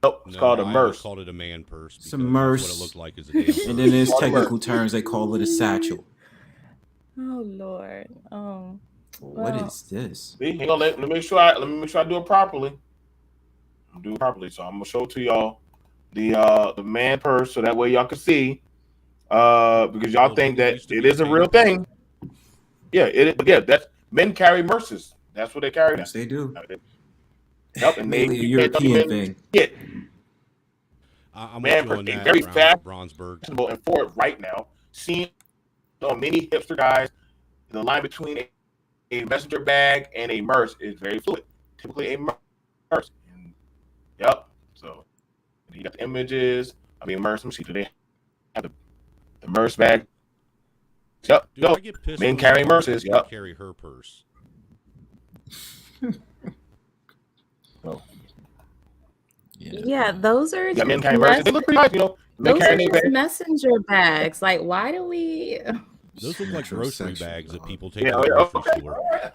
Nope, it's called a I merce. called it a man purse. It's a because merce. That's what it looked like as a damn And then there's Called a technical terms, they call it a satchel. Oh Lord. What Well- is this? See, hang on, let me make sure I do it properly. I'm doing it properly, so I'm gonna show it to y'all the man purse, so that way y'all can see. Because y'all Well, think it that used to it be is a a real man thing. Yeah, yeah, that's men carry merces. That's what they carry. Yes, they do. Yep, and they Mainly a European thing. Yeah, I'm Man, with you on they're that, very fast. Bronsberg. and for it right now, seeing many hipster guys, the line between a messenger bag and a merce is very fluid. Typically a merce. Yep. So you got the images. I mean, merce. Let me see. Do they have the merce bag? Yep. Dude, Go. I get pissed Men when carrying women merces, can't yep. carry her purse. Yeah, those are Yeah, men carrying merces. They look pretty nice, you know. Men those are carrying their just bag. messenger bags. Like, why do we? Those look like grocery Metrosexual, bags that dog. people take Yeah, to the yeah, grocery okay. store.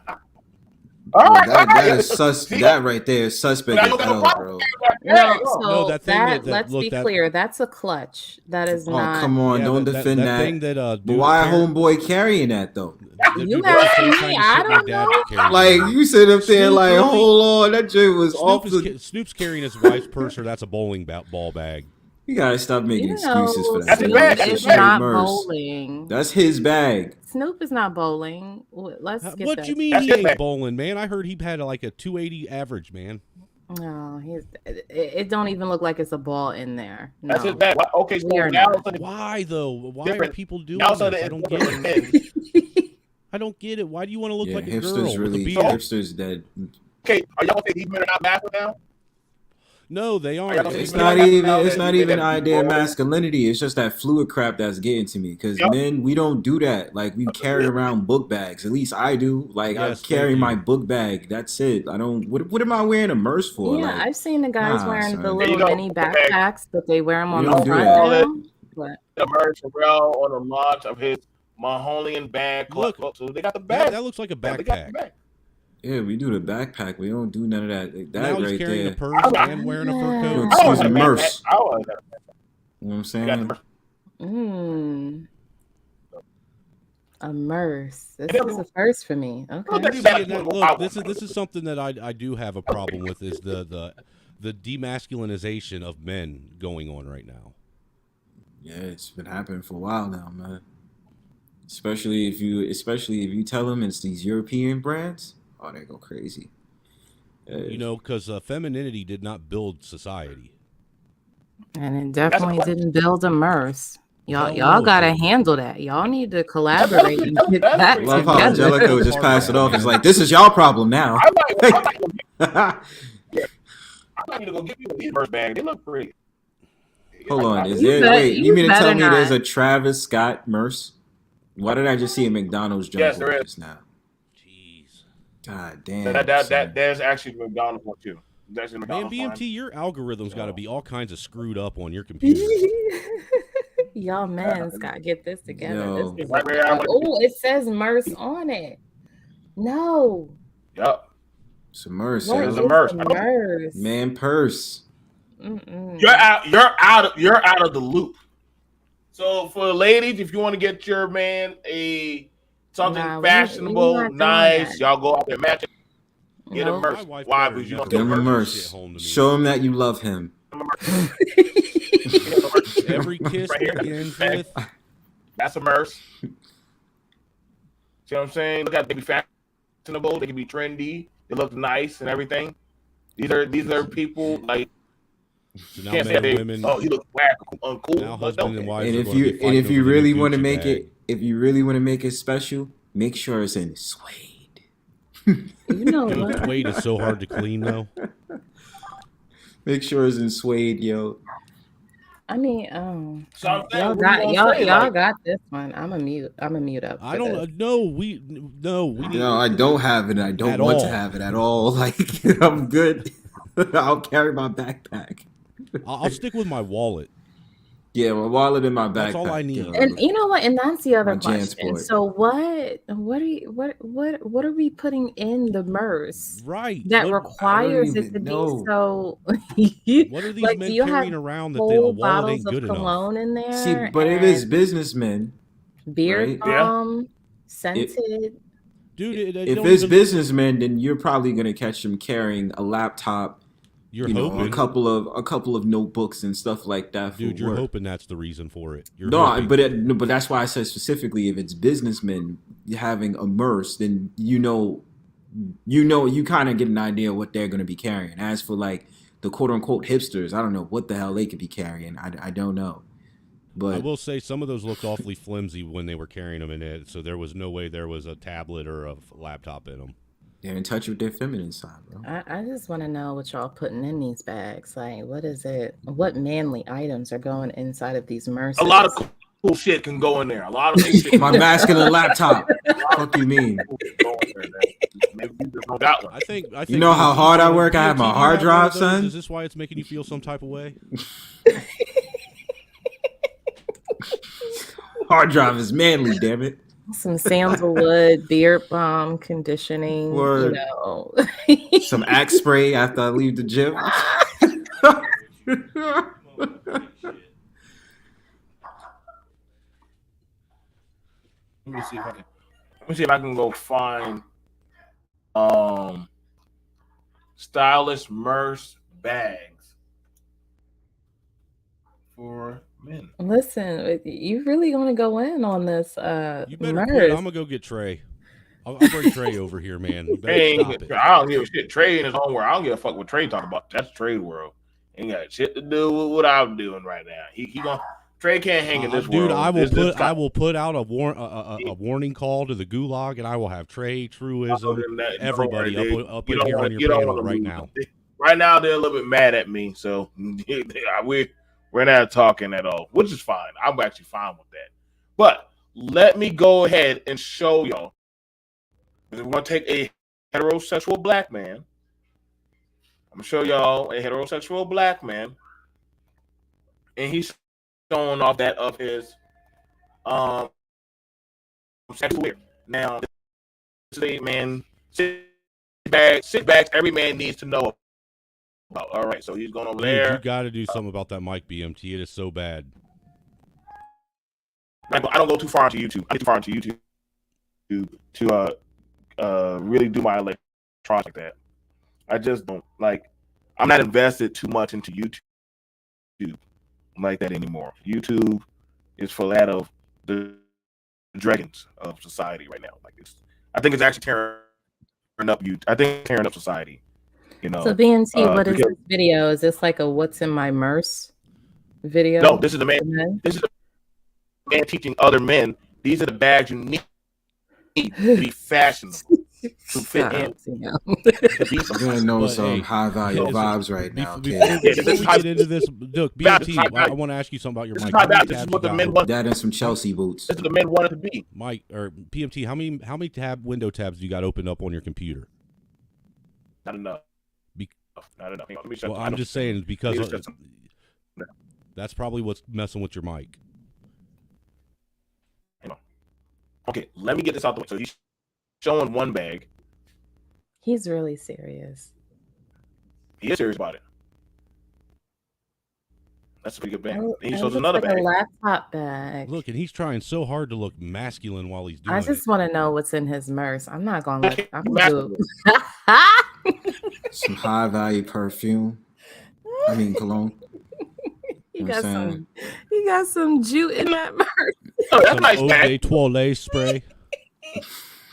All Well, right, that yeah. is See, that right there is suspect now as you got no hell, problem. bro. No, Oh. so No, that thing that- let's look, be that- clear. That's a clutch. That is Oh, not. come on, Yeah, don't defend that. thing that But dude, why Karen- homeboy carrying that though? dude, You that's the asking same me? kind of I shit my don't dad know. carried. Like you sit up there Snoop, like, really? hold on, that joint was off the. Snoop's carrying his wife's purse, or that's a bowling ball bag. You gotta stop making You excuses for know, that. That's his Snoop bag. That's is a straight not merce. bowling. That's his bag. Snoop is not bowling. Let's get What that. you mean That's he his ain't bag. bowling, man? I heard he had like a 280 average, man. No, it don't even look like it's a ball in there. No. That's his bag. Okay, so We are now not. Why though? Why are Different. people doing Now this? so I don't get it's it. men. I don't get it. Why do you want to look Yeah, like a girl hipsters with a really beard? hipsters dead. Okay, are y'all saying these men are not masculine now? No, they Are aren't. y'all saying It's these men not are masculine even. now? It's That not you even think that idea of people- masculinity. It's just that fluid crap that's getting to me. Because Yep. men, we don't do that. Like we carry around book bags. At least I do. Like Yes, I carry thank my you. book bag. That's it. I don't. What am I wearing a merce for? Yeah, Like I've seen the guys nah, wearing son. the There little you go. mini backpacks, but they wear them We on the don't do front that. now. But The merch Pharrell on the launch of his Maholian bag. Look, so they got the bag. That looks like a Yeah, they got the backpack. bag. yeah, we do the backpack. We don't do none of that. That Now he's right carrying there. a purse and wearing a fur You coat. know, I excuse always had me, a merce. backpack. I always had a backpack. You know what I'm You got saying? the mm, a merce. This Yeah, is a first for me. Look Okay. at these See, bags. and that, look, this is something that I do have a problem with is the demasculinization of men going on right now. Yeah, it's been happening for a while now, man. Especially if you tell them it's these European brands, oh, they go crazy. Yeah. You know, because femininity did not build society. And it definitely didn't build a merce. Y'all Hell y'all no, gotta dude. handle that. Y'all need to collaborate and get That's that pretty- I love how together. Angelica would just pass it off. It's like this is y'all problem now. I might need to go get you these merch bags. They look pretty. Hold on, is You there? bet- Wait, you you mean to tell better me there's not. a Travis Scott merce? Why did I just see a McDonald's jump Yes, over there is. just now? Jeez. God damn. That son. there's actually McDonald's one too. There's a Man, McDonald's line. BMT, your algorithm's got to be all kinds of screwed up on your computer. Y'all men's gotta get this together. Yo. This is Right where I want oh, it says merce on it. No. Yup. It's a merce. What There's is a merce. a merce? Man purse. Mm-mm. You're out of the loop. So for ladies, if you want to get your man something Nah, we fashionable, not doing nice, that. y'all go out there match it. Get a Nope. merch. My wife Why? better Because you never don't Give get him a a merch. merce. shit home to me. Show him that you love him. Every kiss Right here. begins with. That's a merch. See what I'm saying? Look at they be fashionable, they can be trendy, they look nice and everything. These are people like So now can't men say and they, women, oh, he looks whack, uncool. now But husband and okay. wives And are if going to be you fighting over the really new want to Gucci make bag. it, if you really want to make it special, make sure it's in suede. You know Dude, what? suede is so hard to clean though. Make sure it's in suede, yo. I mean, So I'm saying, y'all what are you got gonna say? y'all Like, got this one. I'm a mute up. I For don't this. know. We need. No, I don't have it. I don't At want to all. have it at all. Like I'm good. I'll carry my backpack. I'll stick with my wallet. Yeah, my wallet in my backpack. That's all I need. yo. And you know what? And that's the other My question. Jansport. So what are we putting in the MERS Right. that What, requires it even to know. be so? what are these Like, men do you have carrying around that a whole wallet bottles ain't of good enough? cologne in there? See, but if it's and businessmen, beard right? Yeah. balm, scented. Dude, it If don't it's even, businessmen, then you're probably gonna catch them carrying a laptop, you're you know, hoping. a couple of notebooks and stuff like that for Dude, you're work. hoping that's the reason for it. You're No, hoping. but that's why I said specifically if it's businessmen having a MERS, then you kind of get an idea of what they're going to be carrying. As for like the quote unquote hipsters, I don't know what the hell they could be carrying. I don't know. I But will say some of those looked awfully flimsy when they were carrying them in it, so there was no way there was a tablet or a laptop in them. they're in touch with their feminine side, bro. I just want to know what y'all putting in these bags. Like, what is it? What manly items are going inside of these MERSs? a lot of cool shit can go in there. A lot of cool shit. My masculine laptop. Fuck you mean? Maybe you just don't got one. I think You know how hard I work? I have my BMT, hard you have one of drive, those? son. Is this why it's making you feel some type of way? Hard drive is manly, damn it. Some sandalwood, beard balm, conditioning. Word. You know. Some Axe spray after I leave the gym. Let me see if I can go find stylish MERS bags for men. Listen, you really gonna go in on this You better MERS? quit. I'm gonna go get Trey. I'll bring Trey over here, man. You better Hey, stop it. I don't give a shit. Trey in his own world. I don't give a fuck what Trey talking about. That's trade world. Ain't got shit to do with what I'm doing right now. He gonna Trey can't hang in this Dude, world. I will This I will put out a warning call to the gulag, and I will have Trey, Truism, everybody up in here on your panel right now. Right now, they're a little bit mad at me, so we're not talking at all, which is fine. I'm actually fine with that. But let me go ahead and show y'all. We're gonna take a heterosexual black man. I'm gonna show y'all a heterosexual black man, and he's showing off that of his sexual wear. Now, this is a man six bags every man needs to know about. All right, so he's going over Dude, there. you got to do something about that mic, BMT. It is so bad. I don't go too far into YouTube. I get too far into YouTube to really do my electronics like that. I just don't like. I'm not invested too much into YouTube like that anymore. YouTube is for that of the dragons of society right now. Like I think it's actually tearing up you. I think it's tearing up society. You know. So BNT, what is this video? Is this like a "What's in my MERS" video? No, this is the man. This is the man teaching other men. These are the bags you need to be fashionable. To fit in. I'm gonna know some high value vibes right now. Before we get into this, look, BMT, I want to ask you something about your mic. This is what the men want. That and some Chelsea boots. This is the men want it to be. Mike or PMT, how many window tabs do you got opened up on your computer? Not enough. Not enough. Well, I'm just saying because that's probably what's messing with your mic. Okay, let me get this out the way. So he's showing one bag. He's really serious. He is serious about it. That's a pretty good bag. He shows looks another like bag. a laptop bag. Look, and he's trying so hard to look masculine while he's doing I it. just want to know what's in his MERS. I'm not gonna let. I'm gonna do some high value perfume. I mean cologne. He got some jute in that MERS. Oh, that's some nice Eau bag. de Toilette spray.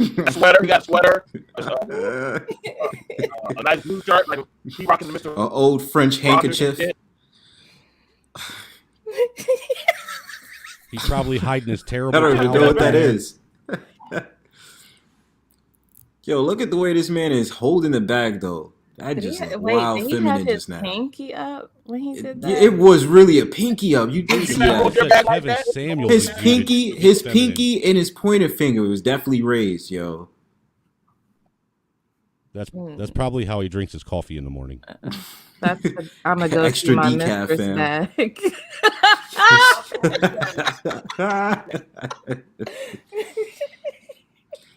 A sweater. He got a sweater. A nice blue shirt, like he rocking the Mr. An old French handkerchief. He's probably hiding his terrible. I don't even know towel what that there. is. Yo, look at the way this man is holding the bag, though. That just looked wild did he feminine have his just now. pinky up when he did that? It was really a pinky up. You did see hold your that. back like Kevin that? Samuels His is pinky, feminine. his pinky, and his pointer finger was definitely raised, yo. That's probably how he drinks his coffee in the morning. I'm gonna go Extra to my decaf, mistress fam. bag.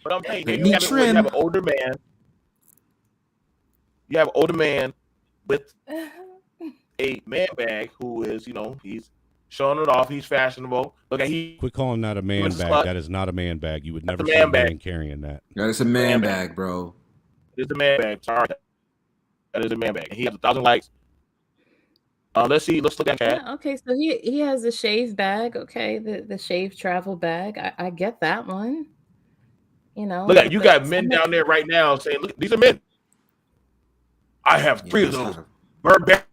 But I'm saying, Let you me have, trim. you have an older man. You have an older man with a man bag who is, he's showing it off. He's fashionable. Look at Quit calling that a man was bag. slut. That is not a man bag. You would That's never a see a man bag. man carrying that. That's a man bag, bro. It's a man bag. Sorry, that is a man bag. And he has 1,000 likes. Let's see. Let's look at chat. Yeah, okay, so he has a shave bag. Okay, the shave travel bag. I get that one. Look at you got men down there right now saying, "Look, these are men. I have 3 of those. Burberry,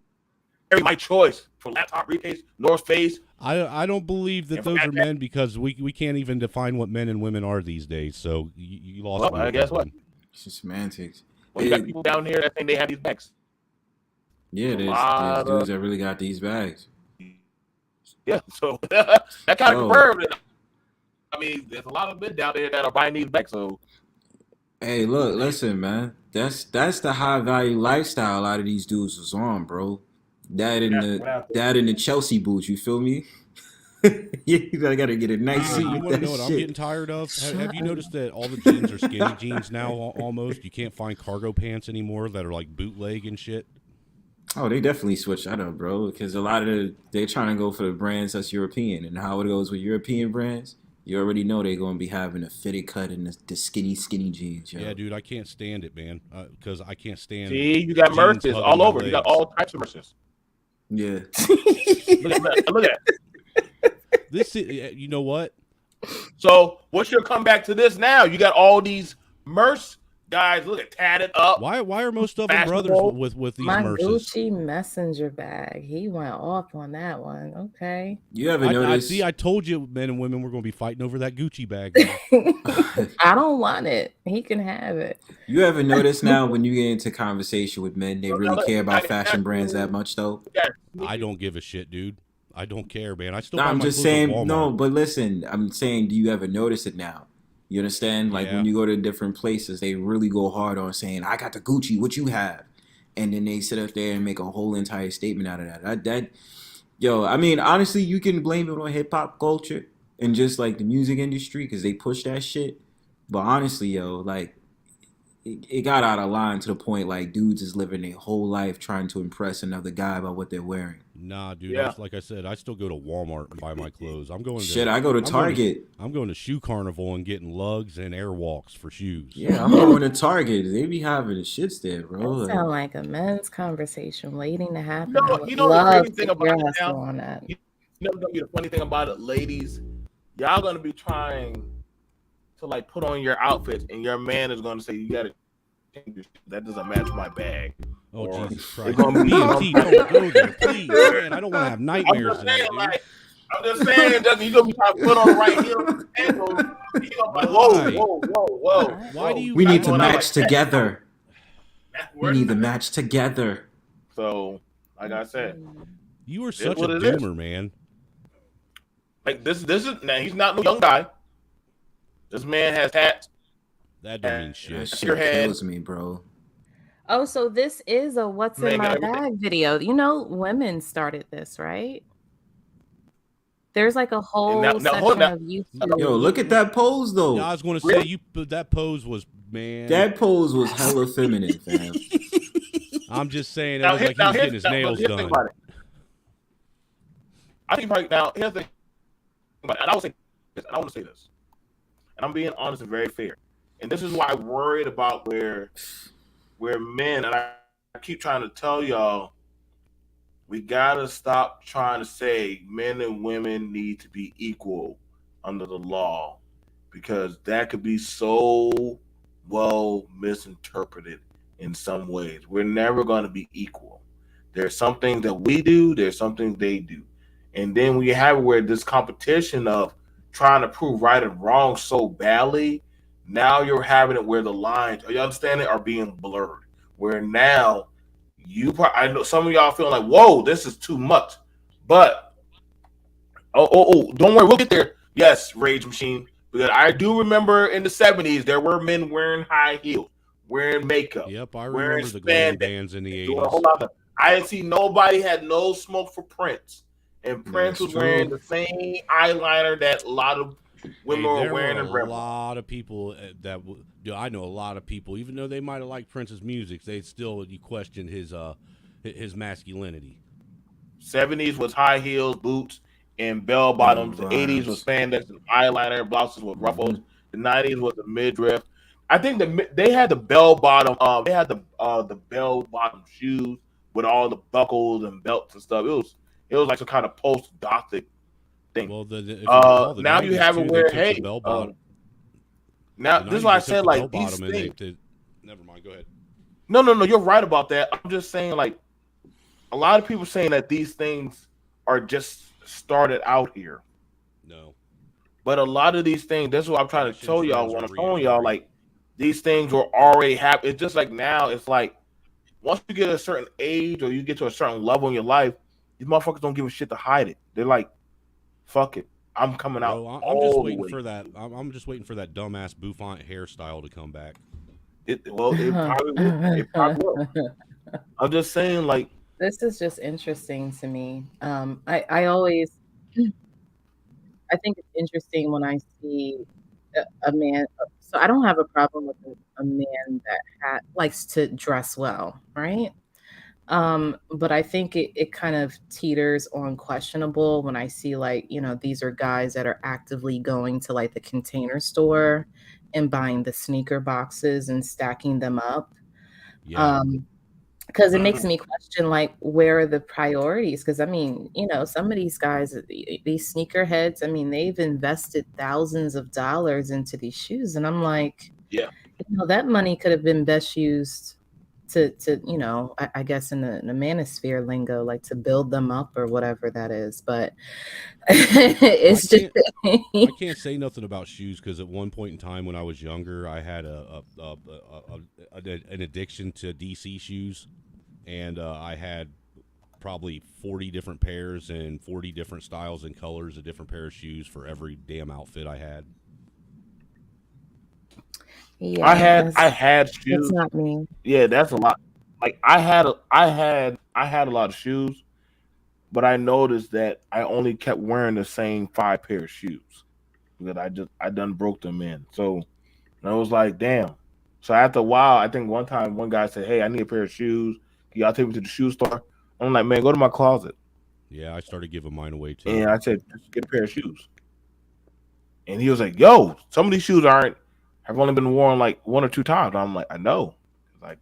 my choice for laptop, briefcase, North Face." I don't believe that those are men because we can't even define what men and women are these days. So you lost me. Well, I guess what? It's just semantics. Well, you got people down here that think they have these bags. Yeah, there's dudes that really got these bags. Yeah, so that kind of Bro. confirmed it. I mean, there's a lot of men down there that are buying these bags. So Hey, look, listen, man. That's the high value lifestyle a lot of these dudes was on, bro. That in the Chelsea boots, you feel me? You gotta get a nice suit You with want to that know what I'm shit. getting tired of? Have you noticed that all the jeans are skinny jeans now? Almost, you can't find cargo pants anymore that are like bootleg and shit. Oh, they definitely switched that up, bro. Because a lot of they're trying to go for the brands that's European, and how it goes with European brands, you already know they're gonna be having a fitted cut and the skinny jeans, yo. Yeah, dude, I can't stand it, man. Because I can't stand. see, you got jeans merches hugging all my over. You got legs. all types of merches. Yeah. Look at that. Look at that. This, you know what? So what's your comeback to this now? You got all these merch guys. Look at tatted up. Why are most of them brothers Fashionable. with these My merces? Gucci messenger bag. He went off on that one. Okay. You ever notice? I told you, men and women were going to be fighting over that Gucci bag. I don't want it. He can have it. You ever notice now when you get into conversation with men, they really care about fashion brands that much, though? I don't give a shit, dude. I don't care, man. I still. No, buy I'm my just clothes at saying. Walmart. No, but listen, I'm saying, do you ever notice it now? You understand? Like when you go to different places, they really go hard on saying, "I got the Gucci. What you have?" And then they sit up there and make a whole entire statement out of that. Yo, I mean, honestly, you can blame it on hip hop culture and just like the music industry because they push that shit. But honestly, yo, like it got out of line to the point like dudes is living their whole life trying to impress another guy about what they're wearing. Nah, dude. Yeah. Like I said, I still go to Walmart and buy my clothes. I'm going. Shit, I go to Target. I'm going to Shoe Carnival and getting lugs and Airwalks for shoes. Yeah, I'm going to Target. They be having the shits there, bro. That sound like a men's conversation waiting to happen. No, I would you know the love crazy to thing about hear it us now? go on that. You know what's gonna be the funny thing about it, ladies? Y'all gonna be trying to like put on your outfits, and your man is gonna say, "You gotta change your shit. That doesn't match my bag." Oh, Or Jesus they're Christ. gonna be- BMT, don't go there, please. Man, I don't want to have I'm nightmares just tonight, saying, dude. I'm just saying, Justin, you gonna be trying to put on the right heel ankle. You gonna be like, whoa. Why do you- We need to Going out match like that. together. That's We worse. need to match together. So, like I said, You are such a what it is. doomer, man. like this is now he's not no young guy. This man has tats. That don't mean That shit. shit Your head. kills me, bro. Oh, so this is a what's Man, in my got everything. bag video. You know, women started this, right? There's like a whole now, hold section now. of YouTube. Yo, look at that pose though. Yeah, I was going to Really? say that pose was, man. That pose was hella feminine, fam. I'm just saying it Now, looked like he was getting his nails here's the thing done. about it. I think right now, here's the thing about it, and I will say this, and I want to say this, and I'm being honest and very fair. And this is why I'm worried about where men, and I keep trying to tell y'all, we gotta stop trying to say men and women need to be equal under the law. because that could be so well misinterpreted in some ways. We're never going to be equal. There's some things that we do, there's some things they do. And then when you have it where this competition of trying to prove right and wrong so badly, now you're having it where the lines, you understand it, are being blurred. Where now I know some of y'all feeling like, whoa, this is too much. But don't worry, we'll get there. Yes, Rage Machine. Because I do remember in the 70s there were men wearing high heels, wearing makeup, Yep, I wearing remember the glam spandex, bands in the doing a 80s. whole lot of. I didn't see nobody had no smoke for Prince, and Prince That's was wearing true. the same eyeliner that a lot of women Hey, were there were wearing a in Revlon. lot of people I know a lot of people, even though they might have liked Prince's music, they still you questioned his masculinity. 70s was high heels, boots, and bell bottoms. The 80s was Bottoms. spandex and eyeliner, blouses with Hmm. ruffles. The 90s was the midriff. I think they had the bell bottom. They had the bell bottom shoes with all the buckles and belts and stuff. It was like some kind of post gothic thing. Well, if you recall the Now you 90s have it too, they where took the hey, bell bottom. now The this is 90s why I they took said the bell like these bottom and things. never mind, go ahead. No, you're right about that. I'm just saying like a lot of people saying that these things are just started out here. No. But a lot of these things, that's what I'm trying to Fashion tell y'all trends when are I'm telling y'all, reoccurring. like these things were already happening. It's just like now, it's like once you get a certain age or you get to a certain level in your life, these motherfuckers don't give a shit to hide it. They're like, fuck it. I'm coming out Bro, I'm just all the waiting way. for that. I'm just waiting for that dumbass bouffant hairstyle to come back. It probably will. It probably will. I'm just saying, like, This is just interesting to me. I always I think it's interesting when I see a man. So I don't have a problem with a man that likes to dress well, right? But I think it kind of teeters on questionable when I see like, these are guys that are actively going to like the Container Store and buying the sneaker boxes and stacking them up. Yeah. Because it makes me question like where are the priorities? Because I mean, some of these guys, these sneakerheads, I mean, they've invested thousands of dollars into these shoes, and I'm like, yeah, that money could have been best used to I guess in the manosphere lingo, like to build them up or whatever that is. But I it's just can't I can't say nothing about shoes because at one point in time when I was younger, I had an addiction to DC shoes, and I had probably 40 different pairs and 40 different styles and colors of different pair of shoes for every damn outfit I had. I yeah, had that's I had that's shoes. not me. Yeah, that's a lot. Like I had a lot of shoes, but I noticed that I only kept wearing the same 5 pair of shoes because I done broke them in. So and I was like, damn. So after a while, I think one time one guy said, "Hey, I need a pair of shoes. Can y'all take me to the shoe store?" I'm like, "Man, go to my closet." Yeah, I started giving mine away too. And I said, "Just get a pair of shoes." And he was like, "Yo, some of these shoes aren't have only been worn like 1 or 2 times." I'm like, "I know." Like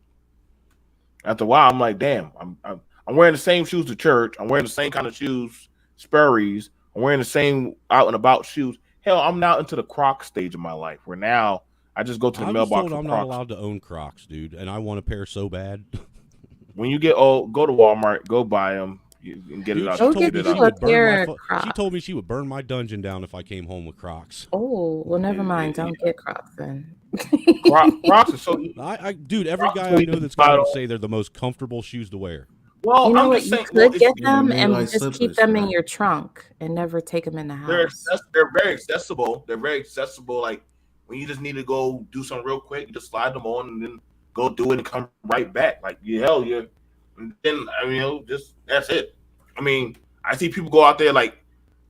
after a while, I'm like, "Damn, I'm wearing the same shoes to church. I'm wearing the same kind of shoes, Sperry's. I'm wearing the same out and about shoes. Hell, I'm now into the Crocs stage of my life where now I just go to the I was mailbox told for I'm not Crocs. allowed to own Crocs, dude, and I want a pair so bad. When you get old, go to Walmart, go buy them, and get it Dude, out. she Go told get Get me it you she out. a would burn my pair of she told me Crocs. she would burn my dungeon down if I came home with Crocs. Oh, well, never mind. It- Don't get Crocs then. Crocs are so easy. Dude, every Crocs are guy so I easy know to that's come slide out and on. say they're the most comfortable shoes to wear. Well, You know I'm what? just You saying. Well, could it's get Yeah, them they're and like just keep slippers, them in man. your trunk and never take them in the they're house. they're very accessible. They're very accessible. Like when you just need to go do something real quick, you just slide them on and then go do it and come right back. Like you. And then I mean, just that's it. I mean, I see people go out there like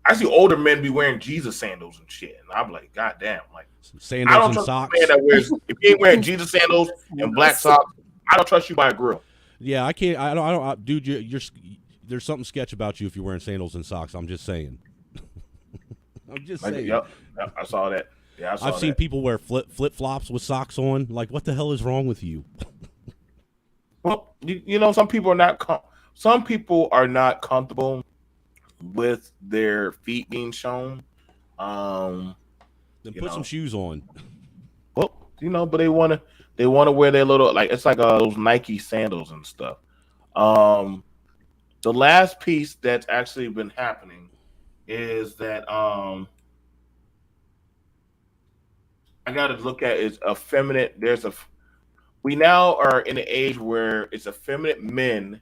I see older men be wearing Jesus sandals and shit, and I'm like, God damn, like I Sandals don't and trust a man socks. that wears if you ain't wearing Jesus sandals Jesus and black sandals. socks. I don't trust you by a grill. Yeah, I can't. Dude, there's something sketch about you if you're wearing sandals and socks. I'm just saying. I'm just Like, saying. yep, I saw that. Yeah, I I've saw seen that. people wear flip flops with socks on. Like, what the hell is wrong with you? Well, some people are not. Some people are not comfortable with their feet being shown. Um, Then You put some know, shoes on. well, but they wanna wear their little, like, it's like those Nike sandals and stuff. Um, the last piece that's actually been happening is that I got to look at is effeminate. We now are in an age where it's effeminate men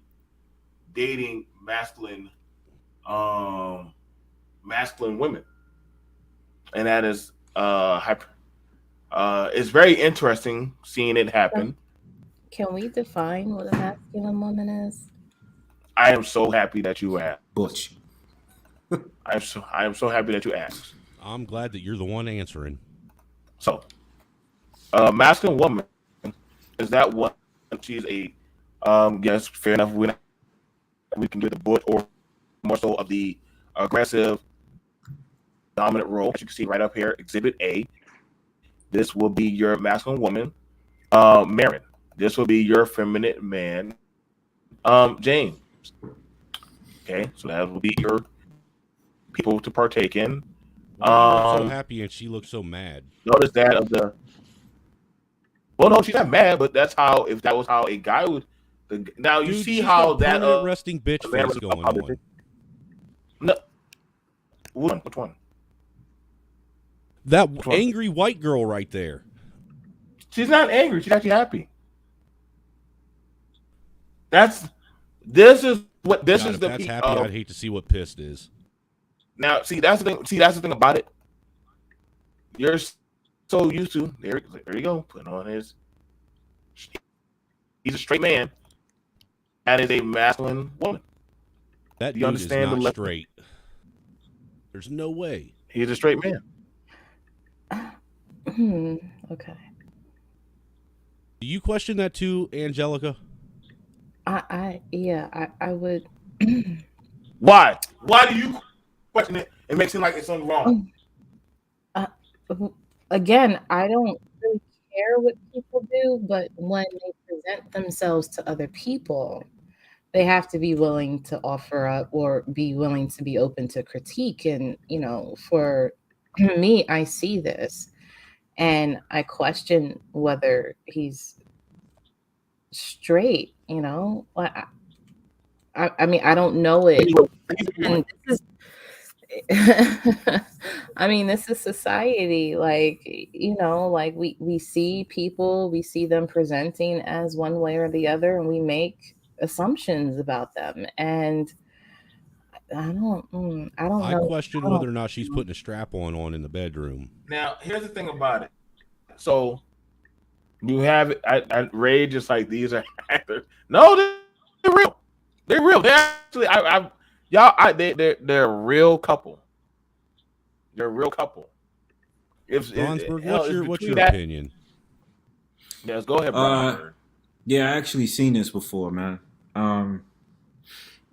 dating um masculine women, and that is it's very interesting seeing it Um, happen. Can we define what a masculine woman is? I am so happy that you asked. Butch. I am so happy that you asked. I'm glad that you're the one answering. So, masculine woman is that one? She's a yes, fair enough. We can give the bullet or more so of the aggressive dominant role. As you can see right up here, Exhibit A. This will be your masculine woman. Marin. This will be your feminine man. James. Okay, so that will be your people to partake in. Why do you look so Um, happy and she looks so mad? Notice that of the. Well, no, she's not mad, but that's how. If that was how a guy would. Now you Dude, see she's how got that permanent resting bitch man face was going how they on. did- No, which one? That Which one? angry white girl right there. She's not angry. She's actually happy. That's this is what this God, is if the that's peak happy, of. I'd hate to see what pissed is. Now, see that's the thing. See that's the thing about it. You're so used to there. There you go. Putting on his. He's a straight man. That is a masculine woman. That Do you dude is understand the not left? straight. There's no way. He's a straight man. Okay. Do you question that too, Angelica? I would. Why? Why do you question it? It makes it like it's something wrong. uh, Again, I don't really care what people do, but when they present themselves to other people, they have to be willing to offer up or be willing to be open to critique. And, for me, I see this and I question whether he's straight, I mean, I don't know it. And this is I mean, this is society. Like, like we see people, we see them presenting as one way or the other, and we make assumptions about them. And I don't I know. question I don't whether or not she's putting a strap on in the bedroom. Now, here's the thing about it. So you have it. Ray just like these are actors. No, they're real. They're real. They actually. They're a real couple. They're a real couple. Bronsberg, hell, what's it's your between opinion? Yes, go ahead, Brian. Yeah, I actually seen this before, man. I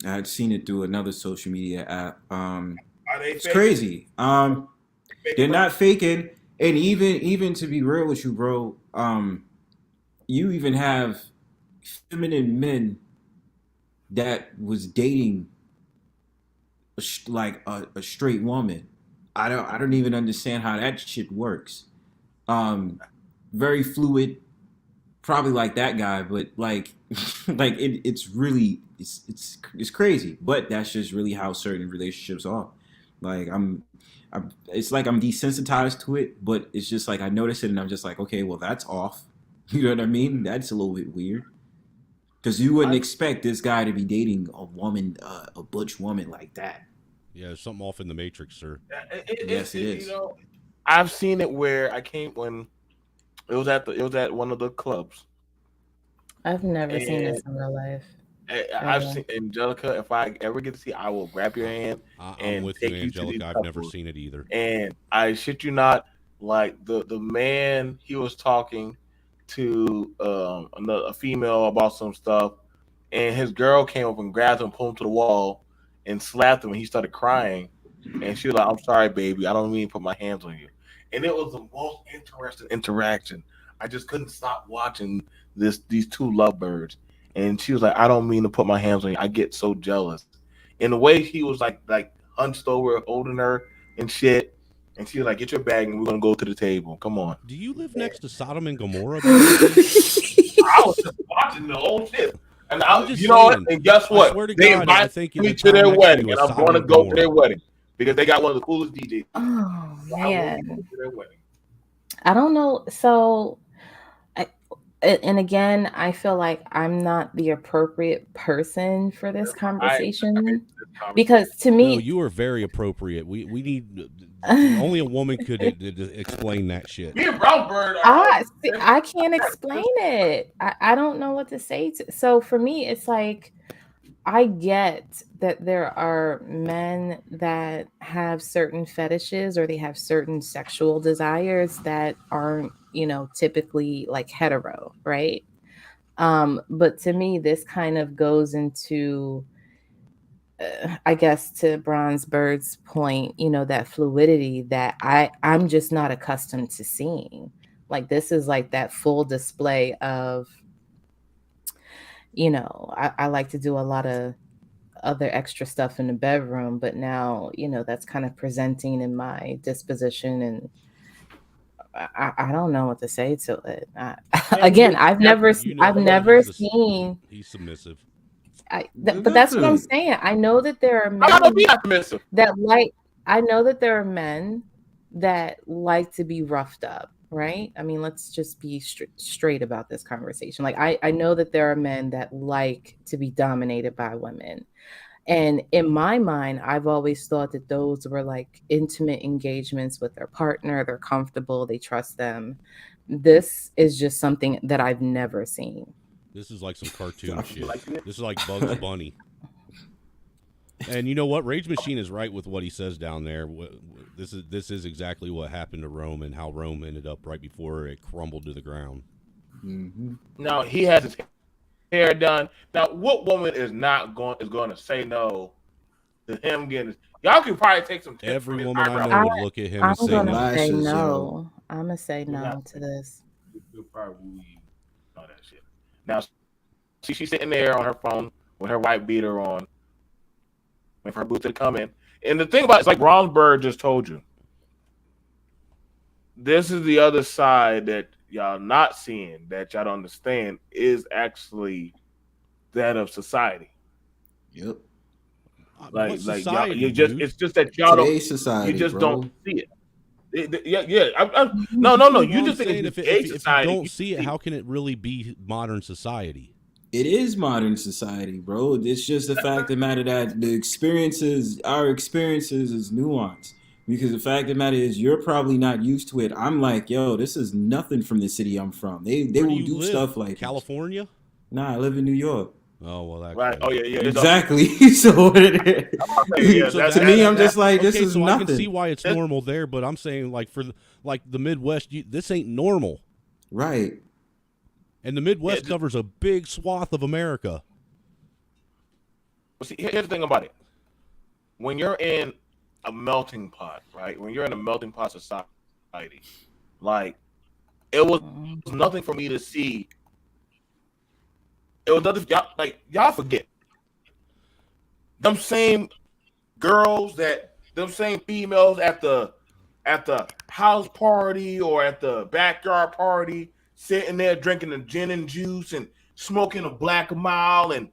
had seen it through another social media app. Are they It's faking? crazy. They're not faking, and even to be real with you, bro. You even have feminine men that was dating a straight woman. I don't even understand how that shit works. Very fluid, probably like that guy, but like it's really it's crazy. But that's just really how certain relationships are. Like I'm it's like I'm desensitized to it, but it's just like I notice it and I'm just like, okay, well that's off. You know what I mean? That's a little bit weird. Because you wouldn't expect this guy to be dating a woman, a butch woman like that. Yeah, there's something off in the matrix, sir. Yes, it is. I've seen it where I came when it was at one of the clubs. I've never seen And this in real life. I've seen Angelica. If I ever get to see, I will grab your hand I'm and with you, take you to these Angelica. I've never couples. seen it either. And I shit you not, like the man, he was talking to a female about some stuff, and his girl came up and grabbed him, pulled him to the wall, and slapped him, and he started crying. And she was like, "I'm sorry, baby. I don't mean to put my hands on you." And it was the most interesting interaction. I just couldn't stop watching these two lovebirds. And she was like, "I don't mean to put my hands on you. I get so jealous." In the way he was like hunched over, holding her and shit. And she's like, "Get your bag, and we're gonna go to the table. Come on." Do you live next to Sodom and Gomorrah? BMT? I was just watching the whole shit, and I'm just you know what? saying, And guess I what? swear to They God, I invited think me the to town their next to wedding, you and is I'm Sodom going to and go to Gomorrah. their wedding because they got one of the coolest DJs. Oh So I will man, go to their wedding. I don't know. So, and again, I feel like I'm not the appropriate person for this I conversation this conversation. because to No, me, you are very appropriate. We need only a woman could explain that shit. Me and Brownsburg are. I can't explain it. I don't know what to say. So for me, it's like I get that there are men that have certain fetishes or they have certain sexual desires that aren't, typically like hetero, right? But to me, this kind of goes into, I guess, to Bronze Bird's point, that fluidity that I'm just not accustomed to seeing. Like this is like that full display of, I like to do a lot of other extra stuff in the bedroom, but now, that's kind of presenting in my disposition, and I don't know what to say to it. Again, I've never seen. He's submissive. But that's what I'm saying. I know that there are men I'm gonna be optimistic. that like. I know that there are men that like to be roughed up, right? I mean, let's just be straight about this conversation. Like, I know that there are men that like to be dominated by women. And in my mind, I've always thought that those were like intimate engagements with their partner. They're comfortable, they trust them. This is just something that I've never seen. This is like some cartoon shit. This is like Bugs Bunny. And you know what? Rage Machine is right with what he says down there. This is exactly what happened to Rome and how Rome ended up right before it crumbled to the ground. Mm-hmm. Now he has his hair done. Now, what woman is going to say no to him getting? Y'all can probably take some tips. Every woman I know would look at him and say I'm no. gonna say Lashes, no. I'm gonna say no to this. You'll probably all that shit. Now, she's sitting there on her phone with her white beater on, waiting for her boots to come in. And the thing about it's like Brownsburg just told you. This is the other side that y'all not seeing, that y'all don't understand, is actually that of society. Yep. Like society, y'all, it's just that y'all Today's society, you just bro. don't see it. Yeah. No. You just think it's gay society. If you don't see it, how can it really be modern society? It is modern society, bro. It's just the fact of the matter that our experiences is nuanced. Because the fact of the matter is, you're probably not used to it. I'm like, yo, this is nothing from the city I'm from. They will do stuff like California? This. Nah, I live in New York. Oh well, that Right. Oh yeah. Exactly. So what it is. Yeah, To me, I'm just like, this is nothing. I can see why it's normal there, but I'm saying like for the Midwest, this ain't normal. Right. And the Midwest covers a big swath of America. See, here's the thing about it. When you're in a melting pot, right? When you're in a melting pot society, like it was nothing for me to see. It was nothing. Y'all forget them same girls them same females at the house party or at the backyard party, sitting there drinking a gin and juice and smoking a Black Mile and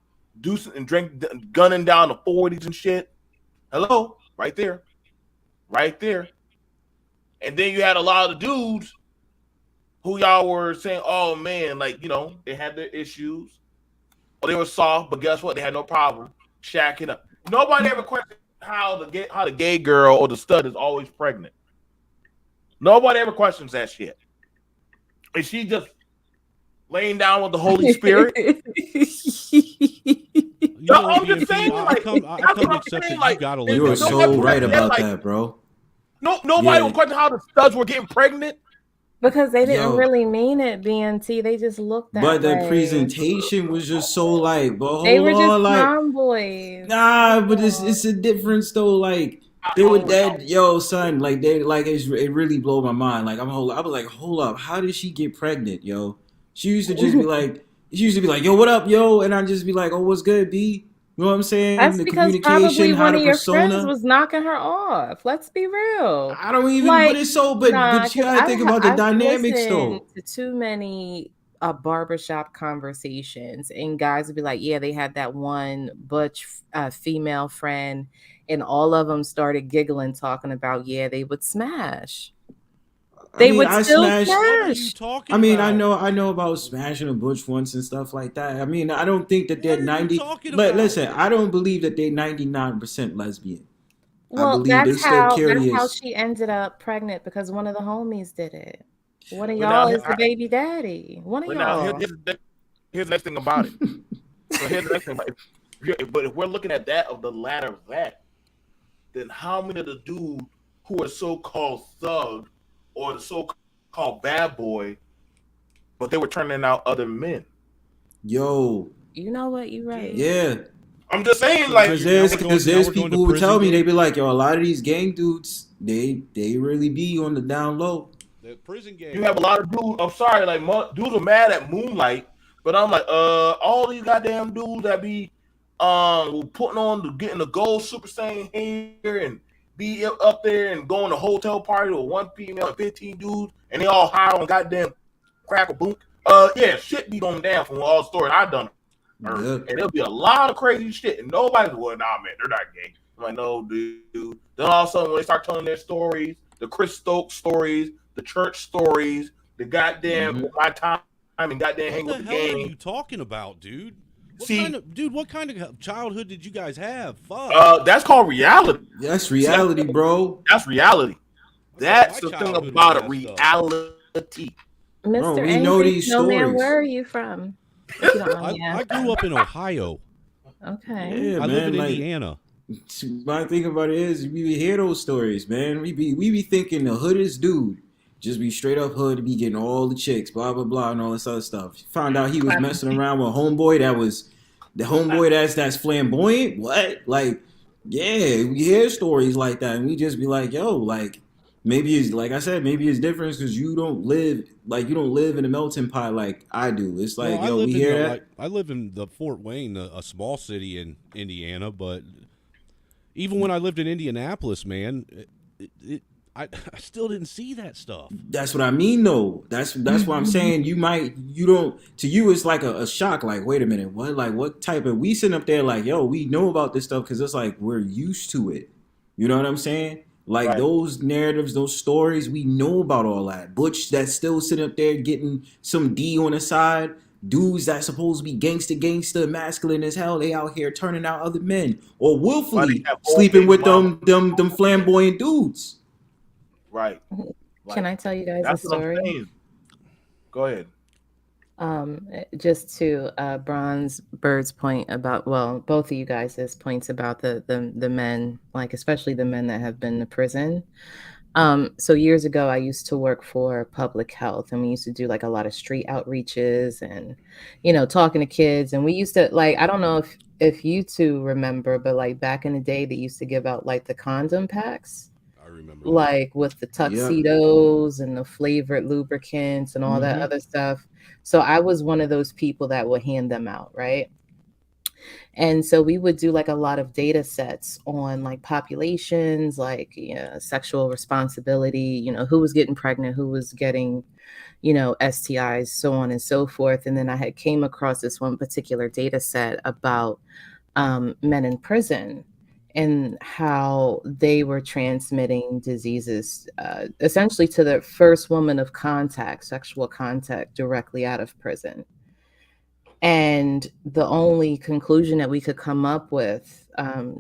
gunning down the 40s and shit. Hello, right there. And then you had a lot of the dudes who y'all were saying, oh man, like, they had their issues. Or they were soft, but guess what? They had no problem shacking up. Nobody ever questioned how the gay girl or the stud is always pregnant. Nobody ever questions that shit. Is she just laying down with the Holy Spirit? I'm just saying, I come accept that you got a little. You are so right about that, bro. Nobody would question how the studs were getting pregnant. Because they didn't really mean it, BNT. They just looked that But way. the presentation was just so like, but they were hold just on, like, tomboys. nah, but it's a difference though. Like they were dead, yo, son. Like it really blew my mind. Like I was like, hold up, how did she get pregnant, yo? She used to just be like, yo, what up, yo? And I'd just be like, oh, what's good, B? You know what I'm saying? That's The because communication, probably how one the of your friends persona. was knocking her off. Let's be real. I don't even. But Like, it's so. nah, But you because gotta think about the I've dynamics listened though. to too many barbershop conversations, and guys would be like, "Yeah, they had that one butch female friend," and all of them started giggling, talking about, "Yeah, they would smash. I They mean, would I still smashed. What are you smash." talking I mean, about? I know about smashing a butch once and stuff like that. I mean, I don't think that they're What are you 90. talking about? Listen, I don't believe that they're 99% lesbian. I Well, believe they still that's carry how us. she ended up pregnant because one of the homies did it. One of But now, y'all is the baby daddy. One of but now y'all. here's the next thing about it. So here's the next thing. But if we're looking at that of the latter of that, then how many of the dudes who are so-called thug or the so-called bad boy, but they were turning out other men? Yo, You know what? You're right. Dude. yeah. I'm just saying, So like, Because now there's we're going to people who prison tell me they gang. be like, yo, a lot of these gang dudes, they really be on the down low. The prison gang. you have a lot of dudes. I'm sorry, like dudes are mad at Moonlight, but I'm like, all these goddamn dudes that be putting on getting the gold Super Saiyan hair and be up there and going to hotel party with one female and 15 dudes, and they all high on goddamn crack or boom. Yeah, shit be going down from all the stories I done heard, Yeah. and there'll be a lot of crazy shit, and nobody's well, nah, man, they're not gay. I'm like, no, dude. Then all of a sudden, when they start telling their stories, the Chris Stokes stories, the church stories, the goddamn Mhm. my time and goddamn hang What with the the hell are gang. you talking about, dude? See, What kind of childhood did you guys have? Fuck. that's called reality. That's See, reality, bro. that's reality. I thought That's my the thing childhood was about it, messed up. reality. Bro, Mr. we know Angry these Snowman, where stories. are you from? If you don't mind me I grew asking. up in Ohio. Okay. Yeah, I live man. in Like, Indiana. my thing about it is we hear those stories, man. We be thinking the hoodest dude just be straight up hood, be getting all the chicks, blah blah blah, and all this other stuff. Found out he was messing around with a homeboy that was the homeboy that's flamboyant. What? Like, yeah, we hear stories like that, and we just be like, yo, like maybe it's like I said, maybe it's different because you don't live in a melting pot like I do. It's No, like, yo, we hear that. I live in the Fort Wayne, a small city in Indiana, but even when I lived in Indianapolis, man, I still didn't see that stuff. That's what I mean, though. That's what I'm saying. You don't, to you, it's like a shock. Like, wait a minute, what? Like, what type of? We sitting up there like, yo, we know about this stuff because it's like we're used to it. You know what I'm saying? Like Right. those narratives, those stories, we know about all that. Butch that's still sitting up there getting some D on the side. Dudes that supposed to be gangster, masculine as hell, they out here turning out other men or Why they willfully have old sleeping baby with mama? them flamboyant dudes. Right. Can Like, I tell you guys a that's what I'm story? saying. Go ahead. Just to Bronze Bird's point about, well, both of you guys' points about the men, like especially the men that have been to prison. So years ago, I used to work for public health, and we used to do like a lot of street outreaches and, talking to kids. And we used to like, I don't know if you two remember, but like back in the day, they used to give out like the condom packs, I remember that. like with the tuxedos and the flavored lubricants and all that Mhm. other stuff. So I was one of those people that would hand them out, right? And so we would do like a lot of data sets on like populations, like sexual responsibility, who was getting pregnant, who was getting, STIs, so on and so forth. And then I had came across this one particular data set about men in prison and how they were transmitting diseases essentially to the first woman of contact, sexual contact, directly out of prison. And the only conclusion that we could come up with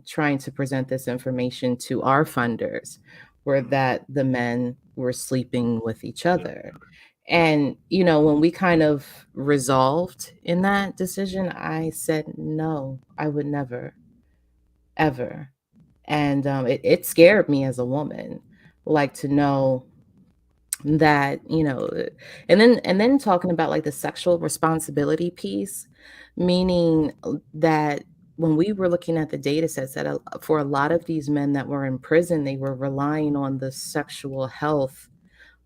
trying to present this information to our funders were that the men were sleeping with each other. And, when we kind of resolved in that decision, I said, no, I would never, ever. And it scared me as a woman, like to know that and then talking about like the sexual responsibility piece, meaning that when we were looking at the data sets that for a lot of these men that were in prison, they were relying on the sexual health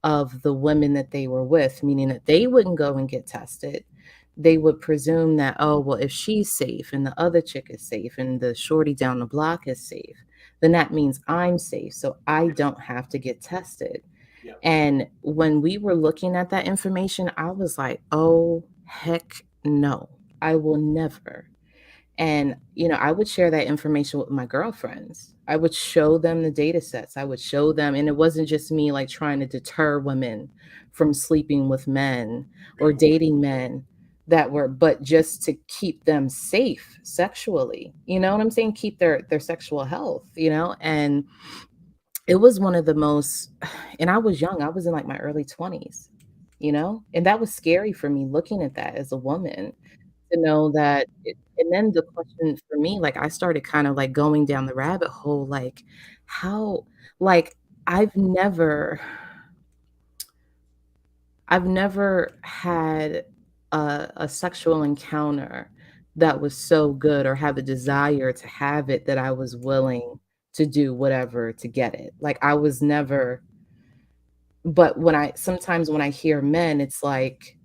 of the women that they were with, meaning that they wouldn't go and get tested. they would presume that, oh, well, if she's safe and the other chick is safe and the shorty down the block is safe, then that means I'm safe. So I don't have to get tested. Yeah. And when we were looking at that information, I was like, oh, heck no, I will never. And, I would share that information with my girlfriends. I would show them the data sets. I would show them, and it wasn't just me like trying to deter women from sleeping with men or dating men but just to keep them safe sexually. You know what I'm saying? Keep their sexual health, and it was one of the most, and I was young. I was in like my early 20s, and that was scary for me looking at that as a woman to know that and then the question for me, like, I started kind of like going down the rabbit hole, like, how, like, I've never, I've never had a sexual encounter that was so good or have a desire to have it that I was willing to do whatever to get it. Like, I was never, but sometimes when I hear men, it's like,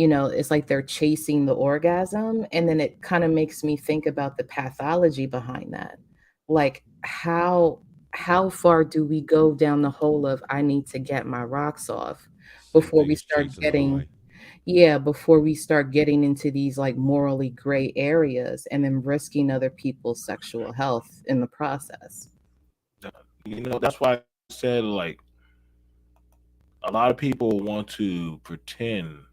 it's like they're chasing the orgasm, and then it kinda makes me think about the pathology behind that. Like, how far do we go down the hole of, "I need to get my rocks off," Same before thing we as start chasing the getting, high. yeah, before we start getting into these, like, morally gray areas and then risking other people's sexual health in the process. That's why I said, like, a lot of people want to pretend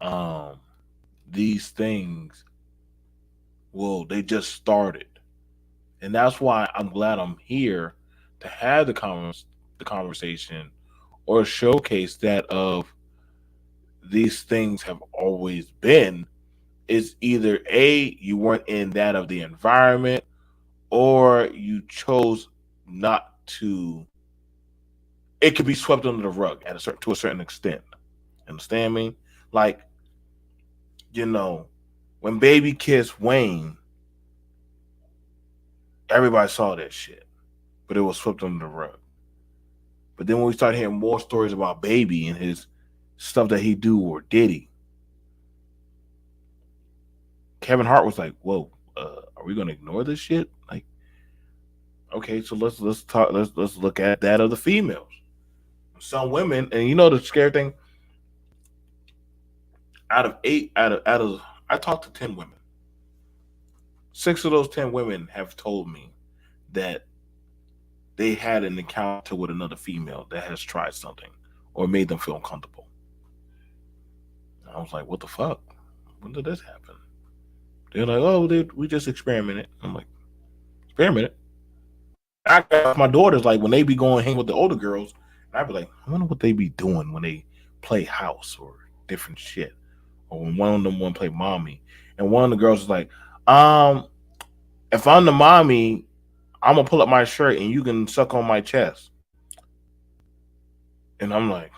um these things, well, they just started. And that's why I'm glad I'm here to have the conversation or showcase that of these things have always been. Is either A, you weren't in that of the environment, or you chose not to. It could be swept under the rug to a certain extent. Understand me? Like, you know, when Baby kissed Wayne, everybody saw that shit, but it was swept under the rug. But then when we start hearing more stories about Baby and his stuff that he do or did he, Kevin Hart was like, "Whoa, are we gonna ignore this shit?" Like, okay, so let's talk. Let's look at that of the females. Some women, and the scary thing, out of I talked to 10 women. 6 of those 10 women have told me that they had an encounter with another female that has tried something or made them feel uncomfortable. And I was like, what the fuck? When did this happen? They're like, oh, we just experimented. I'm like, experimented? I got my daughters, like, when they be going hang with the older girls, and I be like, I wonder what they be doing when they play house or different shit. Or when one of them want to play mommy. And one of the girls is like, if I'm the mommy, I'm gonna pull up my shirt and you can suck on my chest. And I'm like,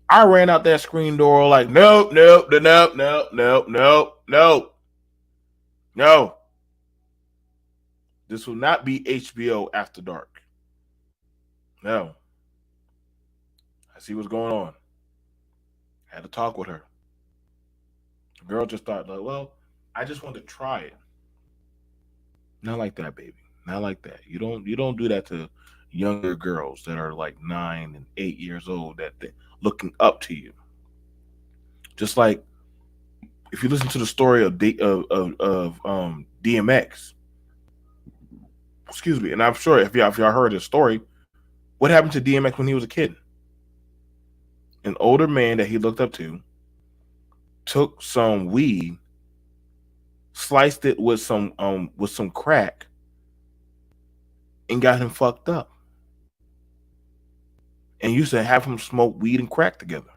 I ran out that screen door like, nope, nope, nope, nope, nope, nope, nope, no. This will not be HBO After Dark. No. I see what's going on. I had to talk with her. The girl just thought, like, well, I just want to try it. Not like that, baby. Not like that. You don't do that to younger girls that are like 9 and 8 years old that they looking up to you. Just like if you listen to the story of DMX, excuse me, and I'm sure if y'all heard his story, what happened to DMX when he was a kid? An older man that he looked up to took some weed, sliced it with some crack, and got him fucked up. And used to have him smoke weed and crack together.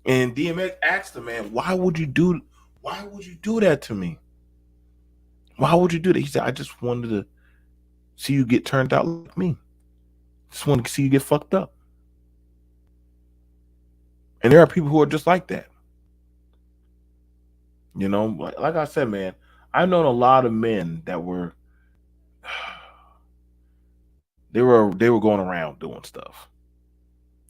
And DMX asked the man, why would you do that to me? Why would you do that? He said, I just wanted to see you get turned out like me. Just wanted to see you get fucked up. And there are people who are just like that. Like I said, man, I've known a lot of men that were they were going around doing stuff.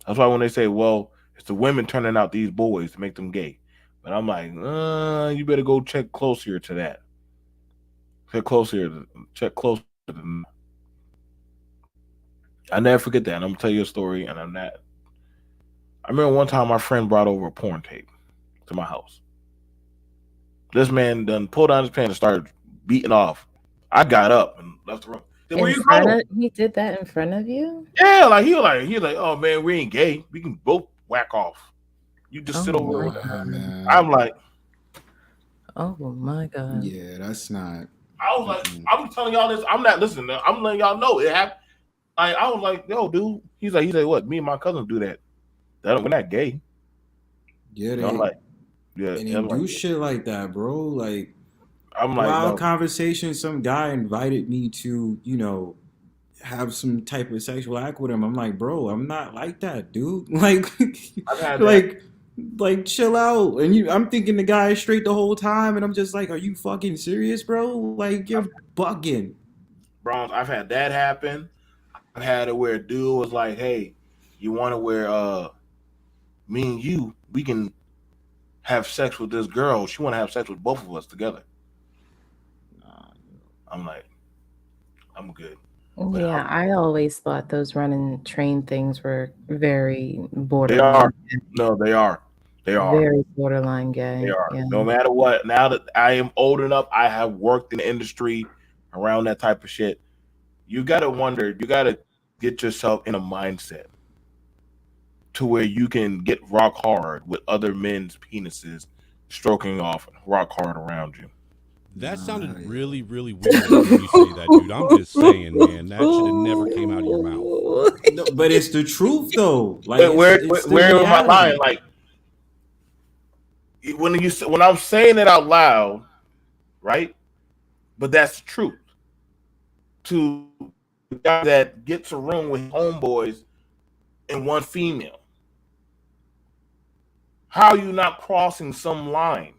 That's why when they say, well, It's the women turning out these boys to make them gay. But I'm like, you better go check closer to that. Check closer. Check closer than. I never forget that. And I'm gonna tell you a story, and I'm not. I remember one time my friend brought over a porn tape to my house. This man done pulled down his pants and started beating off. I got up and left the room. Then where you going? He did that in front of you? Yeah, like he was like, oh man, we ain't gay. We can both whack off. You just sit over. Man. I'm like, oh my god. Yeah, that's not. I was like, I'm telling y'all this. I'm not listening. I'm letting y'all know it happened. I was like, yo, dude. He said, what? Me and my cousin do that. We're not gay. Yeah, I'm like, yeah. And they do shit like that, bro. Like, I'm like, wild no. conversation. Some guy invited me to, have some type of sexual act with him. I'm like, bro, I'm not like that, dude. Like, I've had like, chill out. And I'm thinking the guy is straight the whole time, and I'm just like, are you fucking serious, bro? Like, you're bugging. Bro, I've had that happen. I've had it where a dude was like, hey, you want to wear me and you, we can have sex with this girl. She want to have sex with both of us together. I'm like, I'm good. But Yeah, I always thought those running train things were very borderline. They are. No, they are. They are. Very borderline gay. They are. Yeah. No matter what, now that I am old enough, I have worked in the industry around that type of shit. You got to wonder, you got to get yourself in a mindset to where you can get rock hard with other men's penises stroking off rock hard around you. That sounded really, really weird when you say that, dude. I'm just saying, man, that should have never came out of your mouth. No, but it's the truth, though. Like, where am I lying? Like, when I'm saying it out loud, right? But that's the truth. To the guy that gets a room with homeboys and one female, how are you not crossing some line?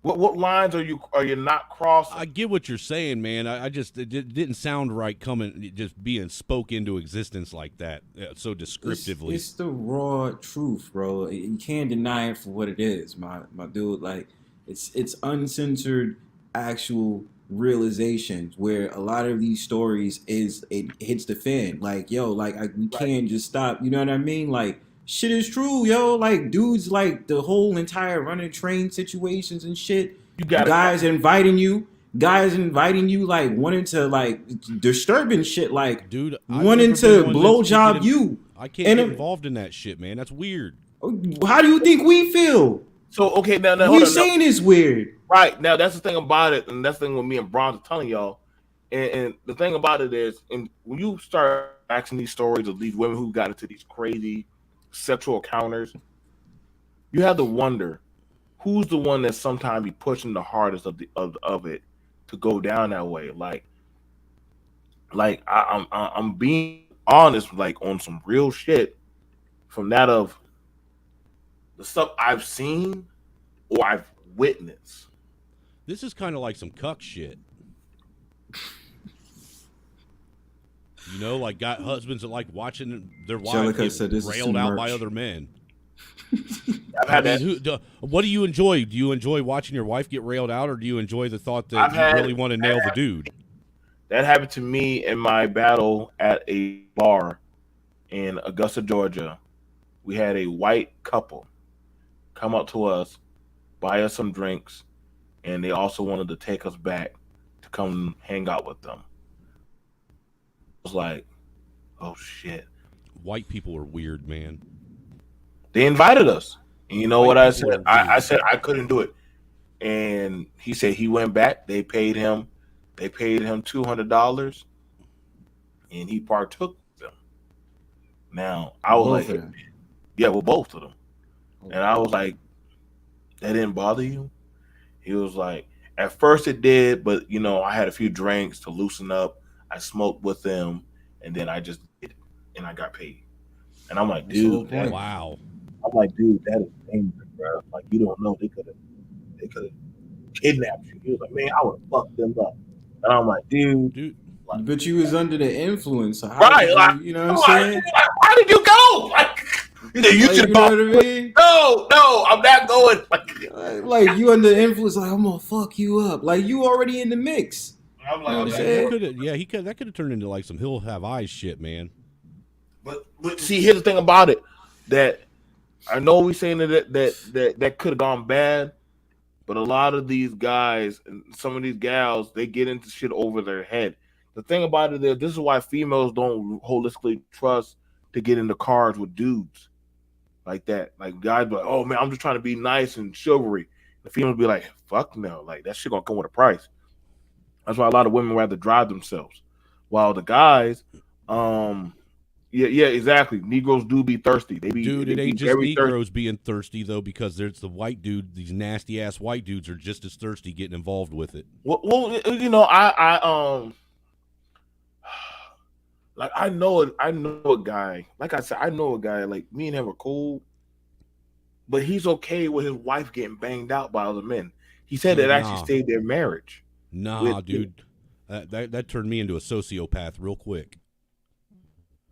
What lines are you not crossing? I get what you're saying, man. It didn't sound right coming, just being spoke into existence like that, so descriptively. It's the raw truth, bro. You can't deny it for what it is, my dude. Like, it's uncensored, actual realizations where a lot of these stories it hits the fan. Like, yo, like we can't just stop. You know what I mean? Like, shit is true, yo. Like, dudes, like the whole entire running train situations and shit. Guys inviting you, like wanting to like disturbing shit, like, dude, wanting to blowjob you. I can't get involved in that shit, man. That's weird. How do you think we feel? So okay, now we saying it's weird, right? Now that's the thing about it, and that's the thing with me and Bronze are telling y'all. And the thing about it is, and when you start asking these stories of these women who got into these crazy sexual encounters, you have to wonder who's the one that sometimes be pushing the hardest of it to go down that way. Like I'm being honest, like on some real shit, from that of the stuff I've seen or I've witnessed. This is kind of like some cuck shit. You know, like got husbands that like watching their wives get railed out by other men. I've had that. What do you enjoy? Do you enjoy watching your wife get railed out, or do you enjoy the thought that you really want to nail the dude? That happened to me in my battle at a bar in Augusta, Georgia. We had a white couple come up to us, buy us some drinks, and they also wanted to take us back to come hang out with them. I was like, oh shit. White people are weird, man. They invited us. And you know what I said? I said I couldn't do it. And he said he went back. They paid him $200, and he partook with them. Now I was like, yeah, well, both of them. And I was like, that didn't bother you? He was like, at first it did, but you know, I had a few drinks to loosen up. I smoked with them, and then I just did it, and I got paid. And I'm like, dude, wow. I'm like, dude, that is dangerous, bro. Like, you don't know, they could have kidnapped you. He was like, man, I would have fucked them up. And I'm like, dude. Like, but you was under the influence. So right. you know what I'm saying? Like, why did you go? Like, You should have you know what I mean? No, I'm not going. Like you under influence, like I'm gonna fuck you up. Like you already in the mix. I'm You know what I'm like, saying? That could have turned into like some he'll have eyes shit, man. but see, here's the thing about it that I know we're saying that could have gone bad, but a lot of these guys and some of these gals, they get into shit over their head. The thing about it is, this is why females don't holistically trust to get into cars with dudes like that. Like guys be like, oh man, I'm just trying to be nice and chivalry. The females be like, fuck no, like that shit gonna come with a price. That's why a lot of women rather drive themselves. While the guys, yeah, exactly. Negroes do be thirsty. They be Dude, they it be ain't just very Negroes thirsty. being thirsty though, because there's the white dude. These nasty ass white dudes are just as thirsty getting involved with it. Well, you know, like I know a guy. Like I said, I know a guy. Like me and him are cool, but he's okay with his wife getting banged out by other men. He said See, it actually nah. saved their marriage. Nah, dude, that turned me into a sociopath real quick.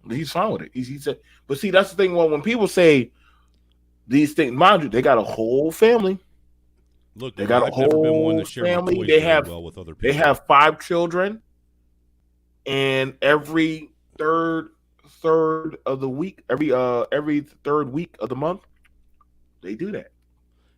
He's fine with it. He said, but see, that's the thing. When people say these things, mind you, they got a whole family. Look, They got a I've never been one whole to share family. my toys They very have well with other people. They have 5 children, and every third of the week, every third week of the month, they do that.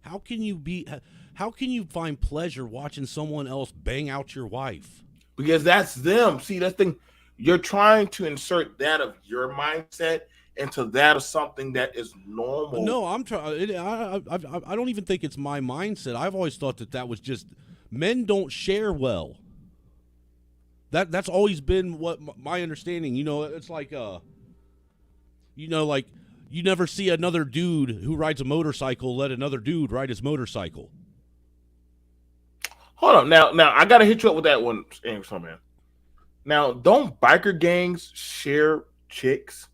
How can you find pleasure watching someone else bang out your wife? Because that's them. See, that's the thing. You're trying to insert that of your mindset into that of something that is normal. No, I'm trying. I don't even think it's my mindset. I've always thought that was just men don't share well. That's always been what my understanding. You know, it's like like you never see another dude who rides a motorcycle let another dude ride his motorcycle. Hold on, now I gotta hit you up with that one, man. Now, don't biker gangs share chicks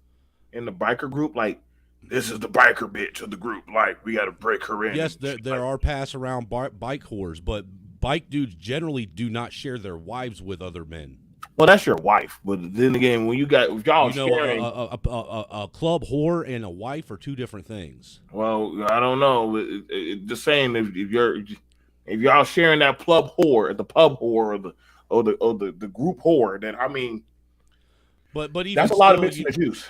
in the biker group? Like, this is the biker bitch of the group. Like, we gotta break her in. Yes, there are pass around bike whores, but bike dudes generally do not share their wives with other men. Well, that's your wife, but then again, when y'all sharing, a club whore and a wife are two different things. Well, I don't know. Just saying, if y'all sharing that club whore, the pub whore, or the group whore, then I mean, but even that's a lot of mixing the juice.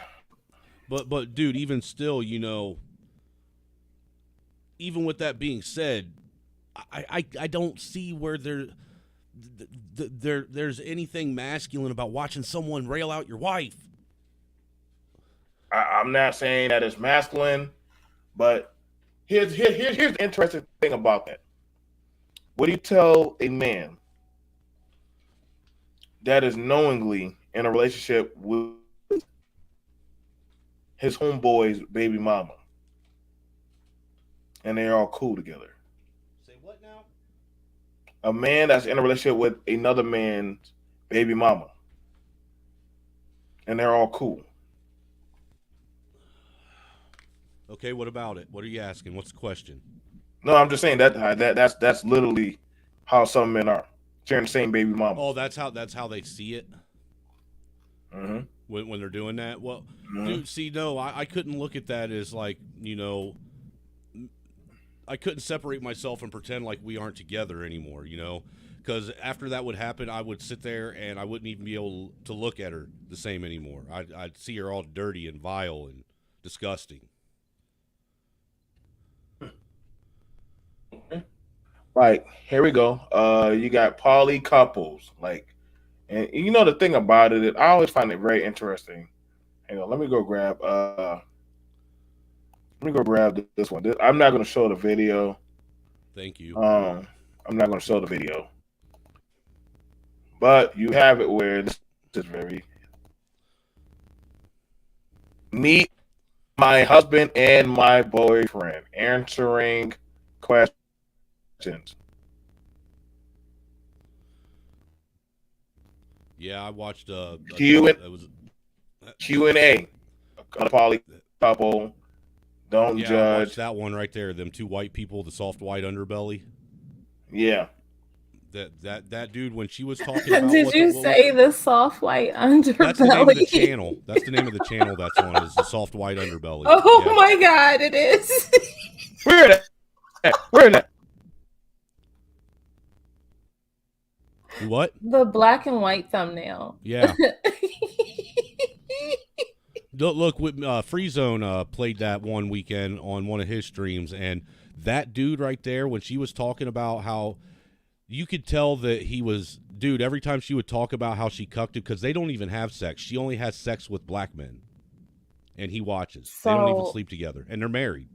But dude, even still, even with that being said, I don't see where there's anything masculine about watching someone rail out your wife. I'm not saying that it's masculine, but here's the interesting thing about that. What do you tell a man that is knowingly in a relationship with his homeboy's baby mama, and they're all cool together? Say what now? A man that's in a relationship with another man's baby mama, and they're all cool. Okay, what about it? What are you asking? What's the question? No, I'm just saying that's literally how some men are, sharing the same baby mama. Oh, that's how they see it. Mm-hmm. When they're doing that. Well, Mm-hmm. dude, see, no, I couldn't look at that as like, I couldn't separate myself and pretend like we aren't together anymore, because after that would happen, I would sit there and I wouldn't even be able to look at her the same anymore. I'd see her all dirty and vile and disgusting. Like, here we go. You got poly couples, like, and the thing about it, I always find it very interesting. Hang on, let me go grab this one. I'm not going to show the video. Thank you. I'm not going to show the video, but you have it where this is very meet my husband and my boyfriend answering questions. Yeah, I watched Q&A. A poly couple. Don't I judge. watched that one right there. Them two white people, the soft white underbelly. Yeah. That dude, when she was talking about Did you say the soft white underbelly? That's the name of the channel. That's the name of the channel that's on, is the soft white underbelly. Oh Yeah. my God, it is. Where that? Where that? What? The black and white thumbnail. Yeah. Look, Free Zone played that one weekend on one of his streams, and that dude right there, when she was talking about how you could tell that he was, dude, every time she would talk about how she cucked it, because they don't even have sex. She only has sex with black men, and he watches. They don't even sleep together, and they're married.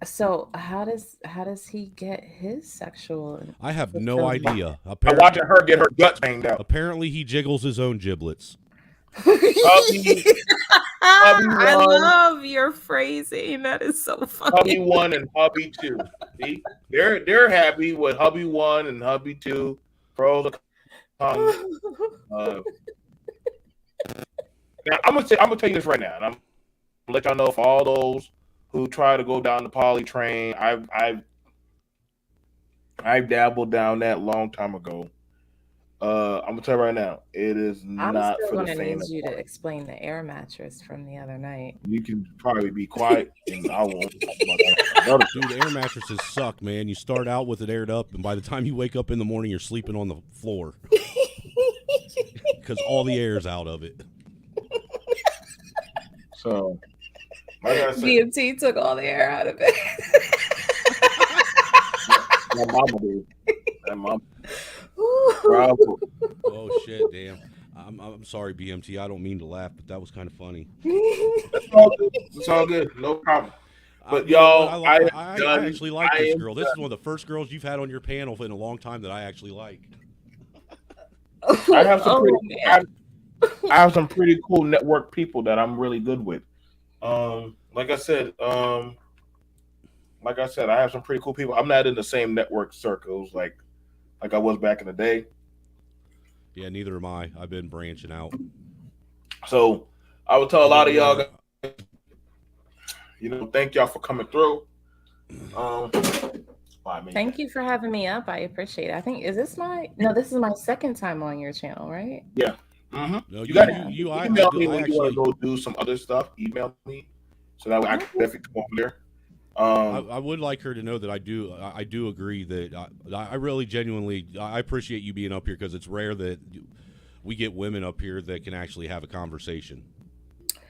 So how does he get his sexual? I have no idea. I'm watching her get her guts banged out. Apparently, he jiggles his own giblets. I love your phrasing. That is so funny. Hubby 1 and hubby 2. See? They're happy with hubby 1 and hubby 2. Pros and cons. Now I'm gonna tell you this right now, and I'm gonna let y'all know, for all those who try to go down the poly train, I've dabbled down that long time ago. I'm gonna tell you right now, it is not for the faint of heart. I'm still gonna need you to explain the air mattress from the other night. You can probably be quiet, and I won't talk about that. Dude, air mattresses suck, man. You start out with it aired up, and by the time you wake up in the morning, you're sleeping on the floor because all the air's out of it. So, like I said, BMT took all the air out of it. My mama did. My mama. Oh shit! Damn. I'm sorry, BMT. I don't mean to laugh, but that was kind of funny. It's all good. It's all good. No problem. But y'all, I actually like this girl. This is one of the first girls you've had on your panel in a long time that I actually like. I have some pretty cool network people that I'm really good with. Like I said, I have some pretty cool people. I'm not in the same network circles like I was back in the day. Yeah, neither am I. I've been branching out. So I would tell a lot of y'all guys, thank y'all for coming through. Thank you for having me up. I appreciate it. This is my second time on your channel, right? Yeah. Mm-hmm. No, you email me when you want to go do some other stuff. Email me so that way I can definitely come over there. I would like her to know that I do agree that I really genuinely I appreciate you being up here, because it's rare that we get women up here that can actually have a conversation.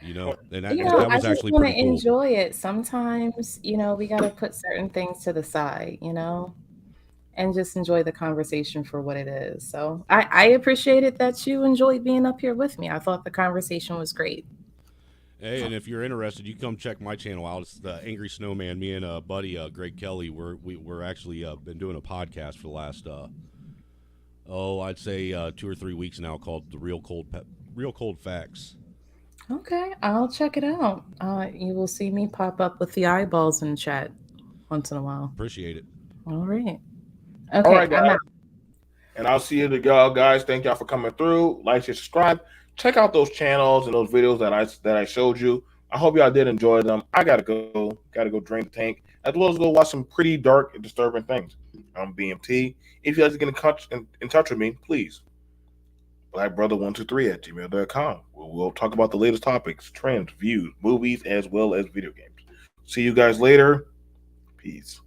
And that was actually pretty cool. I just enjoy it. Sometimes, we got to put certain things to the side, and just enjoy the conversation for what it is. So I appreciated that you enjoyed being up here with me. I thought the conversation was great. Hey, and if you're interested, you can come check my channel out. It's the Angry Snowman. Me and a buddy, Greg Kelly, we're actually been doing a podcast for the last I'd say 2 or 3 weeks now, called the Real Cold Facts. Okay, I'll check it out. You will see me pop up with the eyeballs in chat once in a while. Appreciate it. All right. Okay. All right, guys. And I'll see you y'all guys. Thank y'all for coming through. Like, share, subscribe. Check out those channels and those videos that I showed you. I hope y'all did enjoy them. I gotta go drain the tank, as well as go watch some pretty dark and disturbing things. I'm BMT. If you guys get in touch with me, please. blackbrother123@gmail.com. We'll talk about the latest topics, trends, views, movies, as well as video games. See you guys later. Peace.